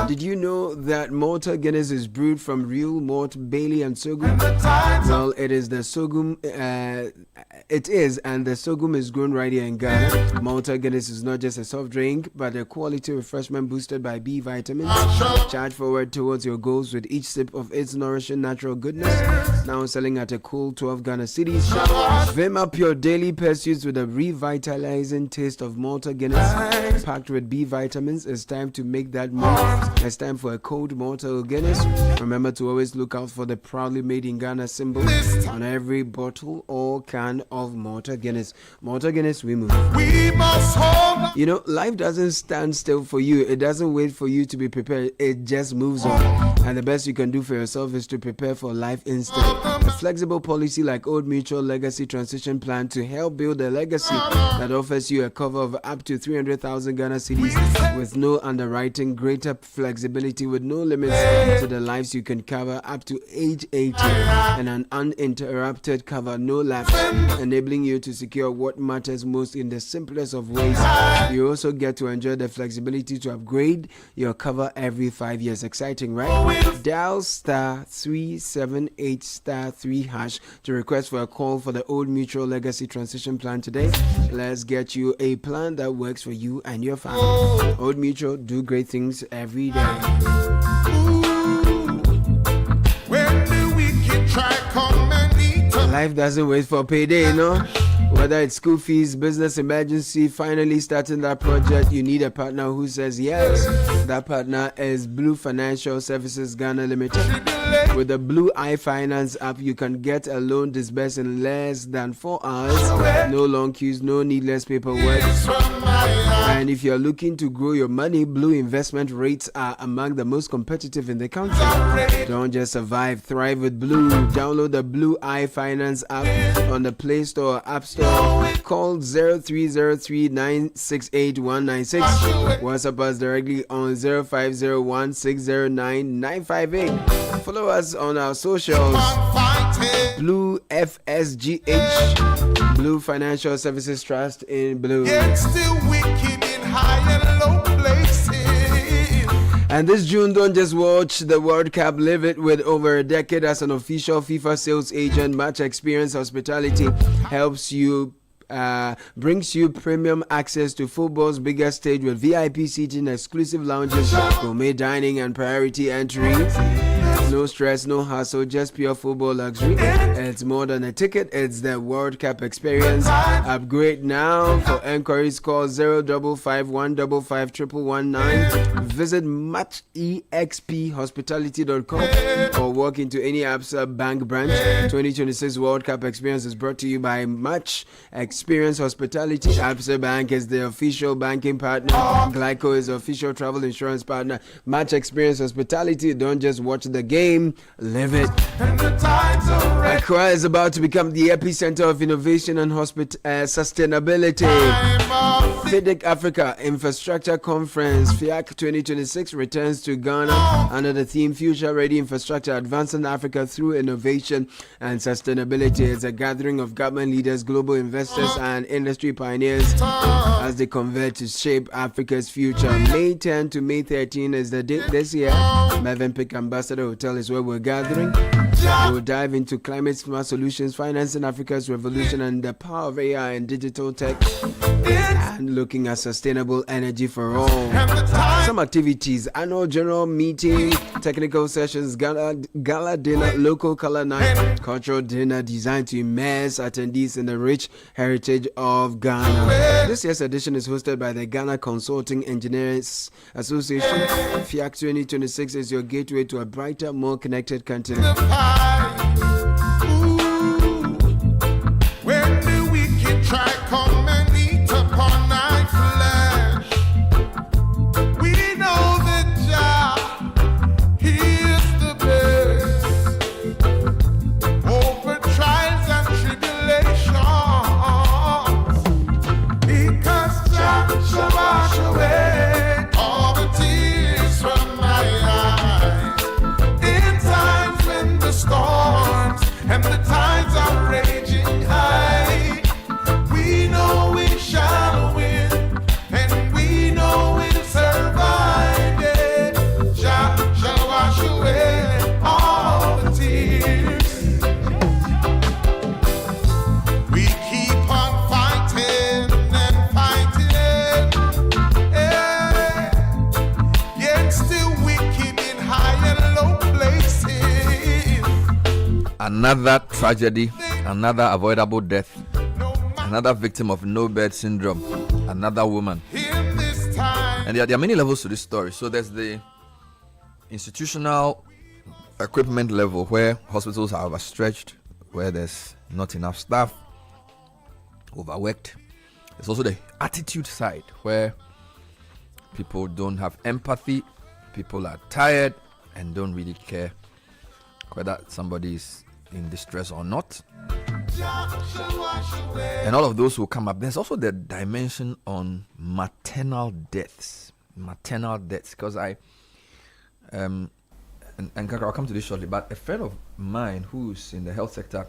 Did you know that Malta Guinness is brewed from real malt, barley, and sorghum? Well, it is the sorghum. It is, and the sorghum is grown right here in Ghana. Malta Guinness is not just a soft drink, but a quality refreshment boosted by B vitamins. Charge forward towards your goals with each sip of its nourishing natural goodness. Now selling at a cool 12 Ghana cities. Vim up your daily pursuits with a revitalizing taste of Malta Guinness. Packed with B vitamins, it's time to make that move. It's time for a cold Malta Guinness. Remember to always look out for the proudly made in Ghana symbol on every bottle or can of Malta Guinness. Malta Guinness, we move. We must hold. You know, life doesn't stand still for you. It doesn't wait for you to be prepared. It just moves on. And the best you can do for yourself is to prepare for life instead. A flexible policy like Old Mutual Legacy Transition Plan to help build a legacy that offers you a cover of up to 300,000 Ghana cedis with no underwriting, greater flexibility with no limits to the lives you can cover up to age 80, and an uninterrupted cover, no lapse, enabling you to secure what matters most in the simplest of ways. You also get to enjoy the flexibility to upgrade your cover every 5 years. Exciting, right? Dial *378*3# to request for a call for the Old Mutual Legacy Transition Plan today. Let's get you a plan that works for you and your family. Old Mutual, do great things every day. When the wicked try come and eat up. Life doesn't wait for payday, you know? Whether it's school fees, business emergency, finally starting that project, you need a partner who says yes. That partner is Blue Financial Services Ghana Limited. With the Blue iFinance app, you can get a loan disbursed in less than 4 hours. No long queues, no needless paperwork. And if you're looking to grow your money, Blue investment rates are among the most competitive in the country. Don't just survive, thrive with Blue. Download the Blue iFinance app on the Play Store or App Store. Call 0303-968-196. WhatsApp us directly on 0501-609-958. Follow us on our socials. Blue FSGH, Blue Financial Services Trust in Blue. Yet still wicked in high and low places. And this June, don't just watch the World Cup, live it. With over a decade as an official FIFA sales agent, Match Experience Hospitality helps you brings you premium access to football's biggest stage with VIP seating, exclusive lounges, gourmet dining, and priority entry. No stress, no hassle, just pure football luxury. It's more than a ticket, it's the World Cup experience. Upgrade now. For enquiries, call 055-155-119. Visit matchexphospitality.com or walk into any Absa Bank branch. 2026 World Cup experience is brought to you by Match Experience Hospitality. Absa Bank is the official banking partner. Glyco is the official travel insurance partner. Match Experience Hospitality, don't just watch the game, live it. Accra is about to become the epicenter of innovation and sustainability. FIDIC Africa Infrastructure Conference FIAC 2026 returns to Ghana under the theme Future Ready Infrastructure, Advancing Africa Through Innovation and Sustainability. It's a gathering of government leaders, global investors, and industry pioneers as they convert to shape Africa's future. May 10 to May 13 is the date this year. Mervyn Pick Ambassador Hotel is where we're gathering. We'll dive into climate smart solutions, financing Africa's revolution, and the power of AI and digital tech, and looking at sustainable energy for all. Some activities: annual general meeting, technical sessions, gala dinner, local color night, cultural dinner designed to immerse attendees in the rich heritage of Ghana. This year's edition is hosted by the Ghana Consulting Engineers Association. FIAC 2026 is your gateway to a brighter, more connected continent. When the wicked try come and eat upon thy flesh, we know that Jah, He is the best. Over trials and tribulations, because Jah shall wash away all the tears from my eyes. In times when the storms and the tides are raging high, we know we shall win, and we know we'll survive. Yeah. Jah shall wash away all the tears. We keep on fighting and fighting, yeah. Yet still we keep in high and low places. Another tragedy, another avoidable death, another victim of no bed syndrome, another woman. In this time, And there are many levels to this story. So there's the institutional equipment level, where hospitals are overstretched, where there's not enough staff, overworked. There's also the attitude side, where people don't have empathy, people are tired and don't really care whether somebody is in distress or not. And all of those will come up. There's also the dimension on maternal deaths. Maternal deaths, because and I'll come to this shortly, but a friend of mine who's in the health sector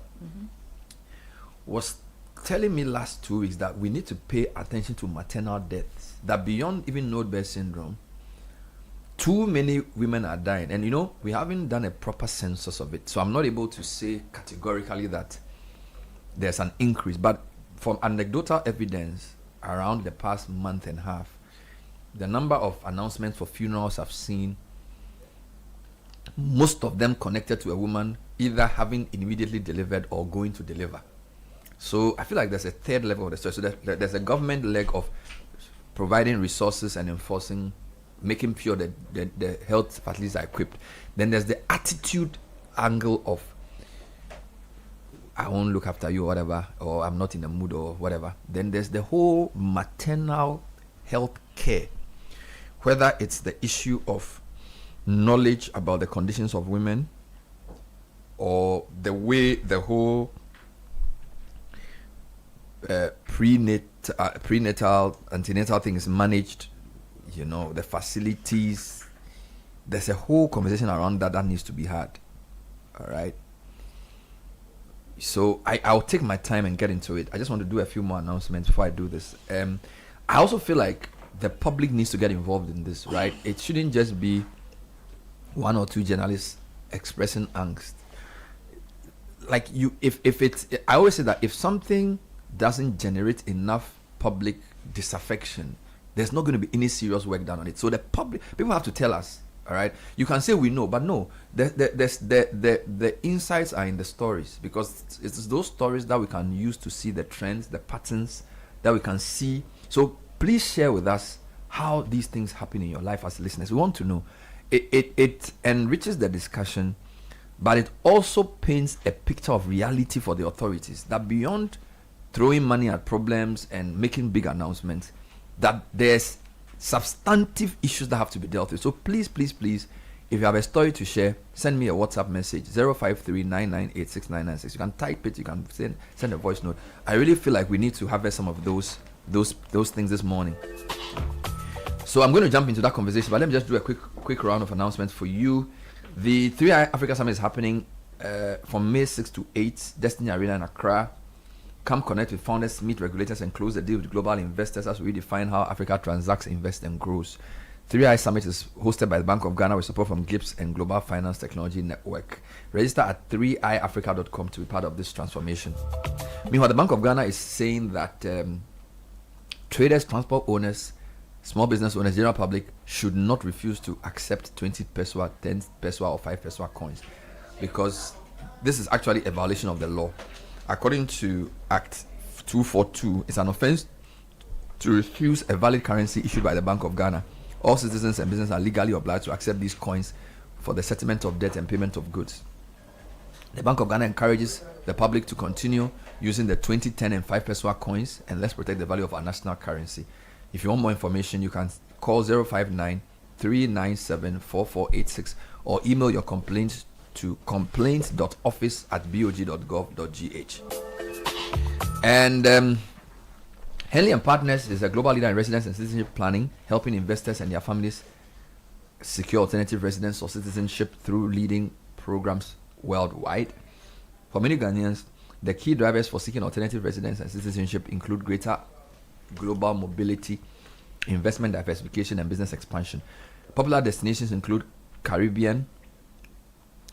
was telling me last 2 weeks that we need to pay attention to maternal deaths, that beyond even no-birth syndrome, too many women are dying. And we haven't done a proper census of it, so I'm not able to say categorically that there's an increase. But from anecdotal evidence around the past month and a half, the number of announcements for funerals I've seen, most of them connected to a woman either having immediately delivered or going to deliver. So I feel like there's a third level of the story. So there's a government leg of providing resources and enforcing, making sure that the health facilities are equipped. Then there's the attitude angle of, I won't look after you or whatever, or I'm not in the mood or whatever. Then there's the whole maternal health care, whether it's the issue of knowledge about the conditions of women, or the way the whole prenatal, antenatal thing is managed, the facilities. There's a whole conversation around that needs to be had. All right. So I'll take my time and get into it. I just want to do a few more announcements before I do this. I also feel like the public needs to get involved in this, right? It shouldn't just be one or two journalists expressing angst. Like I always say that if something doesn't generate enough public disaffection, there's not going to be any serious work done on it. So the public, people have to tell us. All right, you can say we know, but no, the insights are in the stories, because it's those stories that we can use to see the trends, the patterns that we can see. So please share with us how these things happen in your life as listeners. We want to know. It enriches the discussion, but it also paints a picture of reality for the authorities, that beyond throwing money at problems and making big announcements, that there's substantive issues that have to be dealt with. So please, if you have a story to share, send me a WhatsApp message, 053-998-6996. You can type it, you can send a voice note. I really feel like we need to have some of those things this morning. So I'm going to jump into that conversation, but let me just do a quick round of announcements for you. The 3i Africa Summit is happening from May 6 to 8, Destiny Arena in Accra. Come connect with founders, meet regulators, and close the deal with global investors as we redefine how Africa transacts, invests, and grows. 3i Summit is hosted by the Bank of Ghana with support from GIPS and Global Finance Technology Network. Register at 3iafrica.com to be part of this transformation. Meanwhile, the Bank of Ghana is saying that traders, transport owners, small business owners, general public should not refuse to accept 20 pesewa, 10 pesewa or 5 pesewa coins, because this is actually a violation of the law. According to Act 242, it's an offense to refuse a valid currency issued by the Bank of Ghana. All citizens and businesses are legally obliged to accept these coins for the settlement of debt and payment of goods. The Bank of Ghana encourages the public to continue using the 20, 10 and 5 pesewa coins, and let's protect the value of our national currency. If you want more information, you can call 059-397-4486 or email your complaints to complaints.office@bog.gov.gh. And Henley & Partners is a global leader in residence and citizenship planning, helping investors and their families secure alternative residence or citizenship through leading programs worldwide. For many Ghanaians, the key drivers for seeking alternative residence and citizenship include greater global mobility, investment diversification, and business expansion. Popular destinations include Caribbean,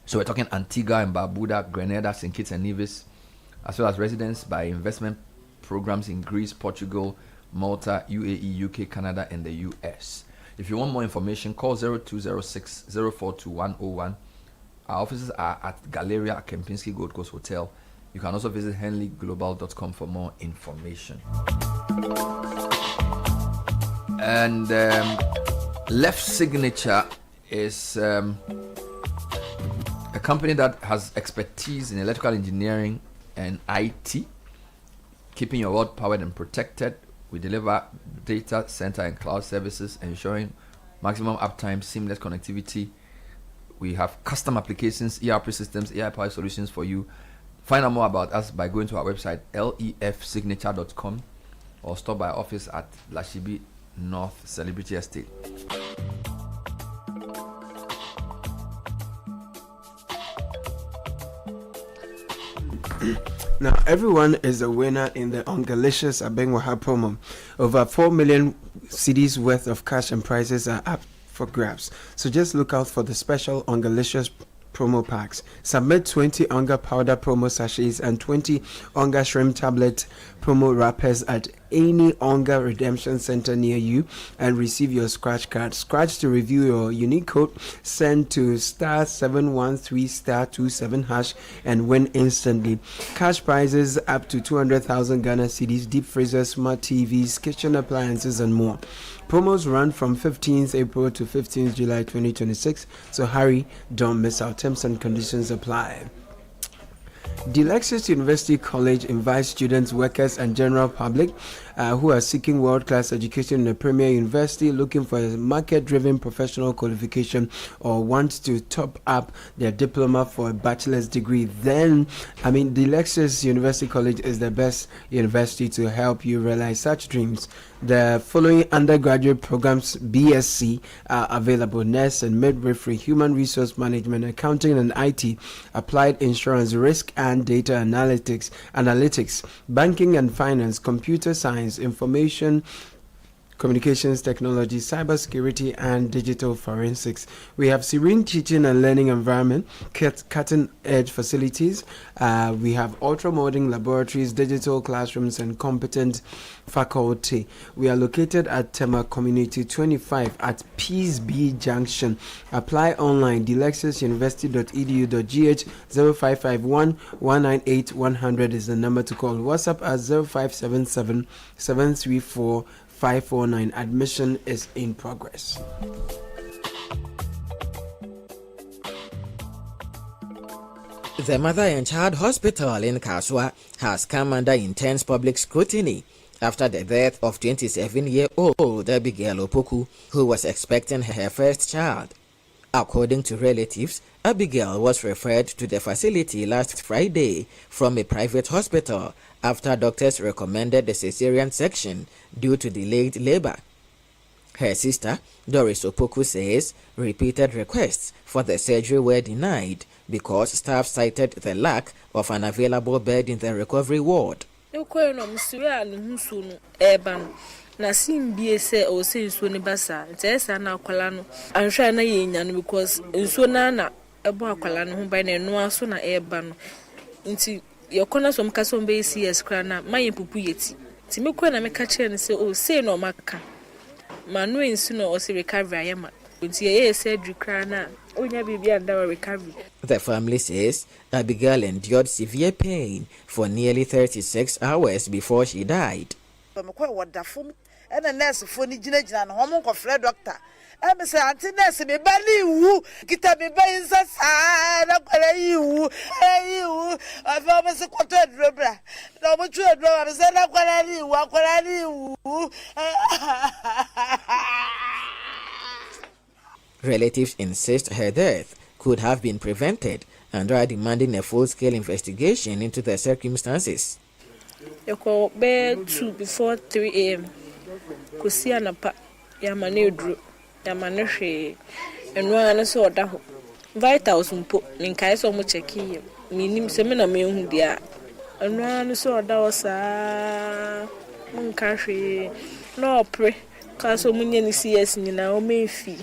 so we're talking Antigua and Barbuda, Grenada, St. Kitts and Nevis, as well as residence by investment programs in Greece, Portugal, Malta, UAE, UK, Canada, and the US. If you want more information, call 0206 042101. Our offices are at Galleria Kempinski Gold Coast Hotel. You can also visit henleyglobal.com for more information. And Left Signature is a company that has expertise in electrical engineering and IT, keeping your world powered and protected. We deliver data center and cloud services, ensuring maximum uptime, seamless connectivity. We have custom applications, ERP systems, AI-powered solutions for you. Find out more about us by going to our website, lefsignature.com, or stop by our office at Lashibi North Celebrity Estate. Now, everyone is a winner in the Ungalicious Abengwaha promo. Over 4 million cedis worth of cash and prizes are up for grabs. So just look out for the special Ungalicious promo packs. Submit 20 Onga powder promo sachets and 20 Onga shrimp tablet promo wrappers at any Onga redemption center near you and receive your scratch card. Scratch to review your unique code, send to *713*27# and win instantly. Cash prizes up to 200,000 Ghana cedis, deep freezers, smart TVs, kitchen appliances, and more. Promos run from 15th April to 15th July 2026, so hurry, don't miss out. Terms and conditions apply. The Lexus University College invites students, workers, and general public who are seeking world-class education in a premier university, looking for a market-driven professional qualification, or want to top up their diploma for a bachelor's degree. The Lexus University College is the best university to help you realize such dreams. The following undergraduate programs BSc are available: nurse and midwifery, human resource management, accounting and IT, applied insurance, risk and data analytics, banking and finance, computer science, information communications technology, cybersecurity, and digital forensics. We have serene teaching and learning environment, cutting-edge facilities. We have ultra-modern laboratories, digital classrooms, and competent faculty. We are located at Tema Community 25 at Peace B Junction. Apply online, delexusuniversity.edu.gh. 0551 198 100 is the number to call. WhatsApp at 0577 734 549. Admission is in progress. The Mother and Child Hospital in Kaswa has come under intense public scrutiny after the death of 27-year-old Abigail Opoku, who was expecting her first child. According to relatives, Abigail was referred to the facility last Friday from a private hospital after doctors recommended the cesarean section due to delayed labor. Her sister, Doris Opoku, says repeated requests for the surgery were denied because staff cited the lack of an available bed in the recovery ward. na sim be say o say nsuo ne basa ntesa na akwala no anhwa na yenya no because nsuo na ebo akwala no ho ban na eno aso na eba no nti yekona so mka so mbe CS kra na mayin pupu yeti ti mekwa na meka kire ne say o say no maka manu nsu no o say recovery ayema nti ye say kra na onya bibi anda recovery. The family says Abigail endured severe pain for nearly 36 hours before she died. And a nurse for Nijina and home of Fred doctor. I'm say Auntie Nurse, me belly woo, get up me by inside, you, I've almost a quarter rubber. No more true, I said, I'm going to you. Relatives insist her death could have been prevented and are demanding a full-scale investigation into the circumstances. You call bed 2 before 3 a.m. Kusia na pa yamane dru yamane hwe enwa na so oda ho vitals mpo ninkai so mo cheki minim se me na me hu dia enwa na so oda osa munka hwe no pre ka so munye ni CS nyina o mefi.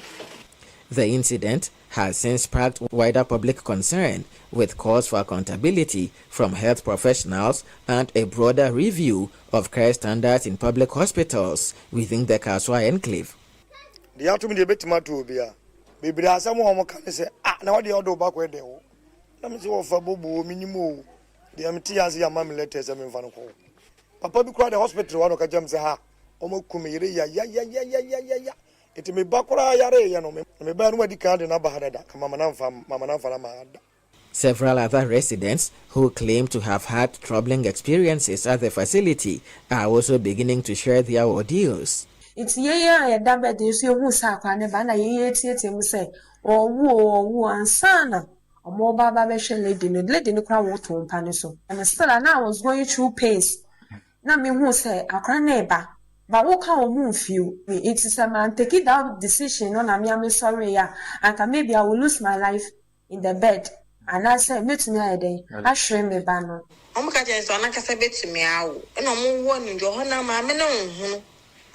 The incident has since sparked wider public concern, with calls for accountability from health professionals and a broader review of care standards in public hospitals within the Kaswa enclave. The ultimate debate to be a baby has someone can say, now the other back where they will. Let me see what for Bobo minimo. The MT has your mammy letters and van home. Papa be cried the hospital, one of the gems, ya. It may bakura yare yano me ban wedi card na bahada mama na. Several other residents who claim to have had troubling experiences at the facility are also beginning to share their ordeals. It's ya dambe de so hu sa kwa ne ba na ye tietie mu say owu ansana omo baba be hwe lady no kwa wo to mpa ne so. And still I was going through pains. Na me hu say akra na eba. But what can we feel? It is a man taking that decision. No, I'm sorry, yeah. And maybe I will lose my life in the bed. And I said, meet me a day. I shame me banner. I'm going to say, me out. And I'm warning you, Hannah, mamma, no,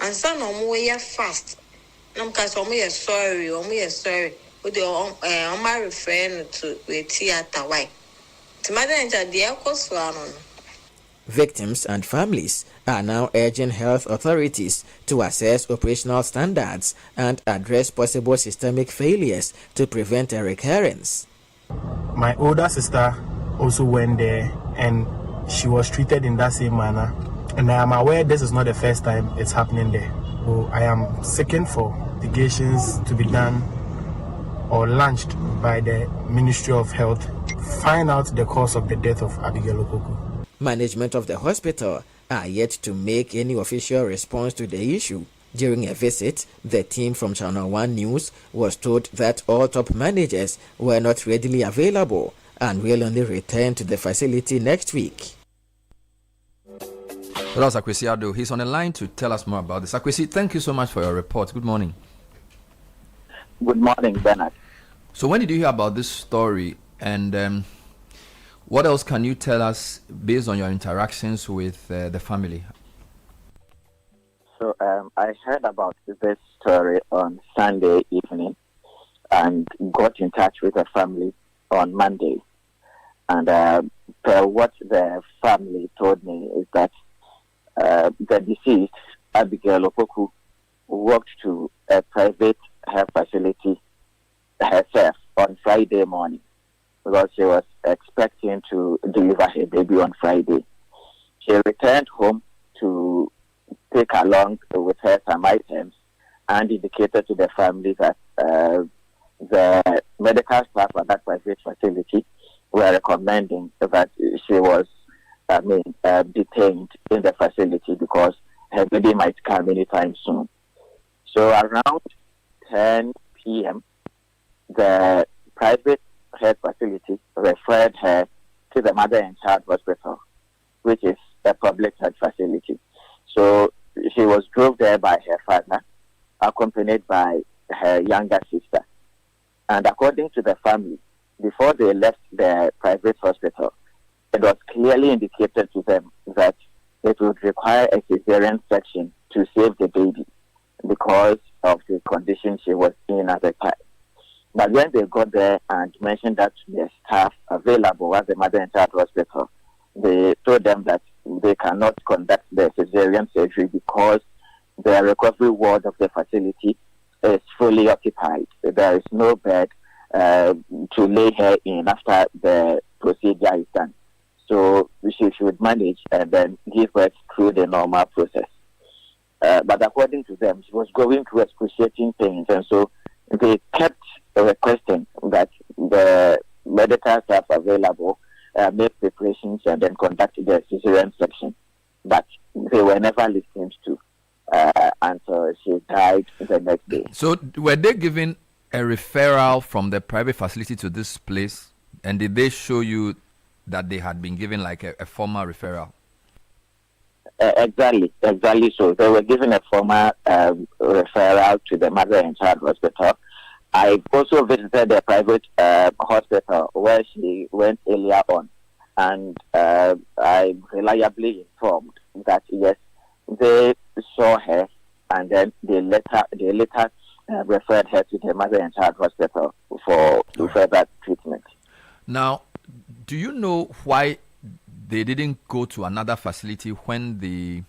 and son, I'm way fast. I'm going sorry, sorry. With your my friend to a theater. Why? To my danger, the echoes on. Victims and families are now urging health authorities to assess operational standards and address possible systemic failures to prevent a recurrence. My older sister also went there and she was treated in that same manner. And I am aware this is not the first time it's happening there. So I am seeking for investigations to be done or launched by the Ministry of Health. Find out the cause of the death of Abigail Opoku. Management of the hospital are yet to make any official response to the issue. During a visit, the team from Channel 1 News was told that all top managers were not readily available and will only return to the facility next week. Well, that's Akwesi Ado. He's on the line to tell us more about this. Akwesi, thank you so much for your report. Good morning. Good morning, Bernard. So when did you hear about this story, and what else can you tell us based on your interactions with the family? So I heard about this story on Sunday evening and got in touch with the family on Monday. And what the family told me is that the deceased, Abigail Opoku, walked to a private health facility herself on Friday morning, because she was expecting to deliver her baby on Friday. She returned home to take along with her some items and indicated to the family that the medical staff at that private facility were recommending that she was detained in the facility because her baby might come anytime soon. So around 10 p.m., the private health facility referred her to the Mother and Child Hospital, which is a public health facility. So she was drove there by her father, accompanied by her younger sister. And according to the family, before they left the private hospital, it was clearly indicated to them that it would require a cesarean section to save the baby because of the condition she was in at the time. But when they got there and mentioned that to the staff available at the Mother and Child Hospital, they told them that they cannot conduct the cesarean surgery because the recovery ward of the facility is fully occupied. There is no bed to lay her in after the procedure is done. So she should manage and then give birth through the normal process. But according to them, she was going through excruciating pains, and so they kept requesting that the medical staff available make preparations and then conduct the cesarean section. But they were never listened to until she died the next day. So were they given a referral from the private facility to this place, and did they show you that they had been given like a formal referral? Exactly. So they were given a formal referral to the Mother and Child Hospital. I also visited the private hospital where she went earlier on, and I'm reliably informed that yes, they saw her, and then they later referred her to the Mother and Child Hospital for further treatment. Now, do you know why they didn't go to another facility when the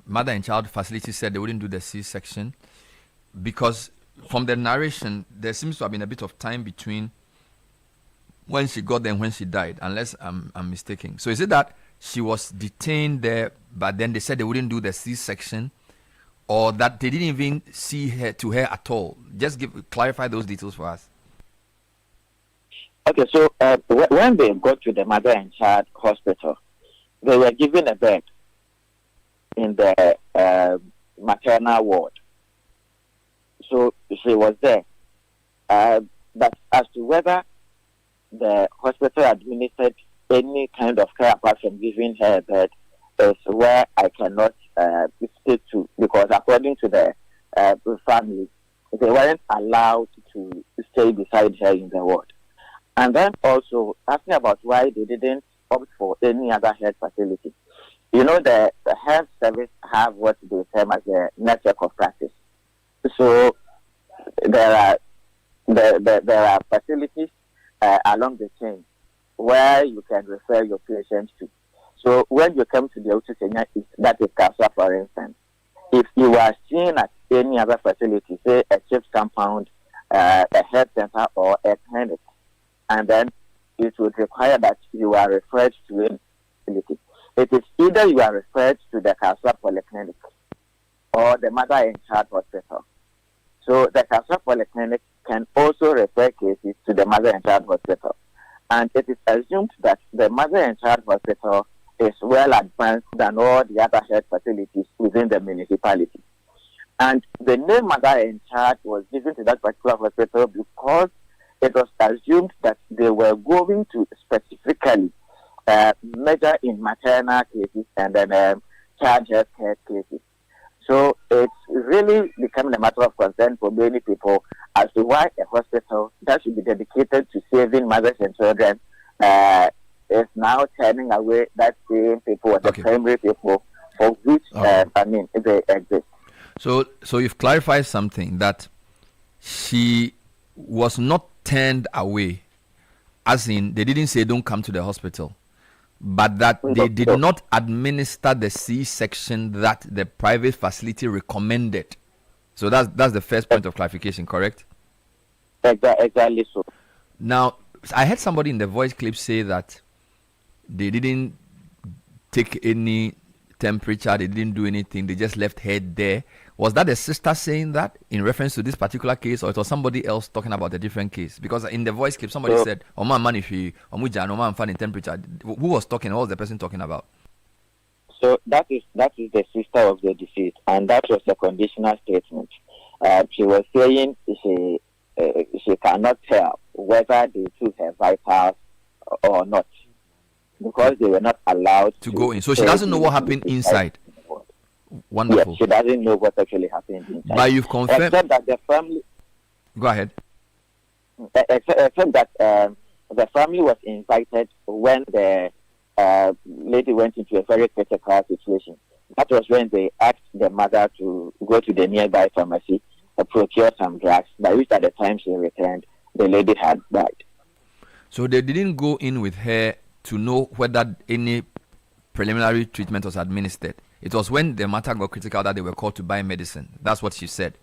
Mother and Child facility said they wouldn't do the C-section? Because from the narration, there seems to have been a bit of time between when she got there and when she died, unless I'm mistaken. So is it that she was detained there, but then they said they wouldn't do the C-section, or that they didn't even see her at all? Just clarify those details for us. Okay, so when they got to the Mother and Child Hospital, they were given a bed in the maternal ward. So she was there. But as to whether the hospital administered any kind of care apart from giving her a bed is where I cannot speak to, because according to the family, they weren't allowed to stay beside her in the ward. And then also asking about why they didn't opt for any other health facility. You know, the health service have what they term as a network of practice. So there are facilities along the chain where you can refer your patients to. So when you come to the Otusenya East, that is Kaswa, for instance, if you are seen at any other facility, say a chief's compound, a health center, or a clinic, and then it would require that you are referred to a facility. It is either you are referred to the Kaswa Polyclinic or the Mother and Child Hospital. So the Kaswa Polyclinic can also refer cases to the Mother and Child Hospital. And it is assumed that the Mother and Child Hospital is well advanced than all the other health facilities within the municipality. And the name Mother and Child was given to that particular hospital because it was assumed that they were going to specifically measure in maternal cases and then child health care cases. So it's really becoming a matter of concern for many people as to why a hospital that should be dedicated to saving mothers and children is now turning away that same people, the primary people for which, they exist. So you've clarified something, that she was not turned away, as in they didn't say don't come to the hospital, but that they did not administer the C-section that the private facility recommended. So that's the first point of clarification, correct? Exactly so. Now, I heard somebody in the voice clip say that they didn't take any temperature, they didn't do anything, they just left her there. Was that the sister saying that in reference to this particular case, or it was somebody else talking about a different case? Because in the voice clip, somebody said, "Oh man, man, if you, man, fan in temperature." Who was talking? What was the person talking about? So that is the sister of the deceased, and that was a conditional statement. She was saying she cannot tell whether they took her vitals or not because they were not allowed to go in. So she doesn't know what happened inside. Wonderful. Yes, she doesn't know what actually happened inside. But you've confirmed. Except that the family. Go ahead. Except that the family was invited when the lady went into a very critical situation. That was when they asked the mother to go to the nearby pharmacy to procure some drugs, by which at the time she returned, the lady had died. So they didn't go in with her to know whether any preliminary treatment was administered. It was when the matter got critical that they were called to buy medicine. That's what she said.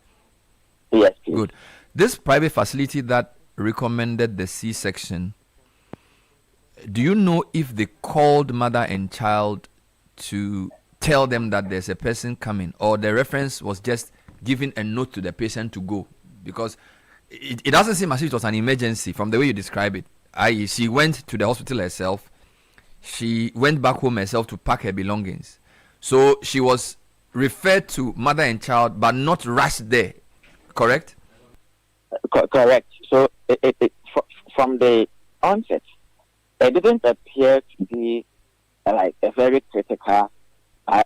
Yes, please. Good. This private facility that recommended the C-section, do you know if they called mother and child to tell them that there's a person coming, or the reference was just giving a note to the patient to go? Because it doesn't seem as if it was an emergency from the way you describe it. She went to the hospital herself. She went back home herself to pack her belongings. So she was referred to mother and child, but not rushed there. Correct? Correct. So from the onset, it didn't appear to be like a very critical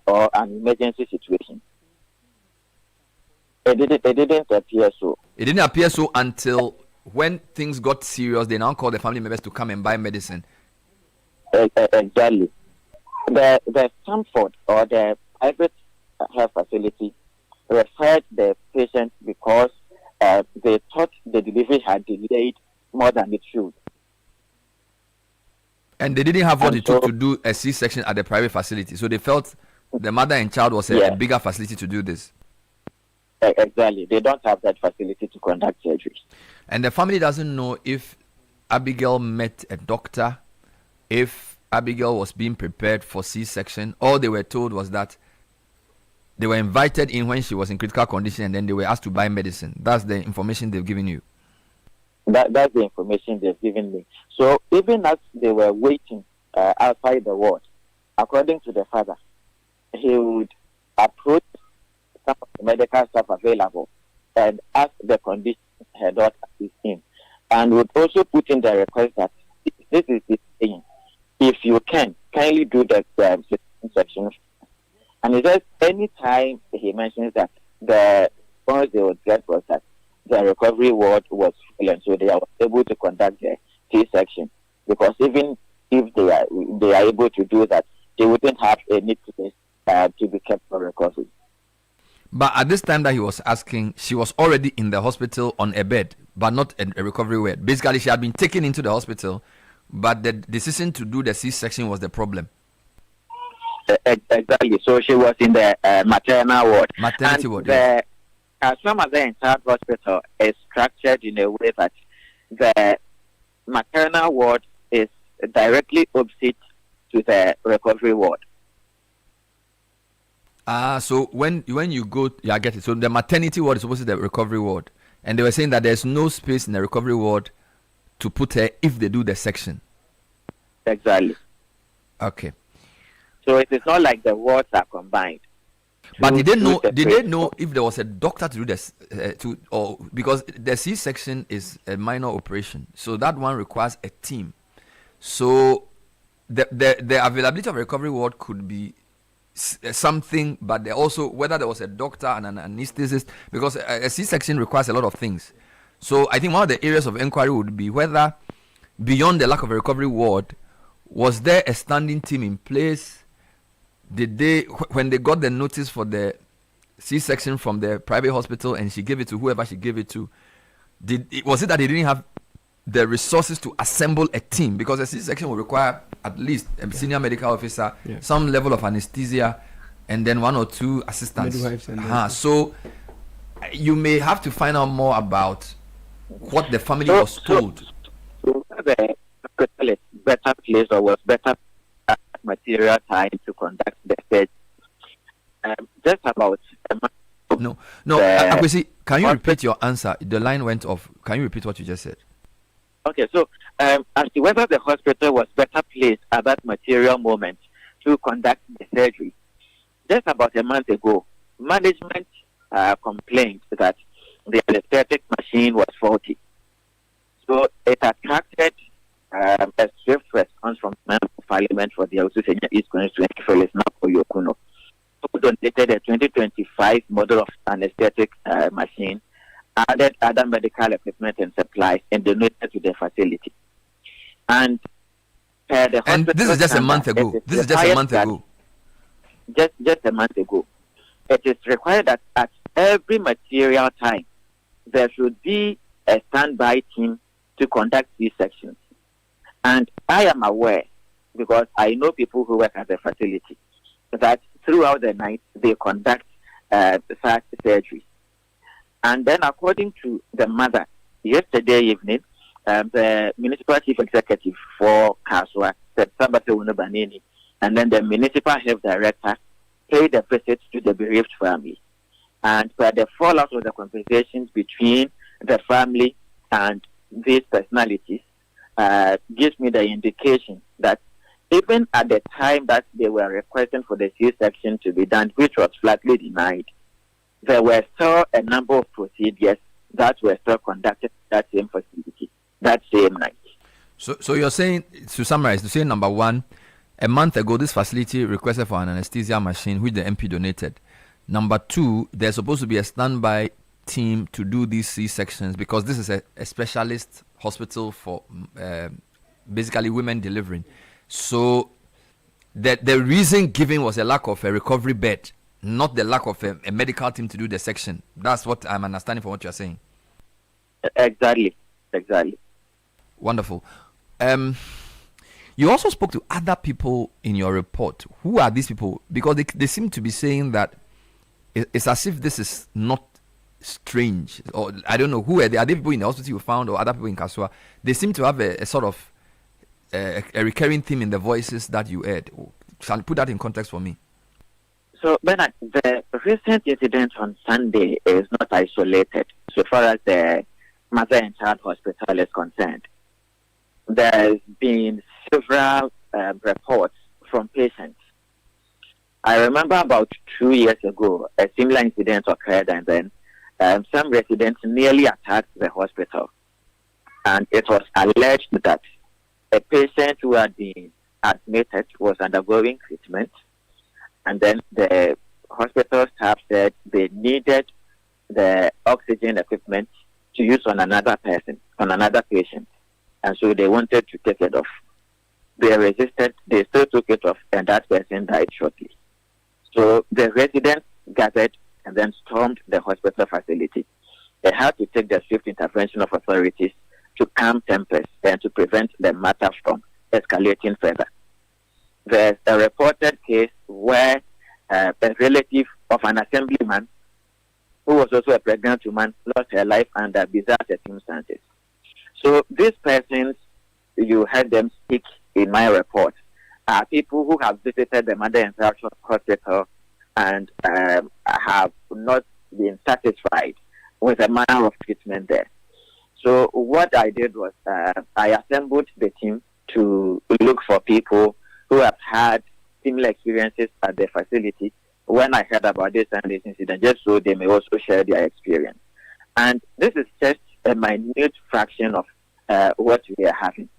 or an emergency situation. It didn't appear so. It didn't appear so until when things got serious. They now called the family members to come and buy medicine. Exactly. The Stanford or the private health facility referred the patient because they thought the delivery had delayed more than it should. And they didn't have what it took to do a C-section at the private facility. So they felt the mother and child was a bigger facility to do this. Exactly. They don't have that facility to conduct surgery. And the family doesn't know if Abigail met a doctor, if Abigail was being prepared for C-section. All they were told was that they were invited in when she was in critical condition, and then they were asked to buy medicine. That's the information they've given you. That's the information they've given me. So even as they were waiting outside the ward, according to the father, he would approach some of the medical staff available and ask the condition her daughter is in, and would also put in the request that this is his thing. If you can, kindly do the section. And he says anytime he mentions that, the response they would get was that the recovery ward was full, and so they are able to conduct the C-section. Because even if they are able to do that, they wouldn't have any place to be kept for recovery. But at this time that he was asking, she was already in the hospital on a bed, but not a recovery ward. Basically, she had been taken into the hospital, but the decision to do the C-section was the problem. Exactly. So she was in the maternal ward. Maternity ward, yes. Some of the entire hospital is structured in a way that the maternal ward is directly opposite to the recovery ward. So when you go, I get it. So the maternity ward is supposed to be the recovery ward, and they were saying that there's no space in the recovery ward to put her if they do the section. Exactly. Okay. So it is not like the wards are combined. But did they know if there was a doctor to do this or because the C-section is a minor operation, so that one requires a team. So the availability of a recovery ward could be something, but there also whether there was a doctor and an anesthetist, because a C-section requires a lot of things. So I think one of the areas of inquiry would be whether, beyond the lack of a recovery ward, was there a standing team in place? Did they, when they got the notice for the C-section from the private hospital and she gave it to whoever she gave it to, was it that they didn't have the resources to assemble a team? Because a C-section will require at least a senior medical officer, some level of anesthesia, and then one or two assistants. So you may have to find out more about what the family was told. So the hospital is better place or was better material time to conduct the search. Just about Akwesi, can you repeat your answer? The line went off. Can you repeat what you just said? Okay, so as to whether the hospital was better placed at that material moment to conduct the surgery, just about a month ago, management complained that the anesthetic machine was faulty. So it attracted a swift response from the Member of Parliament for the Senior East Constituency, Felix Napo Yokuno, who donated a 2025 model of anesthetic machine, added other medical equipment and supplies, and donated to the facility. And And this is just a month ago. This is just a month ago. Just a month ago. It is required that at every material time, there should be a standby team to conduct these sections. And I am aware, because I know people who work at the facility, that throughout the night they conduct such surgery. And then according to the mother, yesterday evening, the municipal chief executive for Kaswa, Banini, and then the municipal health director paid a visit to the bereaved family. And the fallout of the conversations between the family and these personalities gives me the indication that even at the time that they were requesting for the C-section to be done, which was flatly denied, there were still a number of procedures that were still conducted at that same facility, that same night. So you're saying, to summarize, to say number one, a month ago, this facility requested for an anesthesia machine, which the MP donated. Number two, there's supposed to be a standby team to do these C-sections because this is a specialist hospital for basically women delivering. So the reason given was a lack of a recovery bed, not the lack of a medical team to do the section. That's what I'm understanding from what you're saying. Exactly. Wonderful. You also spoke to other people in your report. Who are these people? Because they seem to be saying that it's as if this is not strange, or I don't know who are they. Are they people in the hospital you found, or other people in Kaswa? They seem to have a sort of a recurring theme in the voices that you heard. Shall you put that in context for me? So, Bernard, the recent incident on Sunday is not isolated so far as the Mother and Child Hospital is concerned. There's been several reports from patients. I remember about 2 years ago, a similar incident occurred, and then some residents nearly attacked the hospital. And it was alleged that a patient who had been admitted was undergoing treatment, and then the hospital staff said they needed the oxygen equipment to use on another person, on another patient. And so they wanted to take it off. They resisted, they still took it off, and that person died shortly. So the residents gathered and then stormed the hospital facility. They had to take the swift intervention of authorities to calm tempers and to prevent the matter from escalating further. There's a reported case where a relative of an assemblyman who was also a pregnant woman lost her life under bizarre circumstances. So these persons, you heard them speak in my report, are people who have visited the Mother and Child Hospital and have not been satisfied with the manner of treatment there. So what I did was I assembled the team to look for people who have had similar experiences at the facility when I heard about this and this incident, just so they may also share their experience. And this is just a minute fraction of what we are having.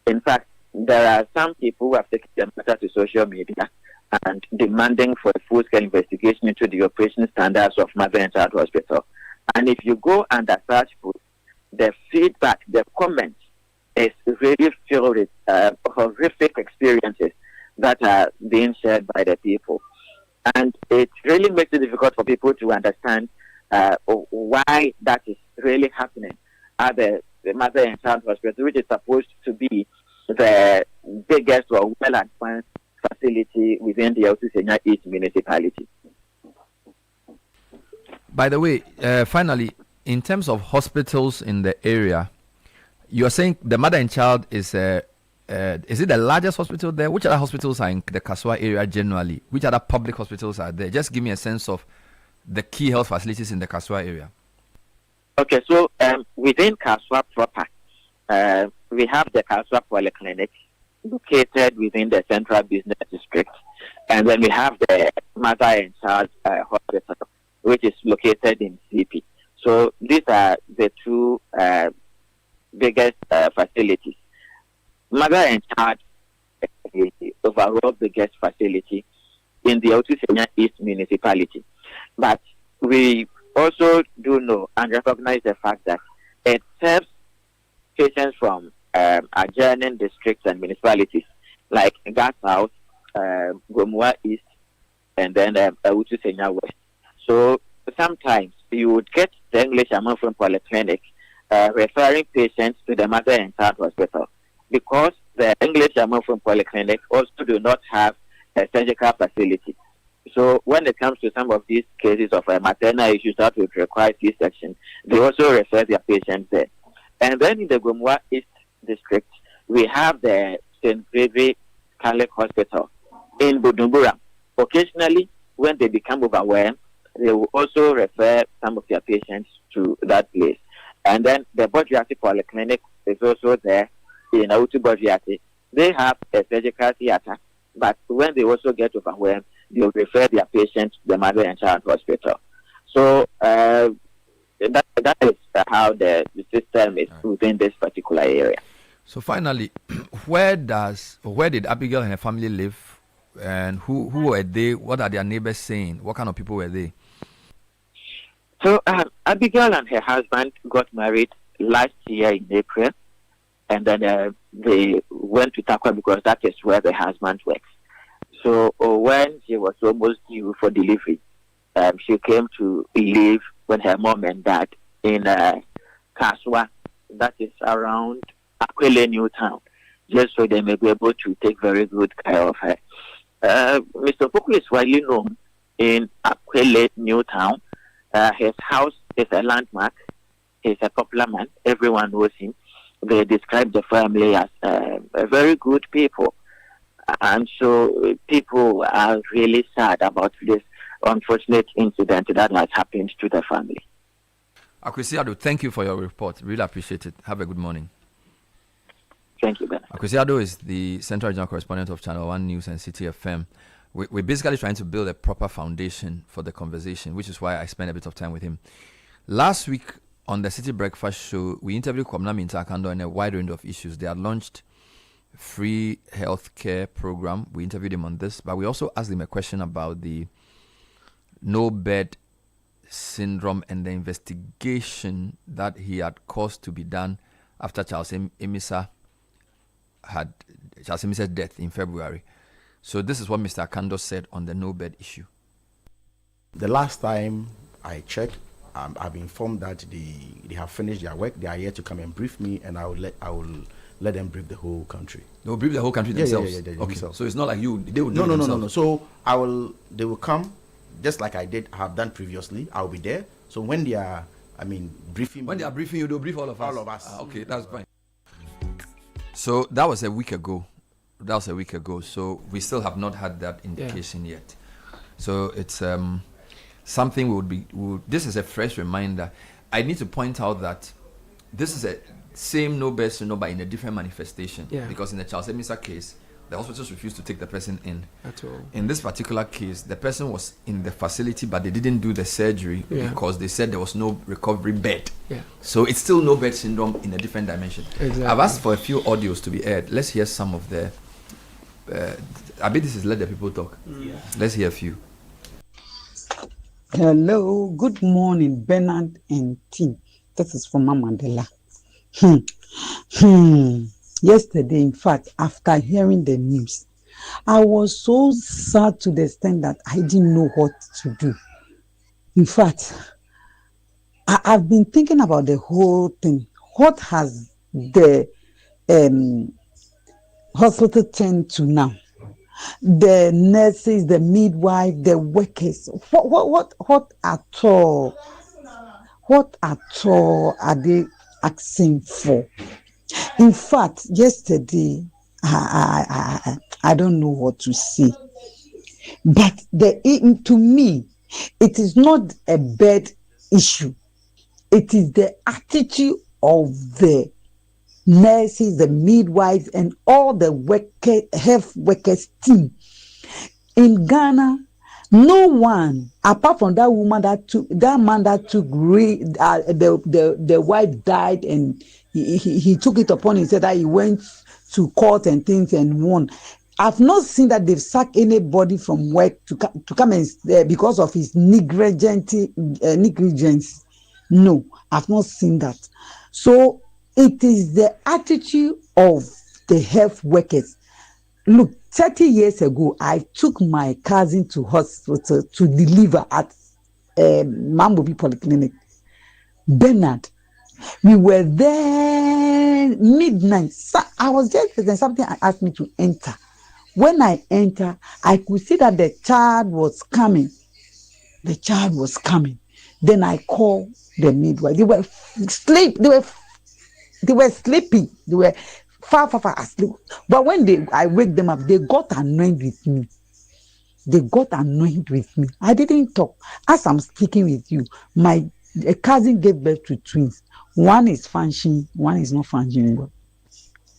In fact, there are some people who have taken the matter to social media and demanding for a full-scale investigation into the operation standards of Mother and Child Hospital. And if you go under such posts, the feedback, the comments is really filled with horrific experiences that are being shared by the people. And it really makes it difficult for people to understand why that is really happening at the Mother and Child Hospital, which is supposed to be the biggest or well-advanced facility within the Otusenya East municipality. By the way, finally, in terms of hospitals in the area, you are saying the Mother and Child is it the largest hospital there? Which other hospitals are in the Kaswa area generally? Which other public hospitals are there? Just give me a sense of the key health facilities in the Kaswa area. Okay, so within Kaswa proper, we have the Kaswa Polyclinic located within the Central Business District, and then we have the Mother and Child Hospital, which is located in Citi. So these are the two biggest facilities. Mother and Child is the overall biggest facility in the Otusenya East municipality. But we also do know and recognize the fact that it serves patients from adjoining districts and municipalities like Gas South, Gomua East, and then Awutu Senya West. So sometimes you would get the English Amafun Polyclinic referring patients to the Mother and Child Hospital because the English Amafun Polyclinic also do not have a surgical facility. So when it comes to some of these cases of maternal issues that would require C-section, they also refer their patients there. And then in the Gomua East District, we have the St. Gregory Catholic Hospital in Budumbura. Occasionally, when they become overwhelmed, they will also refer some of their patients to that place. And then the Bodriati Polyclinic is also there in Autu Bodriati. They have a surgical theater, but when they also get overwhelmed, they will refer their patients to the Mother and Child Hospital. So that is how the system is within this particular area. So finally, where did Abigail and her family live, and who were they? What are their neighbors saying? What kind of people were they? So Abigail and her husband got married last year in April, and then they went to Takwa because that is where the husband works. So when she was almost due for delivery, she came to live with her mom and dad in Kaswa, that is around Aquile New Town, just so they may be able to take very good care of her. Mr. Poku is widely known in Aquile New Town. His house is a landmark. He's a popular man. Everyone knows him. They describe the family as a very good people. And so people are really sad about this unfortunate incident that has happened to the family. Akwesiado, thank you for your report. Really appreciate it. Have a good morning. Thank you, Ben. Akwesiado is the Central Regional Correspondent of Channel 1 News and Citi FM. We're basically trying to build a proper foundation for the conversation, which is why I spent a bit of time with him. Last week on the City Breakfast Show, we interviewed Kwamna Mintakando on a wide range of issues. They had launched free healthcare program. We interviewed him on this, but we also asked him a question about the no bed syndrome and the investigation that he had caused to be done after Charles Emisa's death in February. So this is what Mr. Akando said on the no bed issue. The last time I checked, I've been informed that they have finished their work. They are here to come and brief me, and I will let them brief the whole country. They will brief the whole country themselves? Yeah, okay. Themselves. So it's not like they will do it themselves? No. So they will come, just like I have done previously. I'll be there. So when they are, briefing me. When they are briefing you, they'll brief all of us? All of us. Okay, that's fine. So that was a week ago. So we still have not had that indication yet. So it's something this is a fresh reminder. I need to point out that this is a same no bed syndrome but in a different manifestation. Yeah. Because in the Charles Emisa case, the hospitals refused to take the person in. At all. In this particular case, the person was in the facility, but they didn't do the surgery because they said there was no recovery bed. Yeah. So it's still no bed syndrome in a different dimension. Exactly. I've asked for a few audios to be aired. Let's hear some of the. I bet this is let the people talk. Yeah. Let's hear a few. Hello, good morning, Bernard and team. This is from Mama Mandela. Yesterday, in fact, after hearing the news, I was so sad to the extent that I didn't know what to do. In fact, I've been thinking about the whole thing. What has the hospital turned to now? The nurses, the midwife, the workers. What at all? What at all are they asking for? In fact, yesterday, I don't know what to say. But to me, it is not a bad issue. It is the attitude of the nurses, the midwives, and all the health workers team. In Ghana, no one, apart from that woman that man that took the wife died, and he took it upon himself that he went to court and things and won. I've not seen that they've sacked anybody from work to come and because of his negligence. No, I've not seen that. So it is the attitude of the health workers. Look, 30 years ago, I took my cousin to hospital to deliver at Mambobi Polyclinic. Bernard, we were there midnight. So I was just then something asked me to enter. When I enter, I could see that the child was coming. The child was coming. Then I called the midwife. They were sleep. They were sleeping. They were far asleep. But when I wake them up, they got annoyed with me. I didn't talk. As I'm speaking with you, my cousin gave birth to twins. One is functioning, one is not functioning well.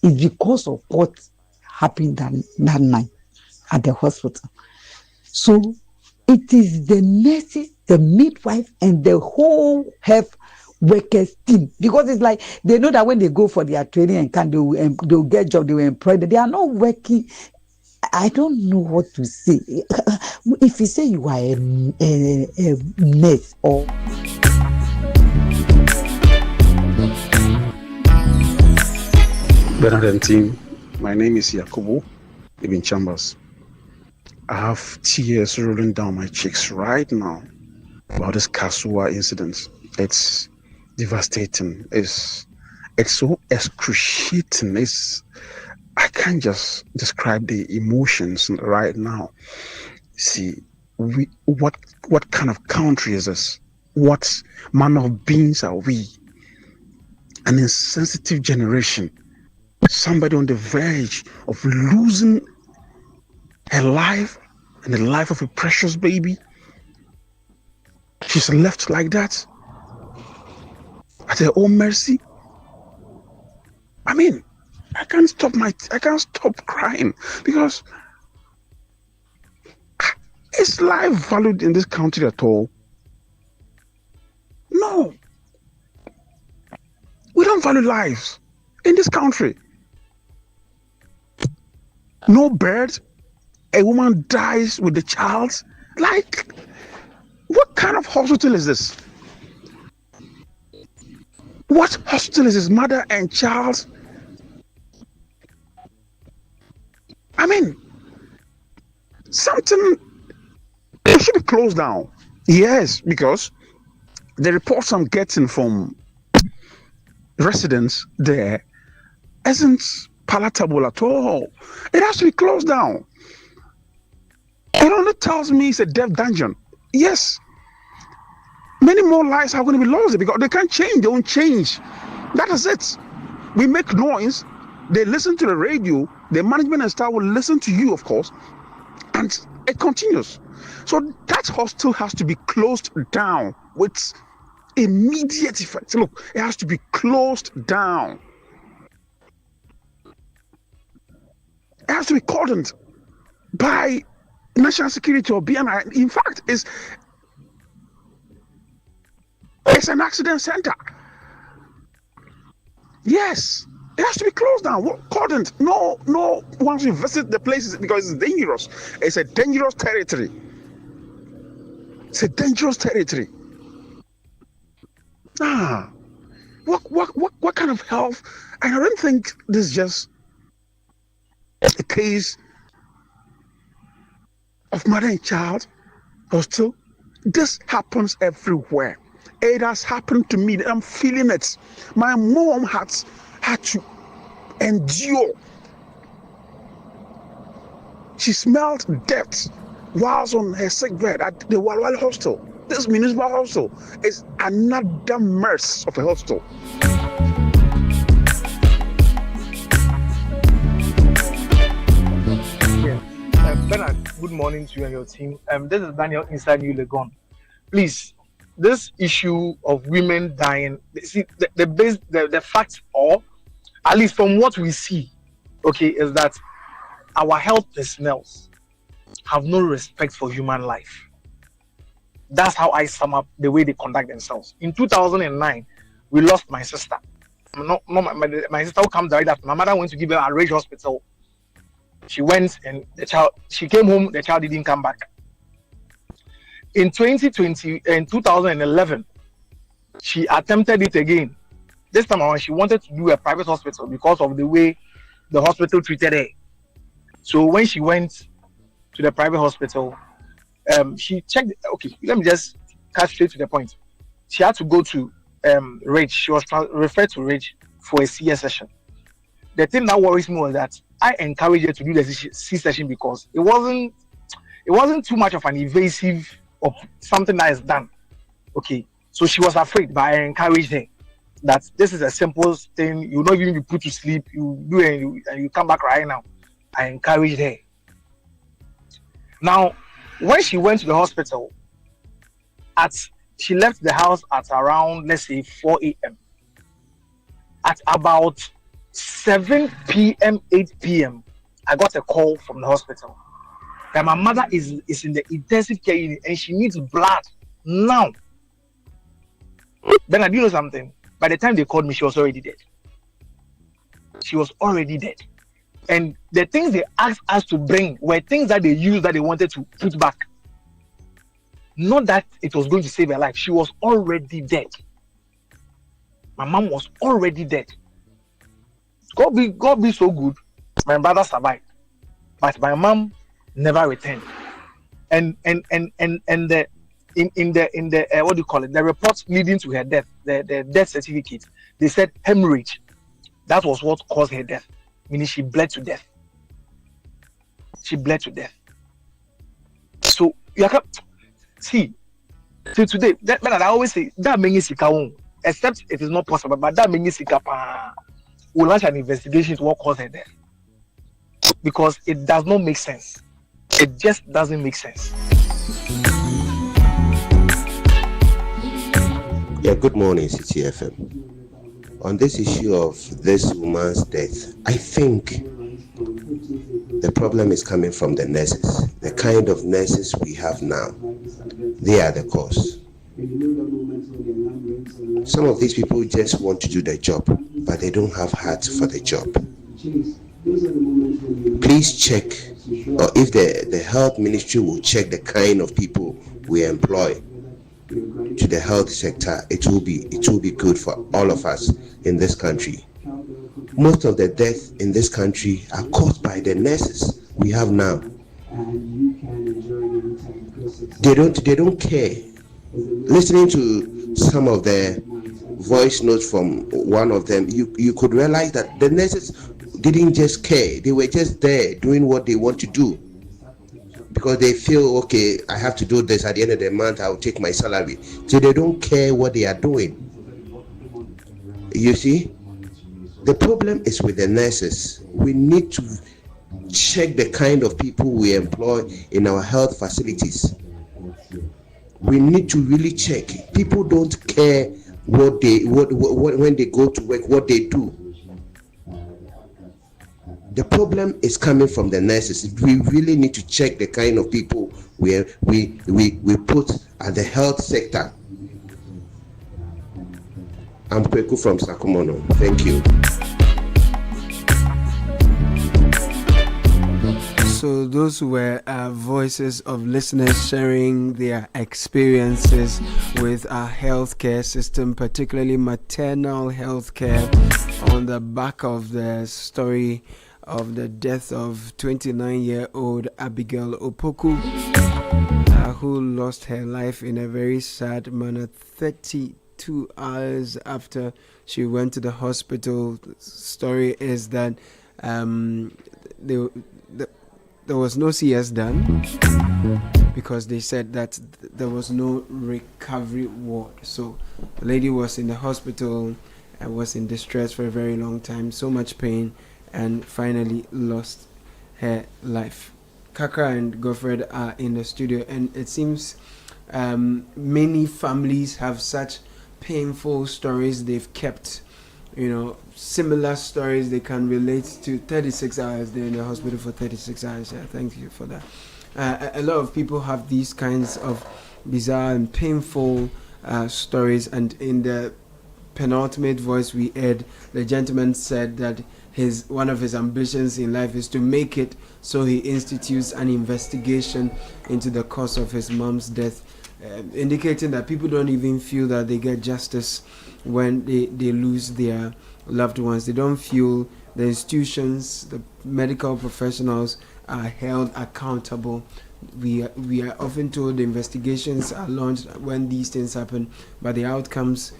It's because of what happened that night at the hospital. So it is the nurses, the midwife, and the whole health workers team, because it's like they know that when they go for their training and they'll get job, they were employed. They are not working. I don't know what to say. If you say you are a nurse or Bernard and team, my name is Yakubu Ibn Chambers. I have tears rolling down my cheeks right now about this Kasua incident. It's devastating. It's so excruciating. I can't just describe the emotions right now. See, what kind of country is this? What manner of beings are we? An insensitive generation. Somebody on the verge of losing her life and the life of a precious baby. She's left like that at her own mercy. I mean, I can't stop crying, because is life valued in this country at all? No. We don't value lives in this country. No bird, a woman dies with the child. Like, what kind of hospital is this? What hospital is this? Mother and child? I mean, something should be closed down. Yes, because the reports I'm getting from residents there isn't palatable at all. It has to be closed down. It only tells me it's a death dungeon. Yes. Many more lives are going to be lost because they can't change. They won't change. That is it. We make noise. They listen to the radio. The management and staff will listen to you, of course. And it continues. So that hostel has to be closed down with immediate effect. Look, it has to be closed down. It has to be cordoned by national security or BNI. In fact, it's an accident center. Yes, it has to be closed down. Cordoned. No one should visit the places because it's dangerous. It's a dangerous territory. It's a dangerous territory. What kind of health? And I don't think this is just a case of mother and child hostel. This happens everywhere. It has happened to me. I'm feeling it. My mom had to endure. She smelled death whilst on her sick bed at the Walwal hostel. This municipal hostel is another mess of a hostel. Bernard, good morning to you and your team. This is Daniel inside New Legon. Please, this issue of women dying, see, the facts, or at least from what we see, okay, is that our health personnel have no respect for human life. That's how I sum up the way they conduct themselves. In 2009, we lost my sister. My sister will come direct after. My mother went to give her a Rage Hospital. She went and she came home, the child didn't come back. In 2011, she attempted it again. This time around, she wanted to do a private hospital because of the way the hospital treated her. So when she went to the private hospital, she checked. Okay, let me just cut straight to the point. She had to go to Ridge. She was referred to Ridge for a CS session. The thing that worries me was that I encouraged her to do the C session because it wasn't too much of an invasive or something that is done. Okay, so she was afraid, but I encouraged her that this is a simple thing. You not even be put to sleep. You do it and you come back right now. I encouraged her. Now, when she went to the hospital, she left the house at around, let's say, 4 a.m. At about 7 p.m., 8 p.m., I got a call from the hospital that my mother is in the intensive care unit and she needs blood now. Then I do know something. By the time they called me, she was already dead. She was already dead. And the things they asked us to bring were things that they used that they wanted to put back. Not that it was going to save her life. She was already dead. My mom was already dead. God be so good. My brother survived, but my mom never returned. And the what do you call it? The report leading to her death, the death certificate, they said hemorrhage. That was what caused her death. Meaning she bled to death. She bled to death. So you can see. So today, that I always say that means except it is not possible, but that means we'll launch an investigation to what caused her death. Because it does not make sense. It just doesn't make sense. Yeah, good morning, Citi FM. On this issue of this woman's death, I think the problem is coming from the nurses. The kind of nurses we have now, they are the cause. Some of these people just want to do their job, but they don't have heart for the job. Please check, or if the health ministry will check the kind of people we employ to the health sector, it will be good for all of us in this country. Most of the deaths in this country are caused by the nurses we have now. They don't care. Listening to some of the voice notes from one of them, you could realize that the nurses didn't just care. They were just there doing what they want to do. Because they feel, okay, I have to do this at the end of the month, I'll take my salary. So they don't care what they are doing. You see, the problem is with the nurses. We need to check the kind of people we employ in our health facilities. We need to really check. People don't care what when they go to work, what they do. The problem is coming from the nurses. We really need to check the kind of people we put at the health sector. I'm Kweku from Sakumono. Thank you. So those were voices of listeners sharing their experiences with our healthcare system, particularly maternal healthcare, on the back of the story of the death of 29-year-old Abigail Opoku, who lost her life in a very sad manner 32 hours after she went to the hospital. The story is that there was no CS done because they said that there was no recovery ward. So the lady was in the hospital and was in distress for a very long time, so much pain, and finally lost her life. Kakra and Godfred are in the studio, and it seems many families have such painful stories they've kept, similar stories they can relate to. 36 hours, they're in the hospital for 36 hours. Yeah, thank you for that. A lot of people have these kinds of bizarre and painful stories, and in the penultimate voice we heard, the gentleman said that one of his ambitions in life is to make it, so he institutes an investigation into the cause of his mom's death, indicating that people don't even feel that they get justice when they lose their loved ones. They don't feel the institutions, the medical professionals are held accountable. We are often told the investigations are launched when these things happen, but the outcomes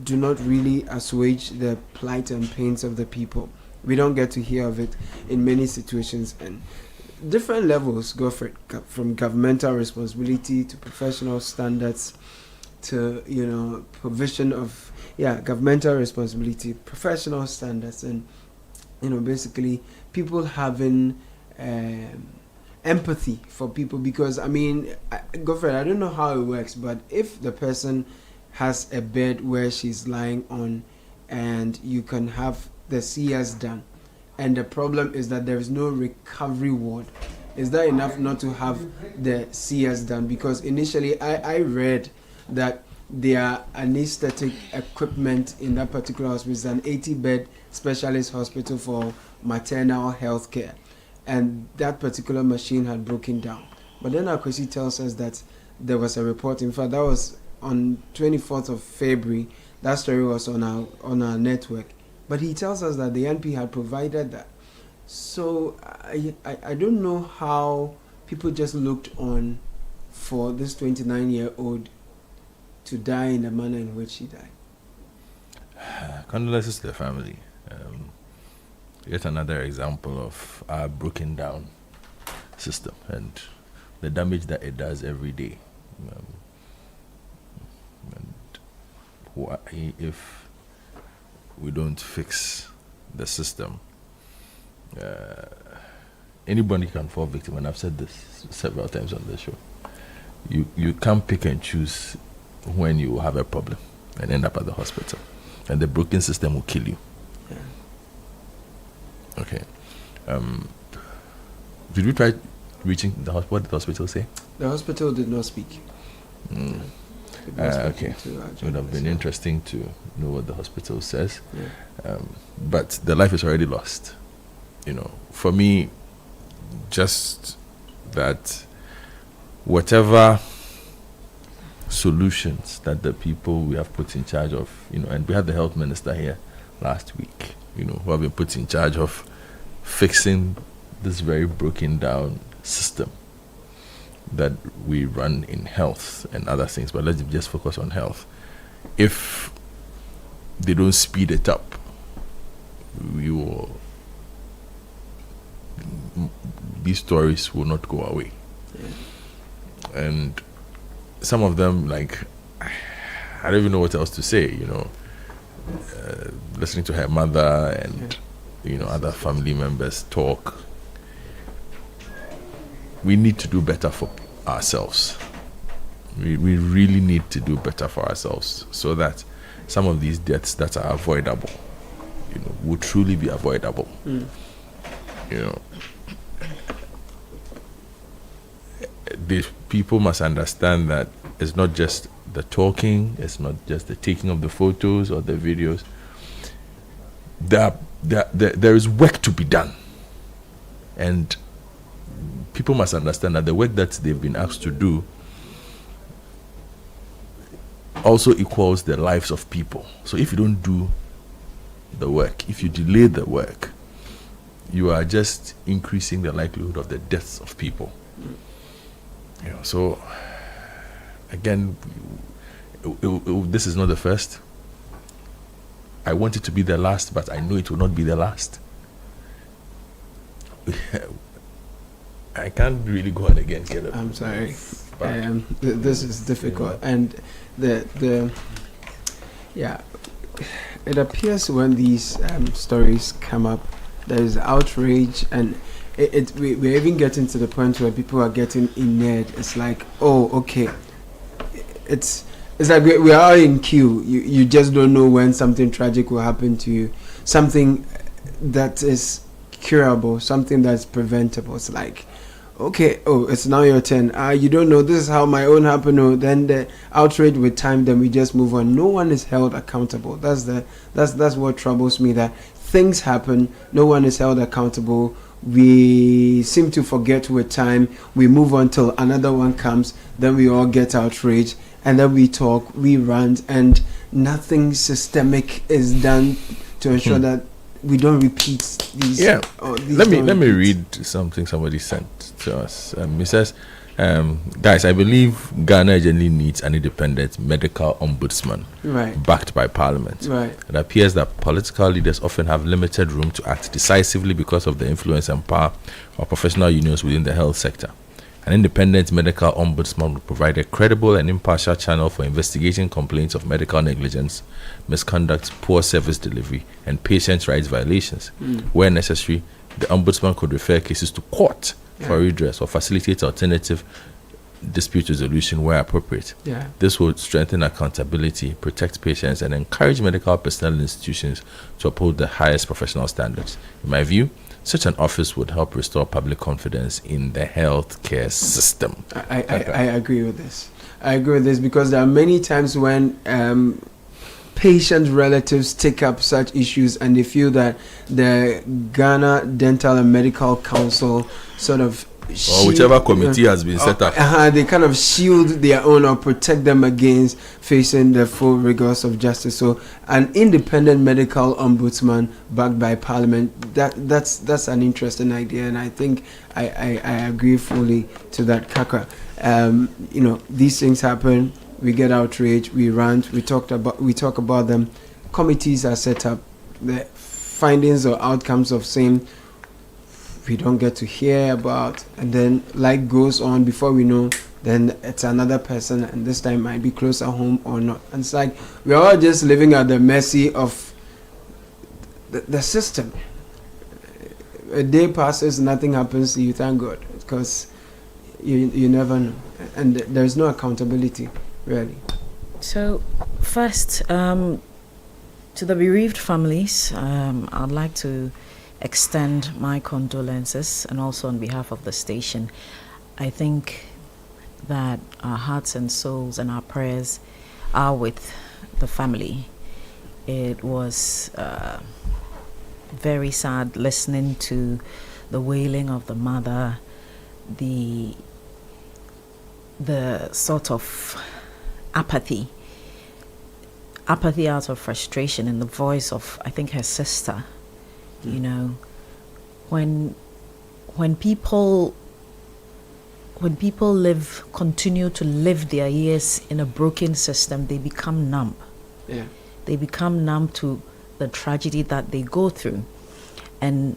do not really assuage the plight and pains of the people. We don't get to hear of it in many situations, and different levels go for it, from governmental responsibility to professional standards to provision of governmental responsibility, professional standards, and basically people having empathy for people. Because Godfrey, I don't know how it works, but if the person has a bed where she's lying on and you can have the CS done, and the problem is that there is no recovery ward, is that enough not to have the CS done? Because initially I read that their anesthetic equipment in that particular hospital is an 80-bed specialist hospital for maternal health care, and that particular machine had broken down. But then Akwesi tells us that there was a report. In fact, that was on 24th of February. That story was on our network. But he tells us that the NP had provided that. So I don't know how people just looked on for this 29-year-old to die in the manner in which he died. Condolences to the family. Yet another example of our broken down system and the damage that it does every day. If we don't fix the system, anybody can fall victim, and I've said this several times on the show. You can't pick and choose when you have a problem and end up at the hospital, and the broken system will kill you. Okay. Did we try reaching the hospital? What did the hospital say? The hospital did not speak. Okay. It would have been interesting to know what the hospital says. But the life is already lost. For me, just that whatever solutions that the people we have put in charge of, and we had the health minister here last week, who have been put in charge of fixing this very broken down system that we run in health and other things. But let's just focus on health. If they don't speed it up, these stories will not go away. And some of them, I don't even know what else to say, listening to her mother and other family members talk. We need to do better for ourselves. We really need to do better for ourselves so that some of these deaths that are avoidable, will truly be avoidable. These people must understand that it's not just the talking, it's not just the taking of the photos or the videos. There is work to be done, and people must understand that the work that they've been asked to do also equals the lives of people. So if you don't do the work, if you delay the work, you are just increasing the likelihood of the deaths of people. So again, this is not the first. I want it to be the last, but I know it will not be the last. I can't really go on again. I'm sorry. This is difficult, and it appears when these stories come up, there is outrage, and we're even getting to the point where people are getting inert. It's like, oh, okay, it's like we are in queue. You just don't know when something tragic will happen to you, something that is curable, something that's preventable. It's like, okay, oh, it's now your turn. You don't know, this is how my own happened. Oh, then the outrage with time, then we just move on. No one is held accountable. That's what troubles me, that things happen, no one is held accountable. We seem to forget with time. We move on till another one comes, then we all get outraged, and then we talk, we rant, and nothing systemic is done to ensure that we don't repeat these. Yeah. These Let me don't repeat. read something somebody sent to us. It says, guys, I believe Ghana urgently needs an independent medical ombudsman backed by Parliament. Right. It appears that political leaders often have limited room to act decisively because of the influence and power of professional unions within the health sector. An independent medical ombudsman would provide a credible and impartial channel for investigating complaints of medical negligence, misconduct, poor service delivery, and patient rights violations. Where necessary, the ombudsman could refer cases to court for redress or facilitate alternative dispute resolution where appropriate. Yeah. This would strengthen accountability, protect patients, and encourage medical personnel and institutions to uphold the highest professional standards. In my view, such an office would help restore public confidence in the healthcare system. I agree with this. I agree with this because there are many times when patient relatives take up such issues and they feel that the Ghana Dental and Medical Council sort of or whichever committee has been set up. They kind of shield their own or protect them against facing the full rigors of justice. So an independent medical ombudsman backed by Parliament, that's an interesting idea, and I think I agree fully to that, Kaka. These things happen, we get outraged, we rant, we talk about them. Committees are set up, the findings or outcomes of same we don't get to hear about, and then life goes on. Before we know, then it's another person, and this time might be closer home or not. And it's like we're all just living at the mercy of the system. A day passes, nothing happens to you, thank God, because you never know, and there's no accountability really. So first, to the bereaved families, I'd like to extend my condolences, and also on behalf of the station, I think that our hearts and souls and our prayers are with the family. It was very sad listening to the wailing of the mother, the sort of apathy out of frustration in the voice of, I think, her sister. You know, when people continue to live their years in a broken system, they become numb. Yeah. They become numb to the tragedy that they go through, and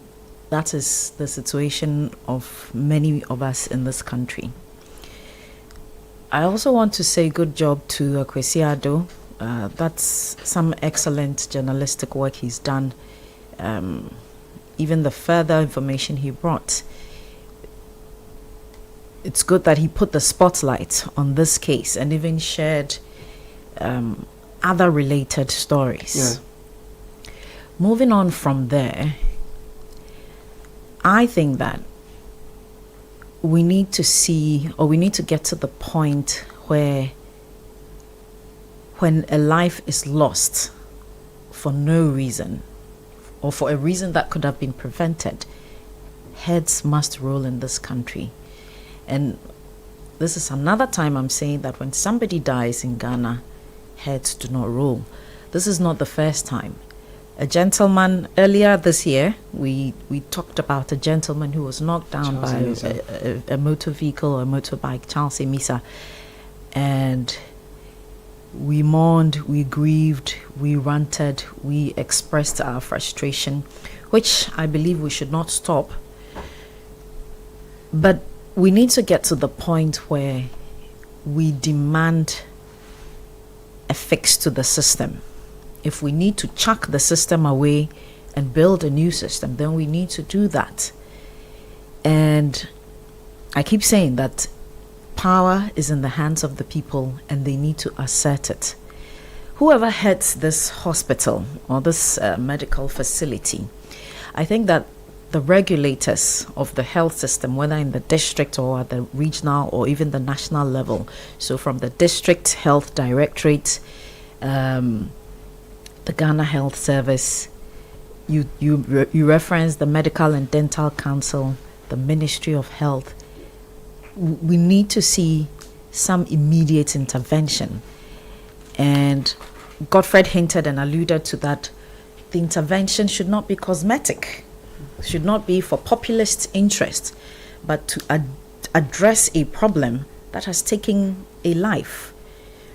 that is the situation of many of us in this country. I also want to say good job to Kwesi Addo. That's some excellent journalistic work he's done. Even the further information he brought, it's good that he put the spotlight on this case and even shared other related stories. Yeah. Moving on from there, I think that we need to see, or we need to get to the point where when a life is lost for no reason, or for a reason that could have been prevented, heads must roll in this country. And this is another time I'm saying that when somebody dies in Ghana, heads do not roll. This is not the first time. A gentleman, earlier this year, we talked about a gentleman who was knocked down by a motor vehicle or a motorbike, Charles Emisa. And we mourned, we grieved, we ranted, we expressed our frustration, which I believe we should not stop. But we need to get to the point where we demand a fix to the system. If we need to chuck the system away and build a new system, then we need to do that. And I keep saying that power is in the hands of the people, and they need to assert it. Whoever heads this hospital or this medical facility, I think that the regulators of the health system, whether in the district or at the regional or even the national level, so from the district health directorate, the Ghana Health Service, you reference the Medical and Dental Council, the Ministry of Health. We need to see some immediate intervention. And Godfred hinted and alluded to that the intervention should not be cosmetic, should not be for populist interest, but to address a problem that has taken a life.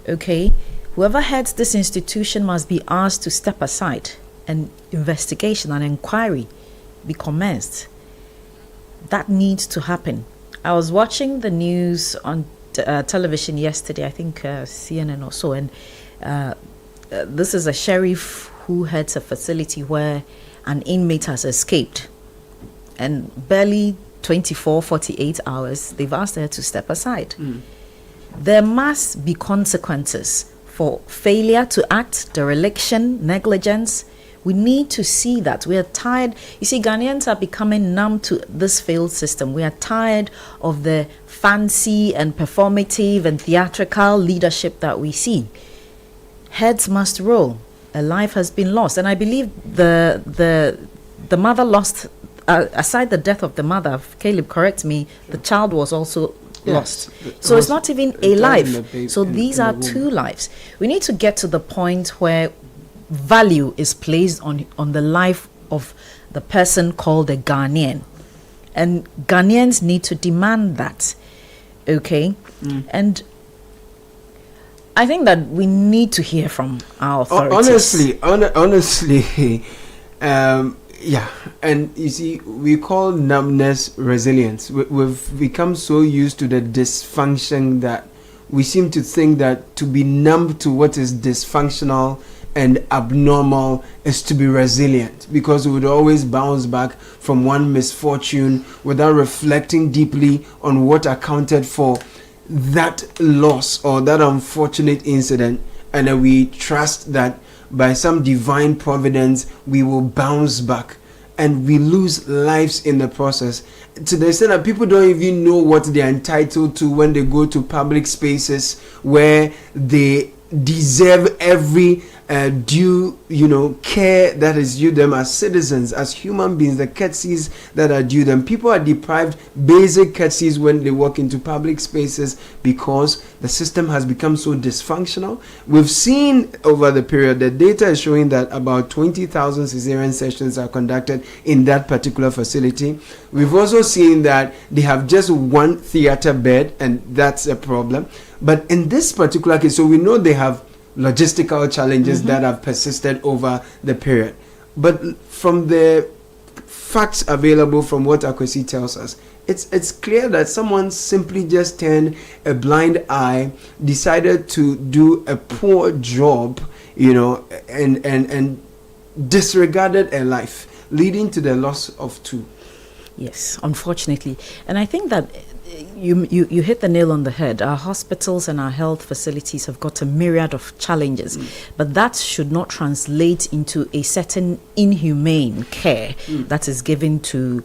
Okay, whoever heads this institution must be asked to step aside and investigation and inquiry be commenced. That needs to happen. I was watching the news on television yesterday, I think CNN or so, and this is a sheriff who heads a facility where an inmate has escaped, and barely 48 hours, they've asked her to step aside. There must be consequences for failure to act, dereliction, negligence. We need to see that. We are tired. You see, Ghanaians are becoming numb to this failed system. We are tired of the fancy and performative and theatrical leadership that we see. Heads must roll. A life has been lost. And I believe the mother lost, aside the death of the mother, Caleb, correct me, the child was also lost. So it's not even a life. So these are two lives. We need to get to the point where value is placed on the life of the person called a Ghanaian. And Ghanaians need to demand that. Okay? And I think that we need to hear from our authorities. Honestly, yeah, and you see, we call numbness resilience. We've become so used to the dysfunction that we seem to think that to be numb to what is dysfunctional and abnormal is to be resilient, because we would always bounce back from one misfortune without reflecting deeply on what accounted for that loss or that unfortunate incident, and then we trust that by some divine providence we will bounce back, and we lose lives in the process, to the extent that people don't even know what they're entitled to when they go to public spaces where they deserve every due care that is due them as citizens, as human beings, the courtesies that are due them. People are deprived basic courtesies when they walk into public spaces because the system has become so dysfunctional. We've seen over the period, the data is showing that about 20,000 cesarean sessions are conducted in that particular facility. We've also seen that they have just one theater bed, and that's a problem. But in this particular case, so we know they have logistical challenges that have persisted over the period. But from the facts available from what Akwesi tells us, it's clear that someone simply just turned a blind eye, decided to do a poor job, and disregarded a life, leading to the loss of two. Yes, unfortunately. And I think that you hit the nail on the head. Our hospitals and our health facilities have got a myriad of challenges, but that should not translate into a certain inhumane care that is given to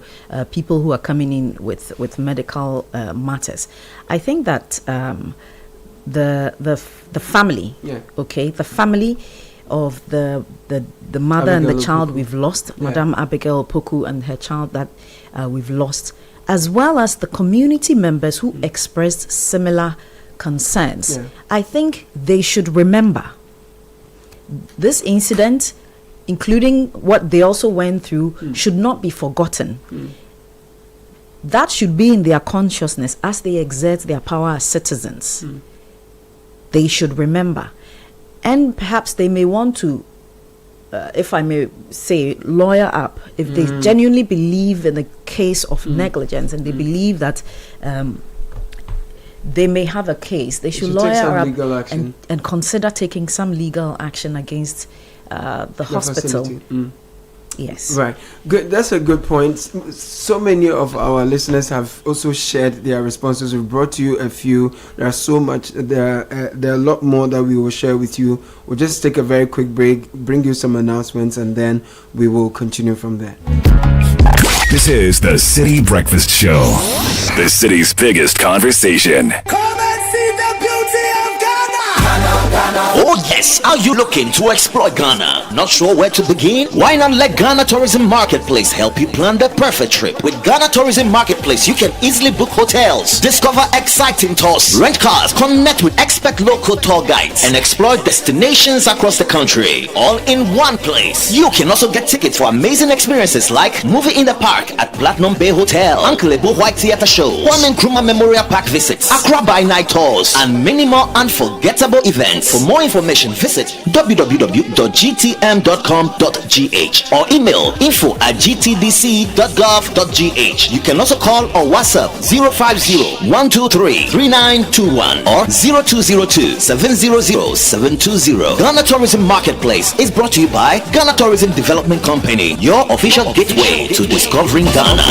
people who are coming in with medical matters. I think that the family, the family of the mother Abigail and the child we've lost, Madame Abigail Opoku and her child that we've lost, as well as the community members who expressed similar concerns. I think they should remember this incident, including what they also went through, should not be forgotten. That should be in their consciousness as they exert their power as citizens. They should remember. And perhaps they may want to, if I may say, lawyer up. If they genuinely believe in the case of negligence and they believe that they may have a case, they should lawyer up and consider taking some legal action against the hospital. Yes. Right. Good. That's a good point. So many of our listeners have also shared their responses. We've brought to you a few. There are so much. There are a lot more that we will share with you. We'll just take a very quick break, bring you some announcements, and then we will continue from there. This is the City Breakfast Show, the city's biggest conversation. Come and see the beauty of Ghana. Oh yes, are you looking to explore Ghana? Not sure where to begin? Why not let Ghana Tourism Marketplace help you plan the perfect trip? With Ghana Tourism Marketplace, you can easily book hotels, discover exciting tours, rent cars, connect with expert local tour guides, and explore destinations across the country, all in one place. You can also get tickets for amazing experiences like movie in the park at Platinum Bay Hotel, Uncle Ebo White Theatre Show, One Nkrumah Memorial Park visits, Accra by Night tours, and many more unforgettable events. For more information, visit www.gtm.com.gh or email info@gtdc.gov.gh. You can also call or WhatsApp 050-123-3921 or 0202-700-720. Ghana Tourism Marketplace is brought to you by Ghana Tourism Development Company, your official gateway to discovering Ghana.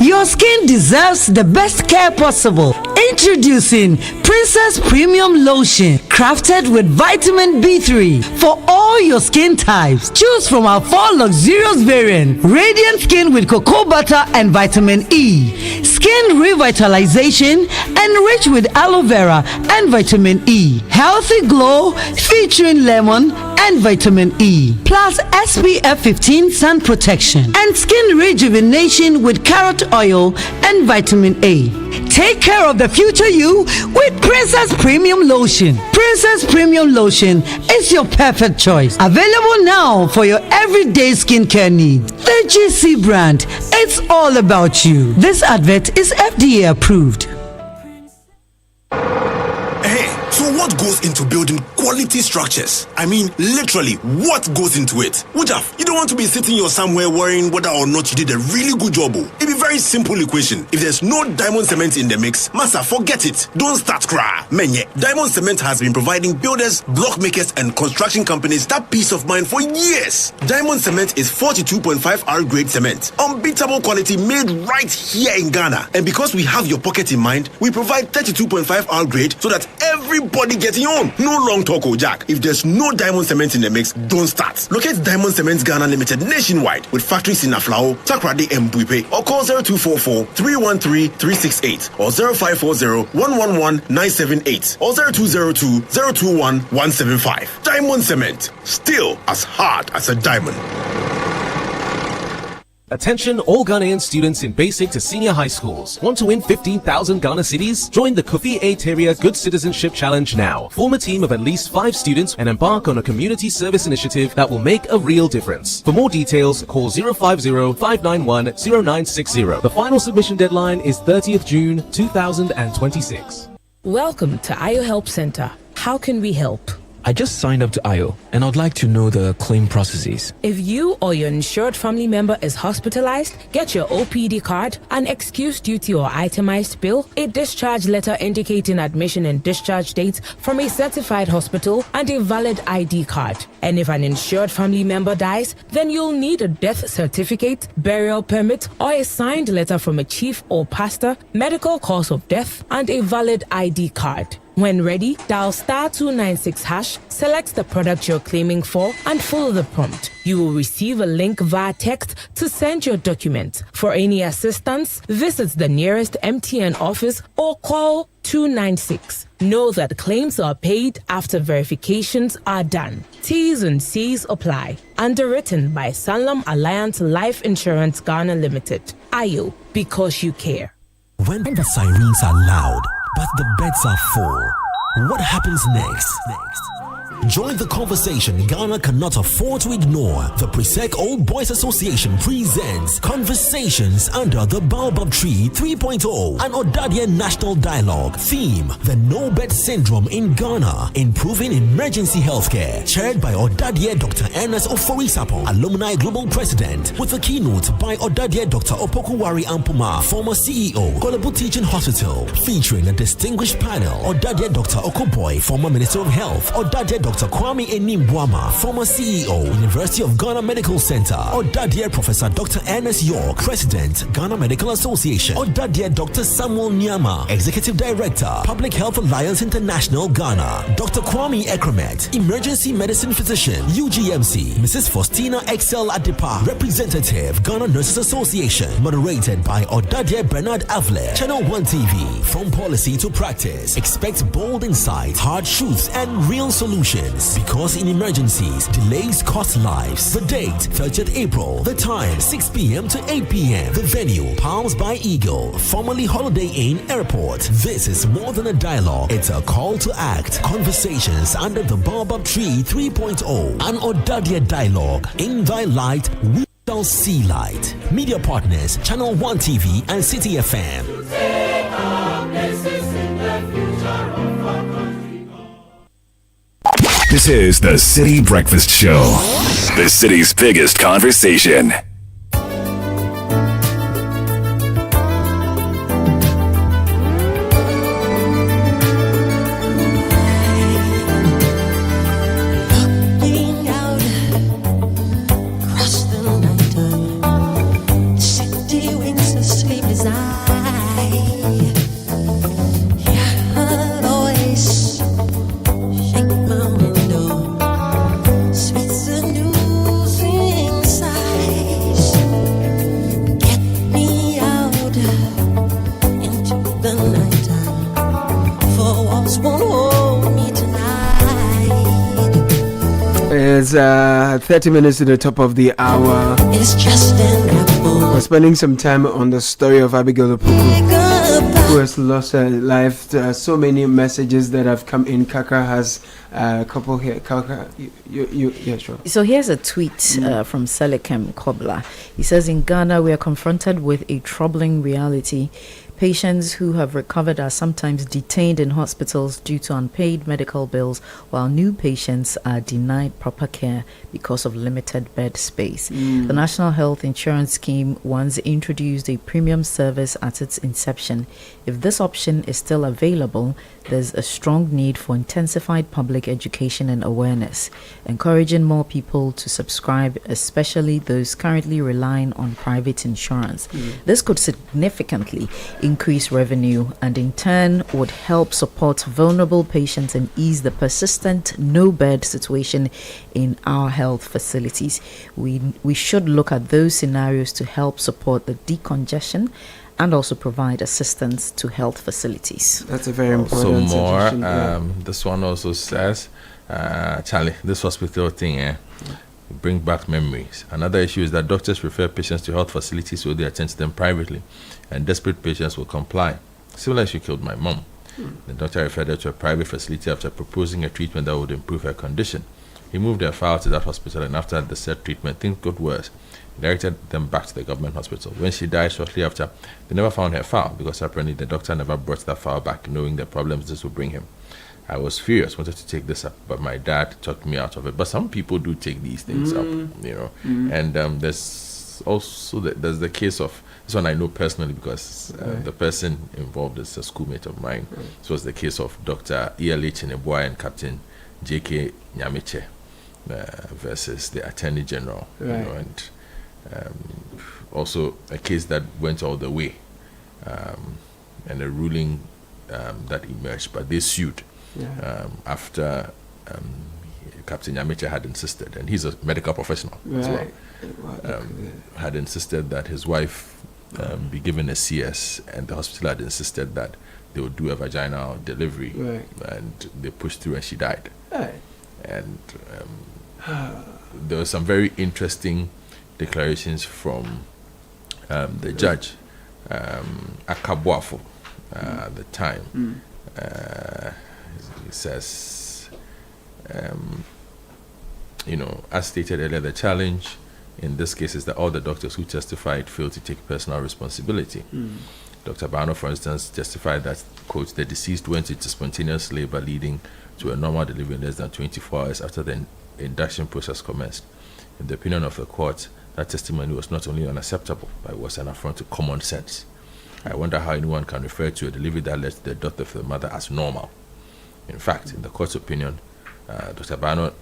Your skin deserves the best care possible. Introducing Princess Premium Lotion, crafted with vitamin B3 for all your skin types. Choose from our 4 luxurious variants: radiant skin with cocoa butter and vitamin E, skin revitalization enriched with aloe vera and vitamin E, healthy glow featuring lemon and vitamin E, plus SPF 15 sun protection, and skin rejuvenation with carrot oil and vitamin A. Take care of the future you with Princess Premium Lotion. Princess Premium Lotion is your perfect choice. Available now for your everyday skincare needs. The GC brand, it's all about you. This advert is FDA approved. So what goes into building quality structures? I mean, literally, what goes into it? Wujaf, you don't want to be sitting here somewhere worrying whether or not you did a really good job. It's a very simple equation. If there's no diamond cement in the mix, massa, forget it. Don't start cry. Menye, diamond cement has been providing builders, block makers, and construction companies that peace of mind for years. Diamond cement is 42.5R grade cement. Unbeatable quality made right here in Ghana. And because we have your pocket in mind, we provide 32.5R grade so that everybody getting on. No long talk, Jack. If there's no diamond cement in the mix, don't start. Locate Diamond Cement Ghana Limited nationwide with factories in Aflao, Takrade, and Buipe, or call 0244-313-368 or 0540-111-978 or 0202-021-175. Diamond Cement, still as hard as a diamond. Attention all Ghanaian students in basic to senior high schools. Want to win 15,000 Ghana cedis? Join the Kofi Terrier Good Citizenship Challenge now. Form a team of at least 5 students and embark on a community service initiative that will make a real difference. For more details, call 050-591-0960. The final submission deadline is 30th June 2026. Welcome to IO Help Center. How can we help? I just signed up to IO and I'd like to know the claim processes. If you or your insured family member is hospitalized, get your OPD card, an excuse duty or itemized bill, a discharge letter indicating admission and discharge dates from a certified hospital, and a valid ID card. And if an insured family member dies, then you'll need a death certificate, burial permit, or a signed letter from a chief or pastor, medical cause of death, and a valid ID card. When ready, dial *296#, select the product you're claiming for, and follow the prompt. You will receive a link via text to send your document. For any assistance, visit the nearest MTN office or call 296. Know that claims are paid after verifications are done. T's and C's apply. Underwritten by Sanlam Alliance Life Insurance Ghana Limited. IO, because you care. When the sirens are loud, but the beds are full, what happens next? Join the conversation Ghana cannot afford to ignore. The Presec Old Boys Association presents Conversations Under the Baobab Tree 3.0, an Odadie National Dialogue. Theme: The No Bed Syndrome in Ghana, Improving Emergency Healthcare. Chaired by Odadie Dr. Ernest Ofori-Sapon, Alumni Global President, with a keynote by Odadie Dr. Opokuwari Ampuma, former CEO, Kolebu Teaching Hospital. Featuring a distinguished panel: Odadie Dr. Okoboy, former Minister of Health, Odadie Dr. Dr. Kwame Enimbuama, former CEO, University of Ghana Medical Center. Odadear Professor Dr. Ernest York, President, Ghana Medical Association. Odadear Dr. Samuel Nyama, Executive Director, Public Health Alliance International, Ghana. Dr. Kwame Ekremet, Emergency Medicine Physician, UGMC. Mrs. Faustina Excel Adepa, Representative, Ghana Nurses Association. Moderated by Odadear Bernard Avle. Channel 1 TV. From policy to practice. Expect bold insights, hard truths, and real solutions. Because in emergencies, delays cost lives. The date, 30th April. The time, 6 p.m. to 8 p.m. The venue, Palms by Eagle, formerly Holiday Inn Airport. This is more than a dialogue. It's a call to act. Conversations under the Baobab Tree 3.0. An Odadear dialogue. In thy light, we shall see light. Media partners, Channel 1 TV and Citi FM. This is the City Breakfast Show, the city's biggest conversation. It's 30 minutes to the top of the hour. We're spending some time on the story of Abigail Opoku, who has lost her life. There are so many messages that have come in. Kaka has a couple here. Kaka, yeah, sure. So here's a tweet from Selekem Kobla. He says, in Ghana, we are confronted with a troubling reality. Patients who have recovered are sometimes detained in hospitals due to unpaid medical bills, while new patients are denied proper care because of limited bed space. The National Health Insurance Scheme once introduced a premium service at its inception. If this option is still available, there's a strong need for intensified public education and awareness, encouraging more people to subscribe, especially those currently relying on private insurance. This could significantly increase revenue and in turn would help support vulnerable patients and ease the persistent no-bed situation in our health facilities. We should look at those scenarios to help support the decongestion and also provide assistance to health facilities. That's a very important suggestion. This one also says, Charlie, this hospital thing, bring back memories. Another issue is that doctors refer patients to health facilities so they attend to them privately, and desperate patients will comply. Similar issue killed my mom. The doctor referred her to a private facility after proposing a treatment that would improve her condition. He moved her file to that hospital, and after the said treatment, things got worse. He directed them back to the government hospital. When she died shortly after, they never found her file because apparently the doctor never brought that file back, knowing the problems this would bring him. I was furious, wanted to take this up, but my dad talked me out of it. But some people do take these things up, you know. And there's also there's the case of, this one I know personally because the person involved is a schoolmate of mine. So it's the case of Dr. E.L.H. Neboy and Captain J.K. Nyamiche versus the Attorney General. You know, and also a case that went all the way and a ruling that emerged, but they sued. After Captain Nyamiche had insisted, and he's a medical professional as well, had insisted that his wife be given a CS, and the hospital had insisted that they would do a vaginal delivery, and they pushed through and she died. And there were some very interesting declarations from the judge, Akabuafo, at the time. He says, you know, as stated earlier, the challenge in this case is that all the doctors who testified failed to take personal responsibility. Dr. Bano, for instance, testified that, quote, the deceased went into spontaneous labor leading to a normal delivery in less than 24 hours after the induction process commenced. In the opinion of the court, that testimony was not only unacceptable, but it was an affront to common sense. I wonder how anyone can refer to a delivery that led to the death of the mother as normal. In fact, in the court's opinion, Dr. Bano,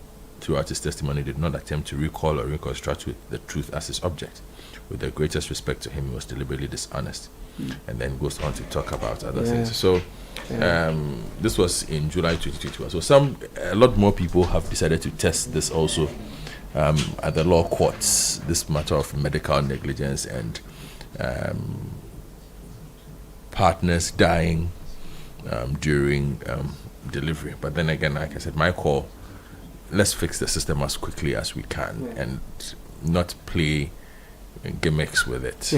throughout his testimony, did not attempt to recall or reconstruct with the truth as his object. With the greatest respect to him, he was deliberately dishonest. And then goes on to talk about other things. So this was in July 2021. So a lot more people have decided to test this also at the law courts, this matter of medical negligence and partners dying during delivery. But then again, like I said, my call, let's fix the system as quickly as we can and not play gimmicks with it.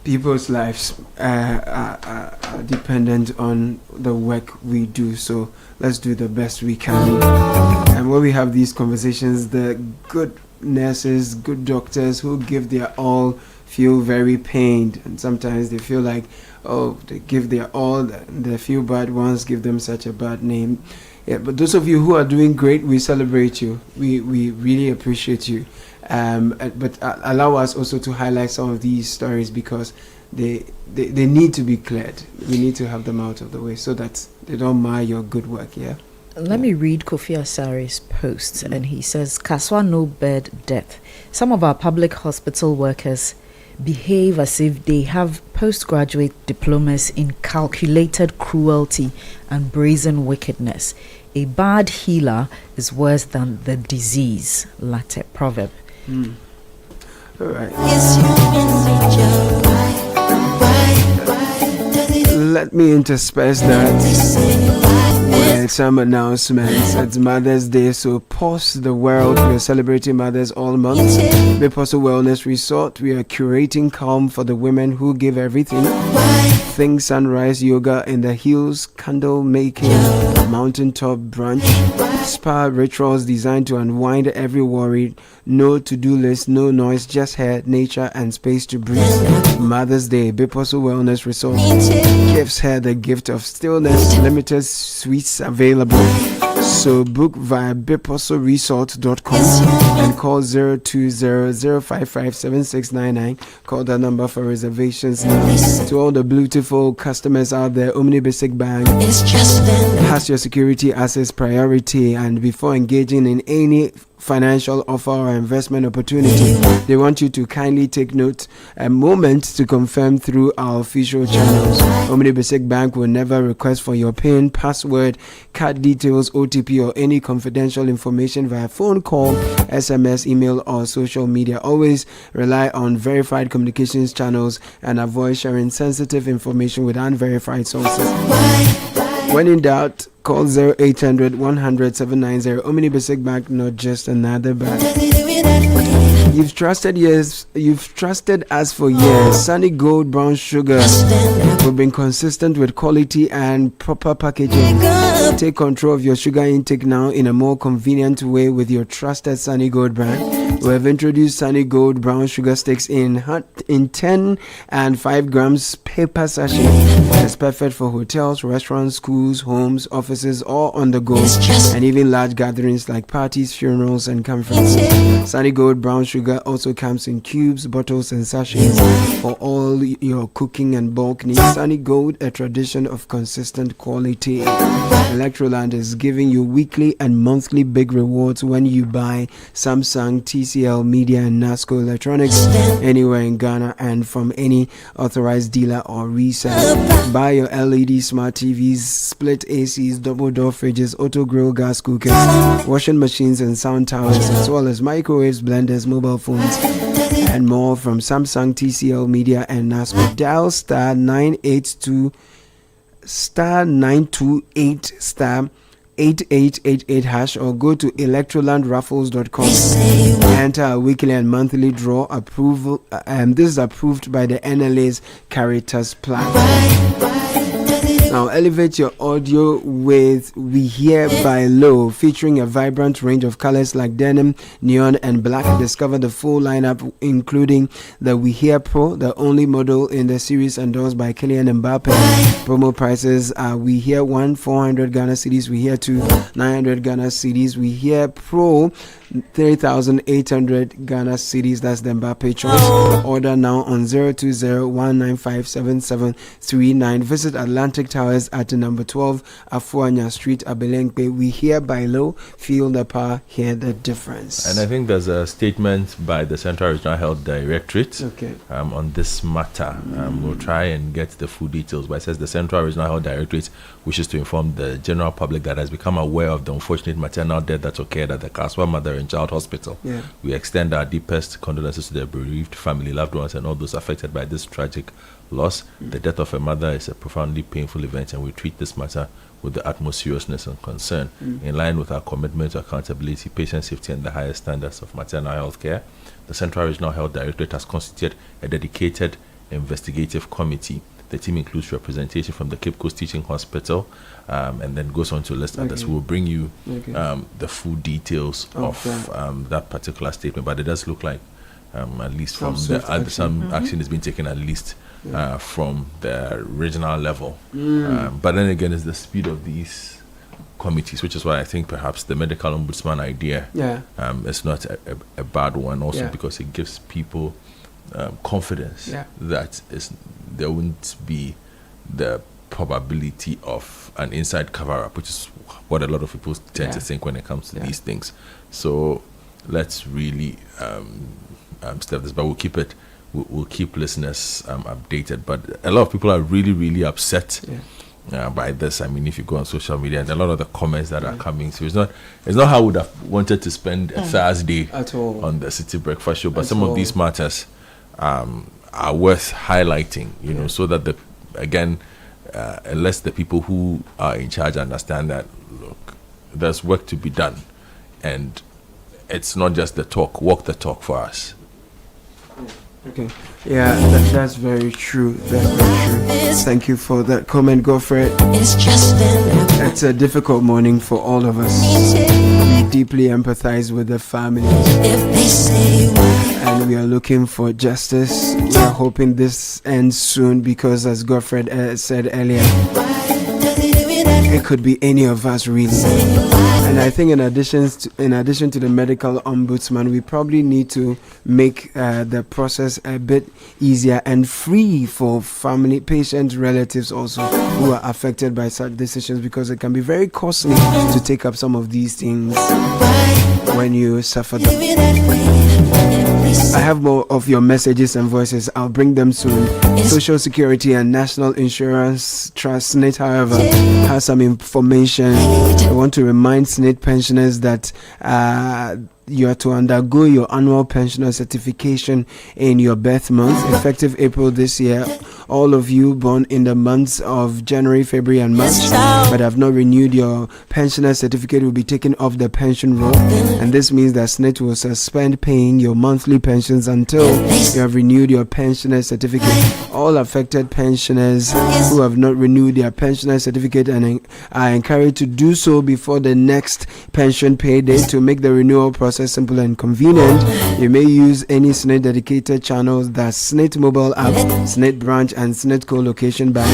People's lives are dependent on the work we do, so let's do the best we can. And when we have these conversations, the good nurses, good doctors who give their all feel very pained, and sometimes they feel like, oh, they give their all, the few bad ones give them such a bad name. But those of you who are doing great, we celebrate you. We really appreciate you. But allow us also to highlight some of these stories because they need to be cleared. We need to have them out of the way so that they don't mar your good work. Let me read Kofi Asari's post, and he says, Kaswa no bed death. Some of our public hospital workers behave as if they have postgraduate diplomas in calculated cruelty and brazen wickedness. A bad healer is worse than the disease. Latte proverb. All right. Let me intersperse that with some announcements. It's Mother's Day, so pause the world. We're celebrating mothers all month. Biposo Wellness Resort, we are curating calm for the women who give everything. Think sunrise yoga in the hills, candle making, mountaintop brunch, spa rituals designed to unwind every worry. No to-do list, no noise, just hair, nature, and space to breathe. Mother's Day, Biposo Wellness Resort gives her the gift of stillness. Limited suites available. So book via biposoresort.com and call 020-055-7699. Call that number for reservations now. To all the beautiful customers out there, Omni Basic Bank has your security as its priority, and before engaging in any financial offer or investment opportunity, they want you to kindly take note a moment to confirm through our official channels. Omni Basic Bank will never request for your PIN, password, card details, OTP, or any confidential information via phone call, SMS, email, or social media. Always rely on verified communications channels and avoid sharing sensitive information with unverified sources. When in doubt, call 0800 100 790. Omni Basic Bank, not just another bank. You've trusted us for years. Sunny Gold Brown Sugar. We've been consistent with quality and proper packaging. Take control of your sugar intake now in a more convenient way with your trusted Sunny Gold brand. We have introduced Sunny Gold Brown Sugar Sticks in 10 and 5 grams paper sachet. It's perfect for hotels, restaurants, schools, homes, offices, or on the go, and even large gatherings like parties, funerals, and conferences. Sunny Gold Brown Sugar also comes in cubes, bottles, and sachets for all your cooking and bulk needs. Sunny Gold, a tradition of consistent quality. Electroland is giving you weekly and monthly big rewards when you buy Samsung, TCL, Media, and NASCO Electronics anywhere in Ghana and from any authorized dealer or reseller. Buy your LED smart TVs, split ACs, double door fridges, auto grill gas cookers, washing machines, and sound towers, as well as microwaves, blenders, mobile phones, and more from Samsung, TCL, Media, and NASCO. Dial star 982 star 928 star 8888 hash or go to electrolandraffles.com. Enter a weekly and monthly draw approval, and this is approved by the NLA's Caritas plan. Now elevate your audio with We Hear by Low, featuring a vibrant range of colors like denim, neon, and black. Discover the full lineup, including the We Hear Pro, the only model in the series endorsed by Kylian Mbappe. Promo prices are We Hear 1, 400 Ghana cedis, We Hear 2, 900 Ghana cedis, We Hear Pro, 3,800 Ghana cedis. That's the Mbappe choice. Order now on 020-195-7739. Visit Atlantic Towers at number 12 Afuanya Street, Abelengbe. We hear by low, feel the power, hear the difference. And I think there's a statement by the Central Regional Health Directorate on this matter. We'll try and get the full details, but it says the Central Regional Health Directorate wishes to inform the general public that has become aware of the unfortunate maternal death that occurred at the Kaswa Mother and Child Hospital. We extend our deepest condolences to the bereaved family, loved ones, and all those affected by this tragic loss. The death of a mother is a profoundly painful event, and we treat this matter with the utmost seriousness and concern. In line with our commitment to accountability, patient safety, and the highest standards of maternal health care, the Central Regional Health Directorate has constituted a dedicated investigative committee. The team includes representation from the Cape Coast Teaching Hospital, and then goes on to list others. We'll bring you the full details of that particular statement, but it does look like at least from some action is being taken, at least from the regional level. But then again, it's the speed of these committees, which is why I think perhaps the medical ombudsman idea is not a bad one, also because it gives people confidence that there won't be the probability of an inside cover-up, which is what a lot of people tend to think when it comes to these things. So let's really step this, but we'll keep it. We'll keep listeners updated. But a lot of people are really, really upset by this. I mean, if you go on social media, and a lot of the comments that are coming through, it's not how I would have wanted to spend a Thursday at all on the City Breakfast Show. But some of these matters are worth highlighting, you know, so that unless the people who are in charge understand that, look, there's work to be done, and it's not just the talk. Walk the talk for us. Okay. Yeah, that's very true. That's very true. Thank you for that comment, Godfrey. It's a difficult morning for all of us. We deeply empathize with the families, and we are looking for justice. We are hoping this ends soon, because as Godfrey said earlier, it could be any of us, really. And I think in addition to the medical ombudsman, we probably need to make the process a bit easier and free for family, patients, relatives also who are affected by such decisions, because it can be very costly to take up some of these things when you suffer them. I have more of your messages and voices. I'll bring them soon. Social Security and National Insurance Trust SNIT, however, has some information. I want to remind SNIT pensioners that you are to undergo your annual pensioner certification in your birth month, effective April this year. All of you born in the months of January, February, and March, but have not renewed your pensioner certificate, will be taken off the pension roll, and this means that SNIT will suspend paying your monthly pensions until you have renewed your pensioner certificate. All affected pensioners who have not renewed their pensioner certificate and are encouraged to do so before the next pension payday. To make the renewal process simple and convenient, you may use any SNIT dedicated channels, that's SNIT mobile app, SNIT branch, and SNIT co-location bank.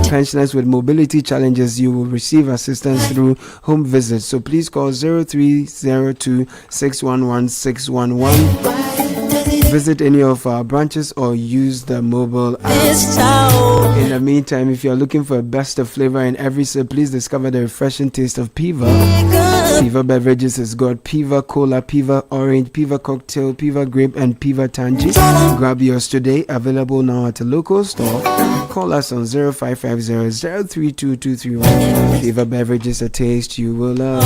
Pensioners with mobility challenges, you will receive assistance through home visits. So please call 0302 611 611. Visit any of our branches or use the mobile app. In the meantime, if you're looking for a best of flavor in every sip, please discover the refreshing taste of Piva. Piva beverages has got Piva Cola, Piva Orange, Piva Cocktail, Piva Grape, and Piva Tangy. Grab yours today. Available now at a local store. Call us on 0550-032231. Piva beverages, a taste you will love.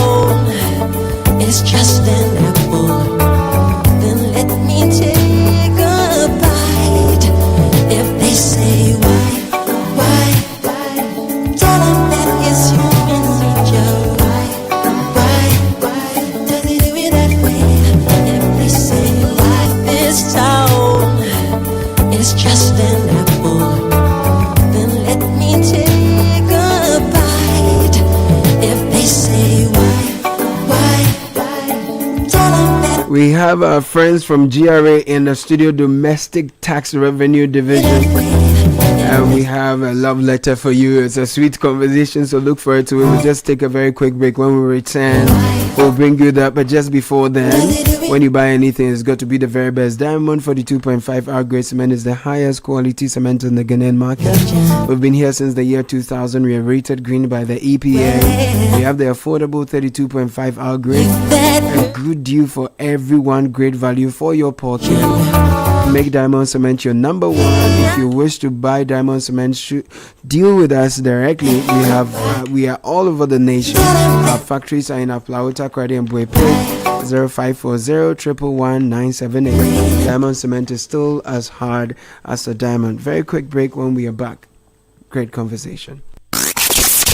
It's just an apple. Then let me take a bite. If they say why, tell them that it's human nature. Why does he do it that way? If they say why, this town is just an apple. Then let me take a bite. If they say why. We have our friends from GRA in the studio, Domestic Tax Revenue Division. And we have a love letter for you. It's a sweet conversation, so look forward to it. We'll just take a very quick break. When we return, we'll bring you that. But just before then, when you buy anything, it's got to be the very best. Diamond 42.5 R grade cement is the highest quality cement in the Ghanaian market. We've been here since the year 2000. We are rated green by the EPA. We have the affordable 32.5 R grade. A good deal for everyone. Great value for your pocket. Make Diamond Cement your number one. If you wish to buy Diamond Cement, deal with us directly. We are all over the nation. Our factories are in Aplauta, Kwadi, and Buepe. 0540-111-978. Diamond Cement is still as hard as a diamond. Very quick break. When we are back, great conversation.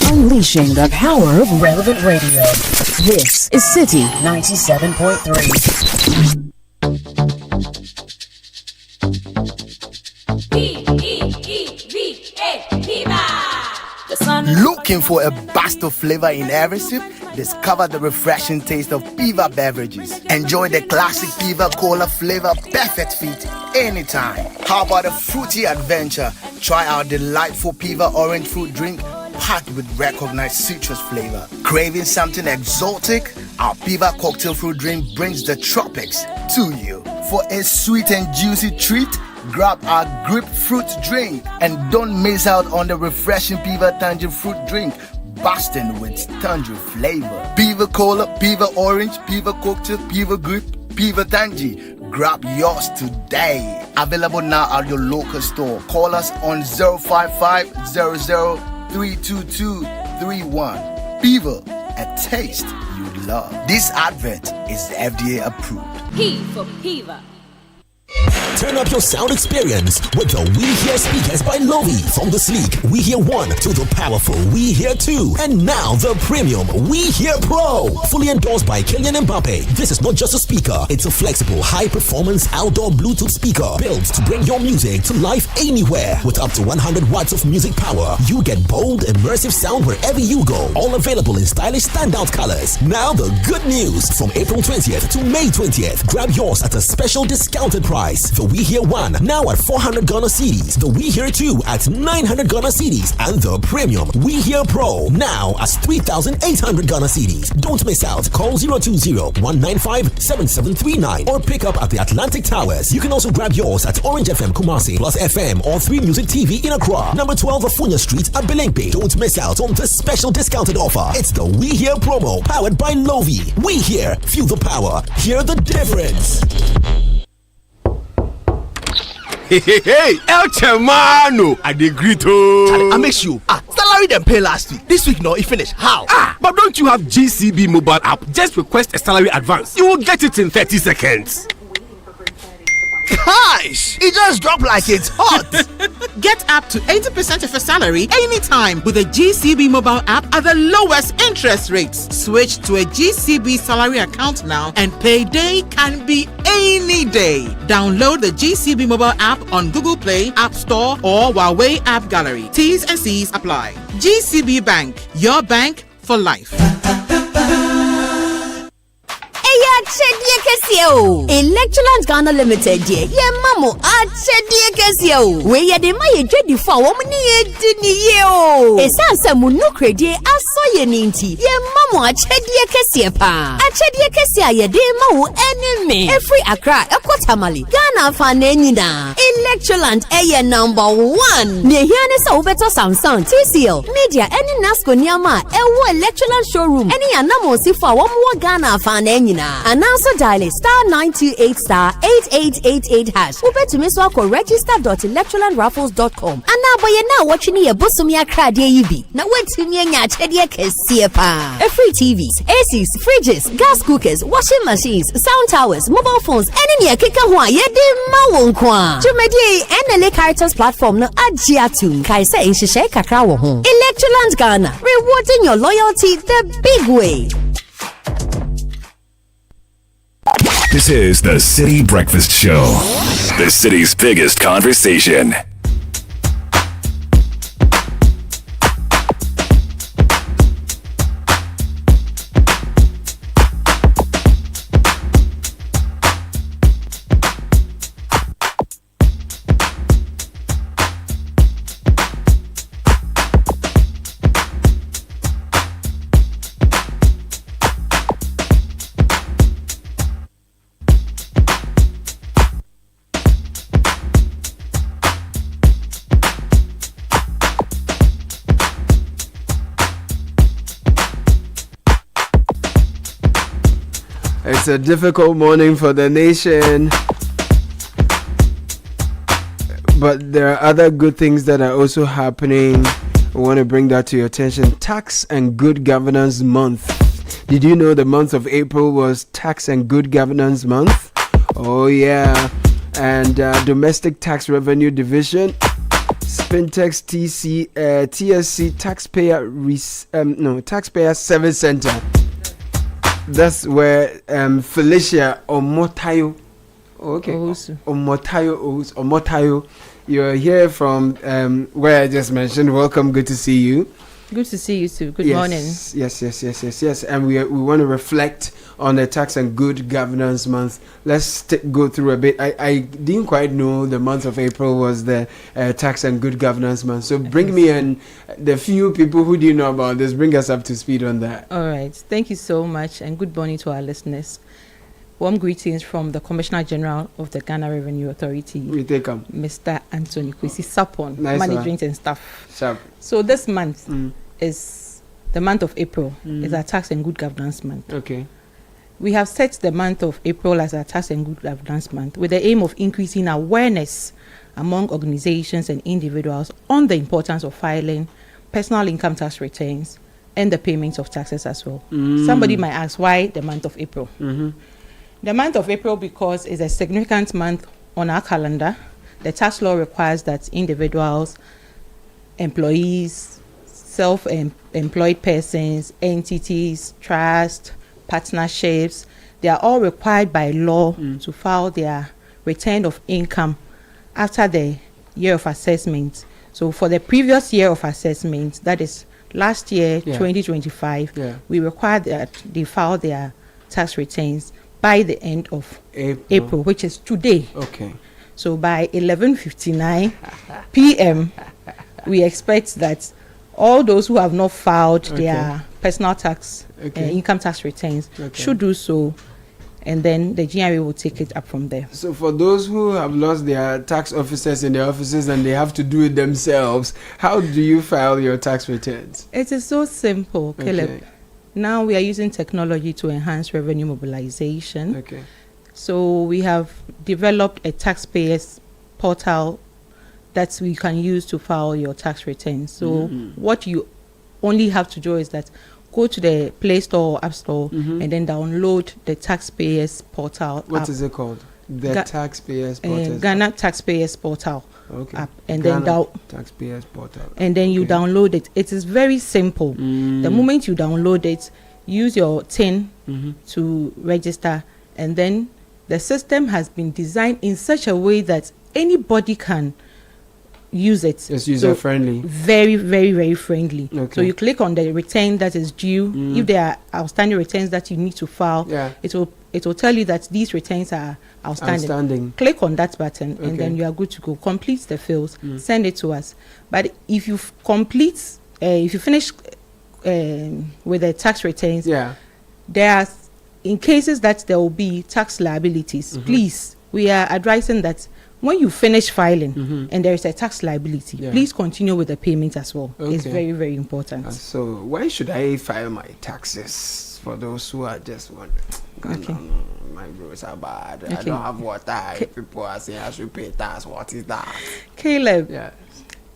Unleashing the power of relevant radio. This is Citi 97.3. Looking for a burst of flavor in every sip? Discover the refreshing taste of Piva beverages. Enjoy the classic Piva Cola flavor, perfect fit anytime. How about a fruity adventure? Try our delightful Piva orange fruit drink packed with recognized citrus flavor. Craving something exotic? Our Piva cocktail fruit drink brings the tropics to you. For a sweet and juicy treat, grab our grapefruit drink and don't miss out on the refreshing Piva tangerine fruit drink, bursting with tangerine flavor. Piva Cola, Piva Orange, Piva Cocktail, Piva Grape, Piva Tangy. Grab yours today. Available now at your local store. Call us on 055-00-322-31. Piva, a taste you love. This advert is FDA approved. P for Piva. Turn up your sound experience with the We Hear speakers by Lovi. From the sleek We Hear 1 to the powerful We Hear 2. And now the premium We Hear Pro. Fully endorsed by Kylian Mbappe. This is not just a speaker. It's a flexible, high-performance outdoor Bluetooth speaker built to bring your music to life anywhere. With up to 100 watts of music power, you get bold, immersive sound wherever you go. All available in stylish standout colors. Now the good news. From April 20th to May 20th, grab yours at a special discounted price. The We Hear 1 now at 400 Ghana cedis, the We Hear 2 at 900 Ghana cedis, and the premium We Hear Pro now at 3,800 Ghana cedis. Don't miss out. Call 020-195-7739 or pick up at the Atlantic Towers. You can also grab yours at Orange FM Kumasi, Plus FM, or 3 Music TV in Accra. Number 12 Afunya Street at Belengpe. Don't miss out on this special discounted offer. It's the We Hear promo powered by Lovi. We Hear, feel the power, hear the difference. Hey, El Chamano, I agree to. I make sure. Salary them pay last week. This week, no, it finished. How? But don't you have GCB mobile app? Just request a salary advance. You will get it in 30 seconds. Gosh, it just dropped like it's hot. Get up to 80% of your salary anytime with a GCB mobile app at the lowest interest rates. Switch to a GCB salary account now and payday can be any day. Download the GCB mobile app on Google Play, App Store, or Huawei App Gallery. T's and C's apply. GCB Bank, your bank for life. Electroland Ghana Limited, ye mamo achedie kesio. We ye de maye dwedi fa wo mni ye dini ye o. Esanse mu no kredi aso ye ninti. Ye mamo achedie kesie pa. Achedie kesie ye de ma wo enemy. Every Accra, Ekwatamali, Ghana fa na nyina. Electroland eye number 1. Ne hiane sa ubeto Samsung, TCL, Media, any Nasco niama ewo Electroland showroom. Any anamo si fa wo mo Ghana fa na nyina. And also dial *928*8888#. Ube to miss wako register.electrolandraffles.com. And now boy now watching your busumia cradi yibi. Now wait to me nya chedie kesie pa. Free TVs, ACs, fridges, gas cookers, washing machines, sound towers, mobile phones, any near kika hwa ye de ma wonkwa. Jumedi NLA Caritas platform no ajiatu. Kai say inshishe kakra wo ho. Electroland Ghana, rewarding your loyalty the big way. This is the City Breakfast Show, the city's biggest conversation. It's a difficult morning for the nation. But there are other good things that are also happening. I want to bring that to your attention. Tax and Good Governance Month. Did you know the month of April was Tax and Good Governance Month? Oh yeah. And Domestic Tax Revenue Division, Spintex TSC Taxpayer Service Center. That's where Felicia Omotayo. Okay. Omotayo. You're here from where I just mentioned. Welcome. Good to see you. Good to see you too. Good morning. Yes. And we want to reflect on the Tax and Good Governance Month. Let's go through a bit. I didn't quite know the month of April was the Tax and Good Governance Month. So bring me in the few people who do know about this. Bring us up to speed on that. All right. Thank you so much, and good morning to our listeners. Warm greetings from the Commissioner General of the Ghana Revenue Authority, Mr. Anthony Kwesi Sapon, Management and Staff. So this month is the month of April. It's our Tax and Good Governance Month. Okay. We have set the month of April as our Tax and Good Governance Month with the aim of increasing awareness among organizations and individuals on the importance of filing personal income tax returns and the payment of taxes as well. Somebody might ask, why the month of April? The month of April because it's a significant month on our calendar. The tax law requires that individuals, employees, self-employed persons, entities, trusts, partnerships, they are all required by law to file their return of income after the year of assessment. So for the previous year of assessment, that is last year, 2025, we require that they file their tax returns by the end of April, which is today. Okay. So by 11:59 p.m., we expect that all those who have not filed their personal tax, income tax returns should do so, and then the GRA will take it up from there. So for those who have lost their tax officers in their offices and they have to do it themselves, how do you file your tax returns? It is so simple, Caleb. Now we are using technology to enhance revenue mobilization. Okay. So we have developed a taxpayers portal that we can use to file your tax returns. So what you only have to do is that go to the Play Store or App Store and then download the taxpayers portal. What is it called? The taxpayers portal. Ghana Taxpayers Portal app, and Ghana then taxpayers portal. And then you download it. It is very simple. The moment you download it, use your TIN to register, and then the system has been designed in such a way that anybody can use it. It's user friendly. Very, very, very friendly. So you click on the return that is due. If there are outstanding returns that you need to file, it will tell you that these returns are outstanding. Click on that button and then you are good to go. Complete the fields, send it to us. But if you if you finish with the tax returns, there are, in cases that there will be tax liabilities, please, we are advising that when you finish filing and there is a tax liability, please continue with the payment as well. It's very, very important. So why should I file my taxes, for those who are just wondering? My roads are bad. I don't have water. People are saying I should pay tax. What is that? Caleb.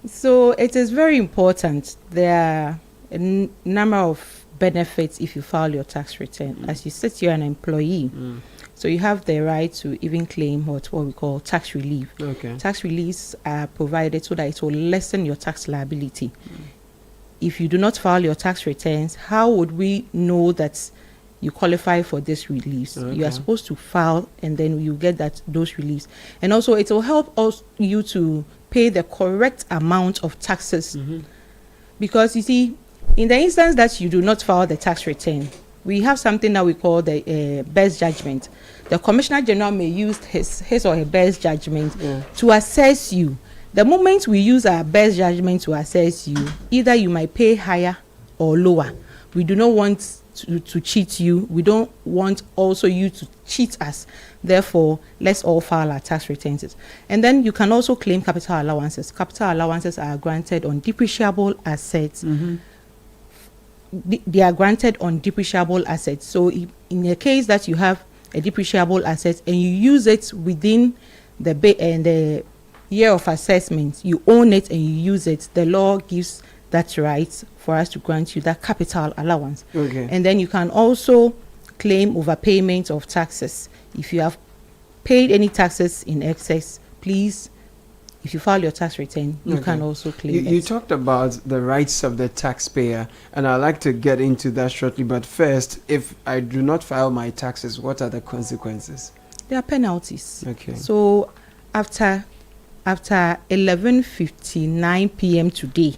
So it is very important. There are a number of benefits if you file your tax return. As you said, you're an employee. So you have the right to even claim what we call tax relief. Tax reliefs are provided so that it will lessen your tax liability. If you do not file your tax returns, how would we know that you qualify for this reliefs? You are supposed to file, and then you get those reliefs. And also it will help you to pay the correct amount of taxes. Because you see, in the instance that you do not file the tax return, we have something that we call the best judgment. The Commissioner General may use his or her best judgment to assess you. The moment we use our best judgment to assess you, either you might pay higher or lower. We do not want to cheat you. We don't want also you to cheat us. Therefore, let's all file our tax returns. And then you can also claim capital allowances. Capital allowances are granted on depreciable assets they are granted on depreciable assets. So in the case that you have a depreciable asset and you use it within the year of assessment, you own it and you use it, the law gives that right for us to grant you that capital allowance. Okay. And then you can also claim overpayment of taxes. If you have paid any taxes in excess, please, if you file your tax return, you can also claim You it. talked about the rights of the taxpayer, and I'd like to get into that shortly. But first, if I do not file my taxes, what are the consequences? There are penalties. Okay. So after 11:59 p.m. today,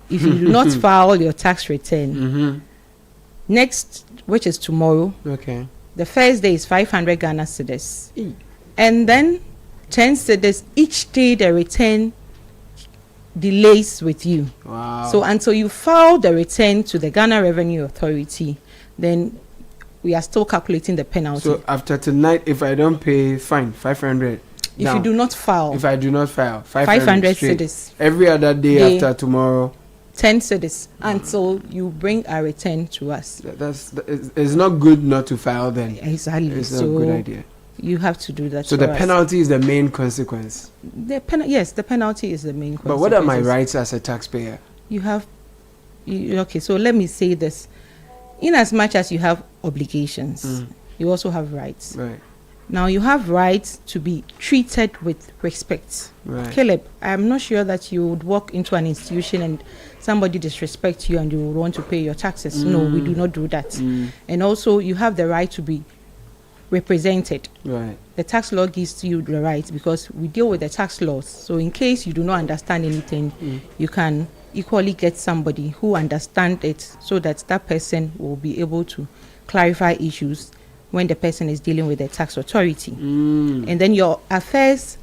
if you do not file your tax return, next, which is tomorrow, okay, the first day is 500 Ghana cedis, and then 10 cedis each day the return delays with you. Wow. So until you file the return to the Ghana Revenue Authority, then we are still calculating the penalty. So after tonight, if I don't pay, fine, 500. If you do not file, if I do not file, 500 straight. cedis. Every other day after tomorrow, 10 cedis until you bring a return to us. It's not good not to file then. Exactly. It's not a good idea. You have to do that. So the penalty is the main consequence. Yes, the penalty is the main consequence. But what are my rights as a taxpayer? Okay, so let me say this. In as much as you have obligations, you also have rights. Right. Now you have rights to be treated with respect. Right. Caleb, I'm not sure that you would walk into an institution and somebody disrespect you and you would want to pay your taxes. No, we do not do that. And also you have the right to be represented. Right. The tax law gives you the right because we deal with the tax laws. So in case you do not understand anything, you can equally get somebody who understands it so that that person will be able to clarify issues when the person is dealing with the tax authority. And then your affairs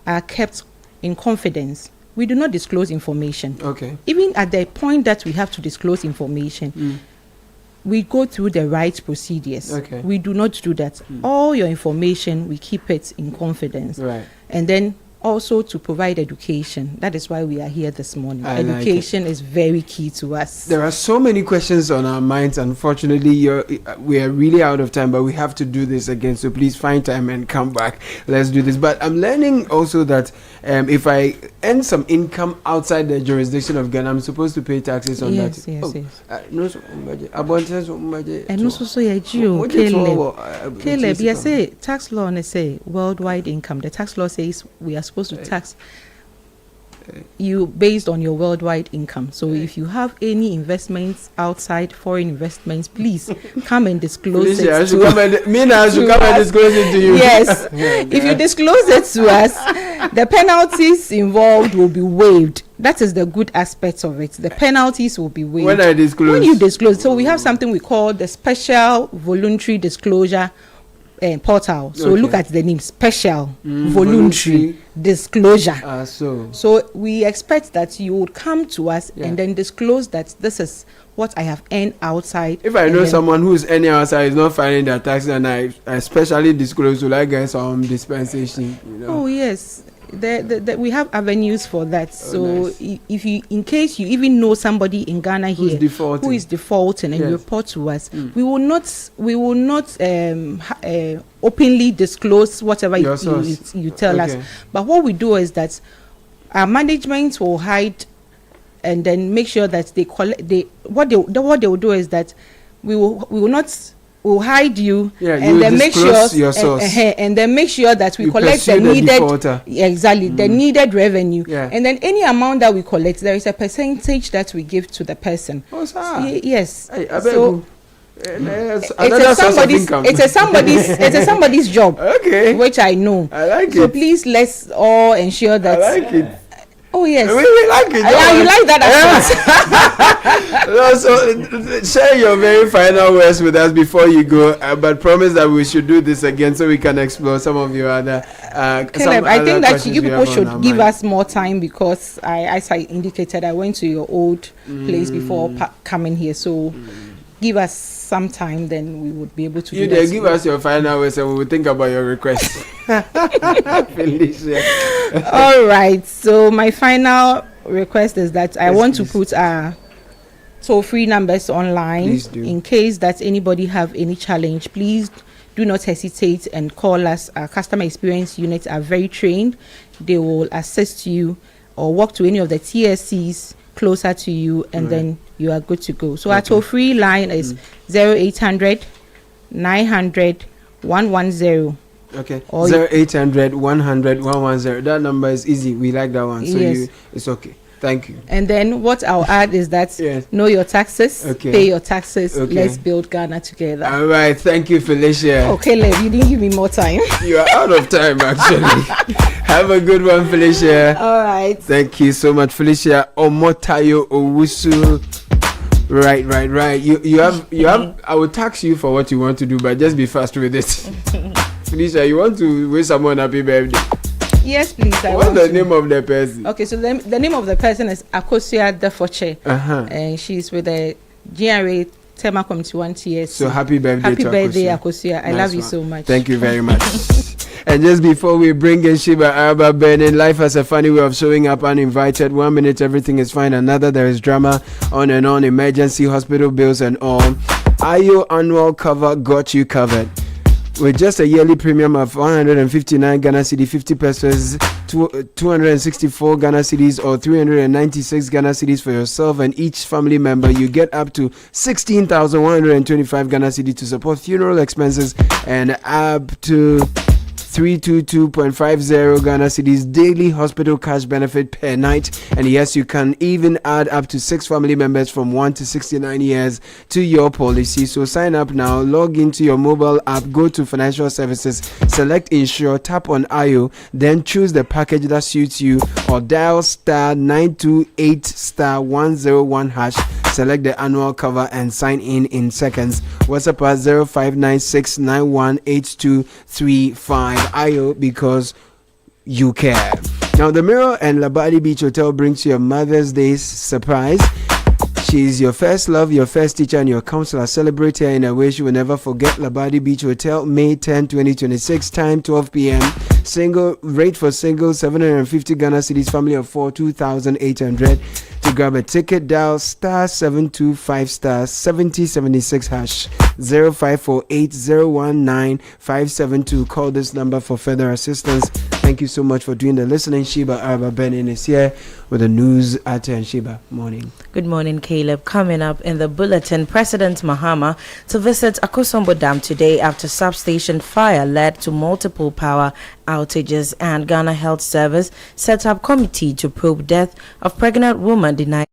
are kept in confidence. We do not disclose information. Okay. Even at the point that we have to disclose information, we go through the right procedures. Okay. We do not do that. All your information, we keep it in confidence. Right. And then also to provide education. That is why we are here this morning. I like Education is very key to us. There are so many questions on our minds. Unfortunately, we are really out of time, but we have to do this again. So please find time and come back. Let's do this. But I'm learning also that if I earn some income outside the jurisdiction of Ghana, I'm supposed to pay taxes on that. Caleb, yes, say tax law and say worldwide income. The tax law says we are supposed to tax you based on your worldwide income. So if you have any investments outside, foreign investments, please come and disclose it. I should come and disclose it to you. Yes. If you disclose it to us, the penalties involved will be waived. That is the good aspect of it. The penalties will be waived. When I disclose. When you disclose. So we have something we call the special voluntary disclosure portal. So look at the name, special voluntary disclosure. So we expect that you would come to us and then disclose that this is what I have earned outside. If I know someone who's earning outside is not filing their taxes, and I especially disclose, will I get some dispensation? Oh yes. We have avenues for that. If you, in case you even know somebody in Ghana here who is defaulting and you report to us, we will not openly disclose whatever you tell us. But what we do is that our management will hide and then make sure that they collect. What they will do is that we will not. Will hide you and then make sure and then make sure that we collect the needed the needed revenue, and then any amount that we collect, there is a percentage that we give to the person. Yes. So it's somebody's job, which I know. I like so it. Please let's all ensure that. I like it. Oh yes, we like it. You like that So share your very final words with us before you go, but promise that we should do this again so we can explore some of your other Caleb, I think that you people should give us more time because as I indicated, I went to your old place before coming here, so give us some time, then we would be able to give us your final words and we will think about your request. Felicia. All right, so my final request is that I want to put toll-free numbers online. Please do. In case that anybody have any challenge, please do not hesitate and call us. Our customer experience units are very trained. They will assist you or walk to any of the TSCs closer to you, and then you are good to go. So our toll-free line is 0800 900 110. Okay. 0800 100 110. That number is easy. We like that one. So Yes. it's okay. Thank you. And then what I'll add is that know your taxes, pay your taxes. Let's build Ghana together. All right. Thank you, Felicia. Okay, Lev, you didn't give me more time. You are out of time, actually. Have a good one, Felicia. All right. Thank you so much, Felicia. Omotayo Owusu. Right. You have. I will tax you for what you want to do, but just be fast with it. Felicia, you want to wish someone happy birthday? Yes, please. What's the name of the person? Okay, so the name of the person is Akosia Defoche, and she's with the GRA Tema Committee 1 TS. So happy birthday, happy to birthday, Akosia. Akosia. I love you so much. Thank you very much. And just before we bring in Sheba Araba Benin, life has a funny way of showing up uninvited. 1 minute everything is fine, another there is drama, on and on, emergency, hospital bills and all. IO annual cover got you covered. With just a yearly premium of 159 Ghana Cedi, 50 pesos, 264 Ghana Cedis or 396 Ghana Cedis for yourself and each family member, you get up to 16,125 Ghana Cedi to support funeral expenses and up to 322.50 Ghana Cedis daily hospital cash benefit per night. And yes, you can even add up to 6 family members from 1 to 69 years to your policy. So sign up now, log into your mobile app, go to financial services, select insure, tap on IO, then choose the package that suits you or dial star 928 star 101 hash. Select the annual cover and sign in seconds. WhatsApp at 0596918235. IO, because you care. Now, the Mirror and Labadi Beach Hotel brings you a Mother's Day surprise. She's your first love, your first teacher, and your counselor. Celebrate her in a way she will never forget. Labadi Beach Hotel, May 10, 2026, time 12 p.m. Single rate for single 750 Ghana Cedis, family of 4 2,800. To grab a ticket, dial star 725 star 7076 hash 0548019572. Call this number for further assistance. Thank you so much for doing the listening. Sheba Araba Benin is here with the news at 10. Sheba, morning. Good morning, Caleb. Coming up in the bulletin, President Mahama to visit Akosombo Dam today after substation fire led to multiple power outages, and Ghana Health Service set up committee to probe death of pregnant woman denied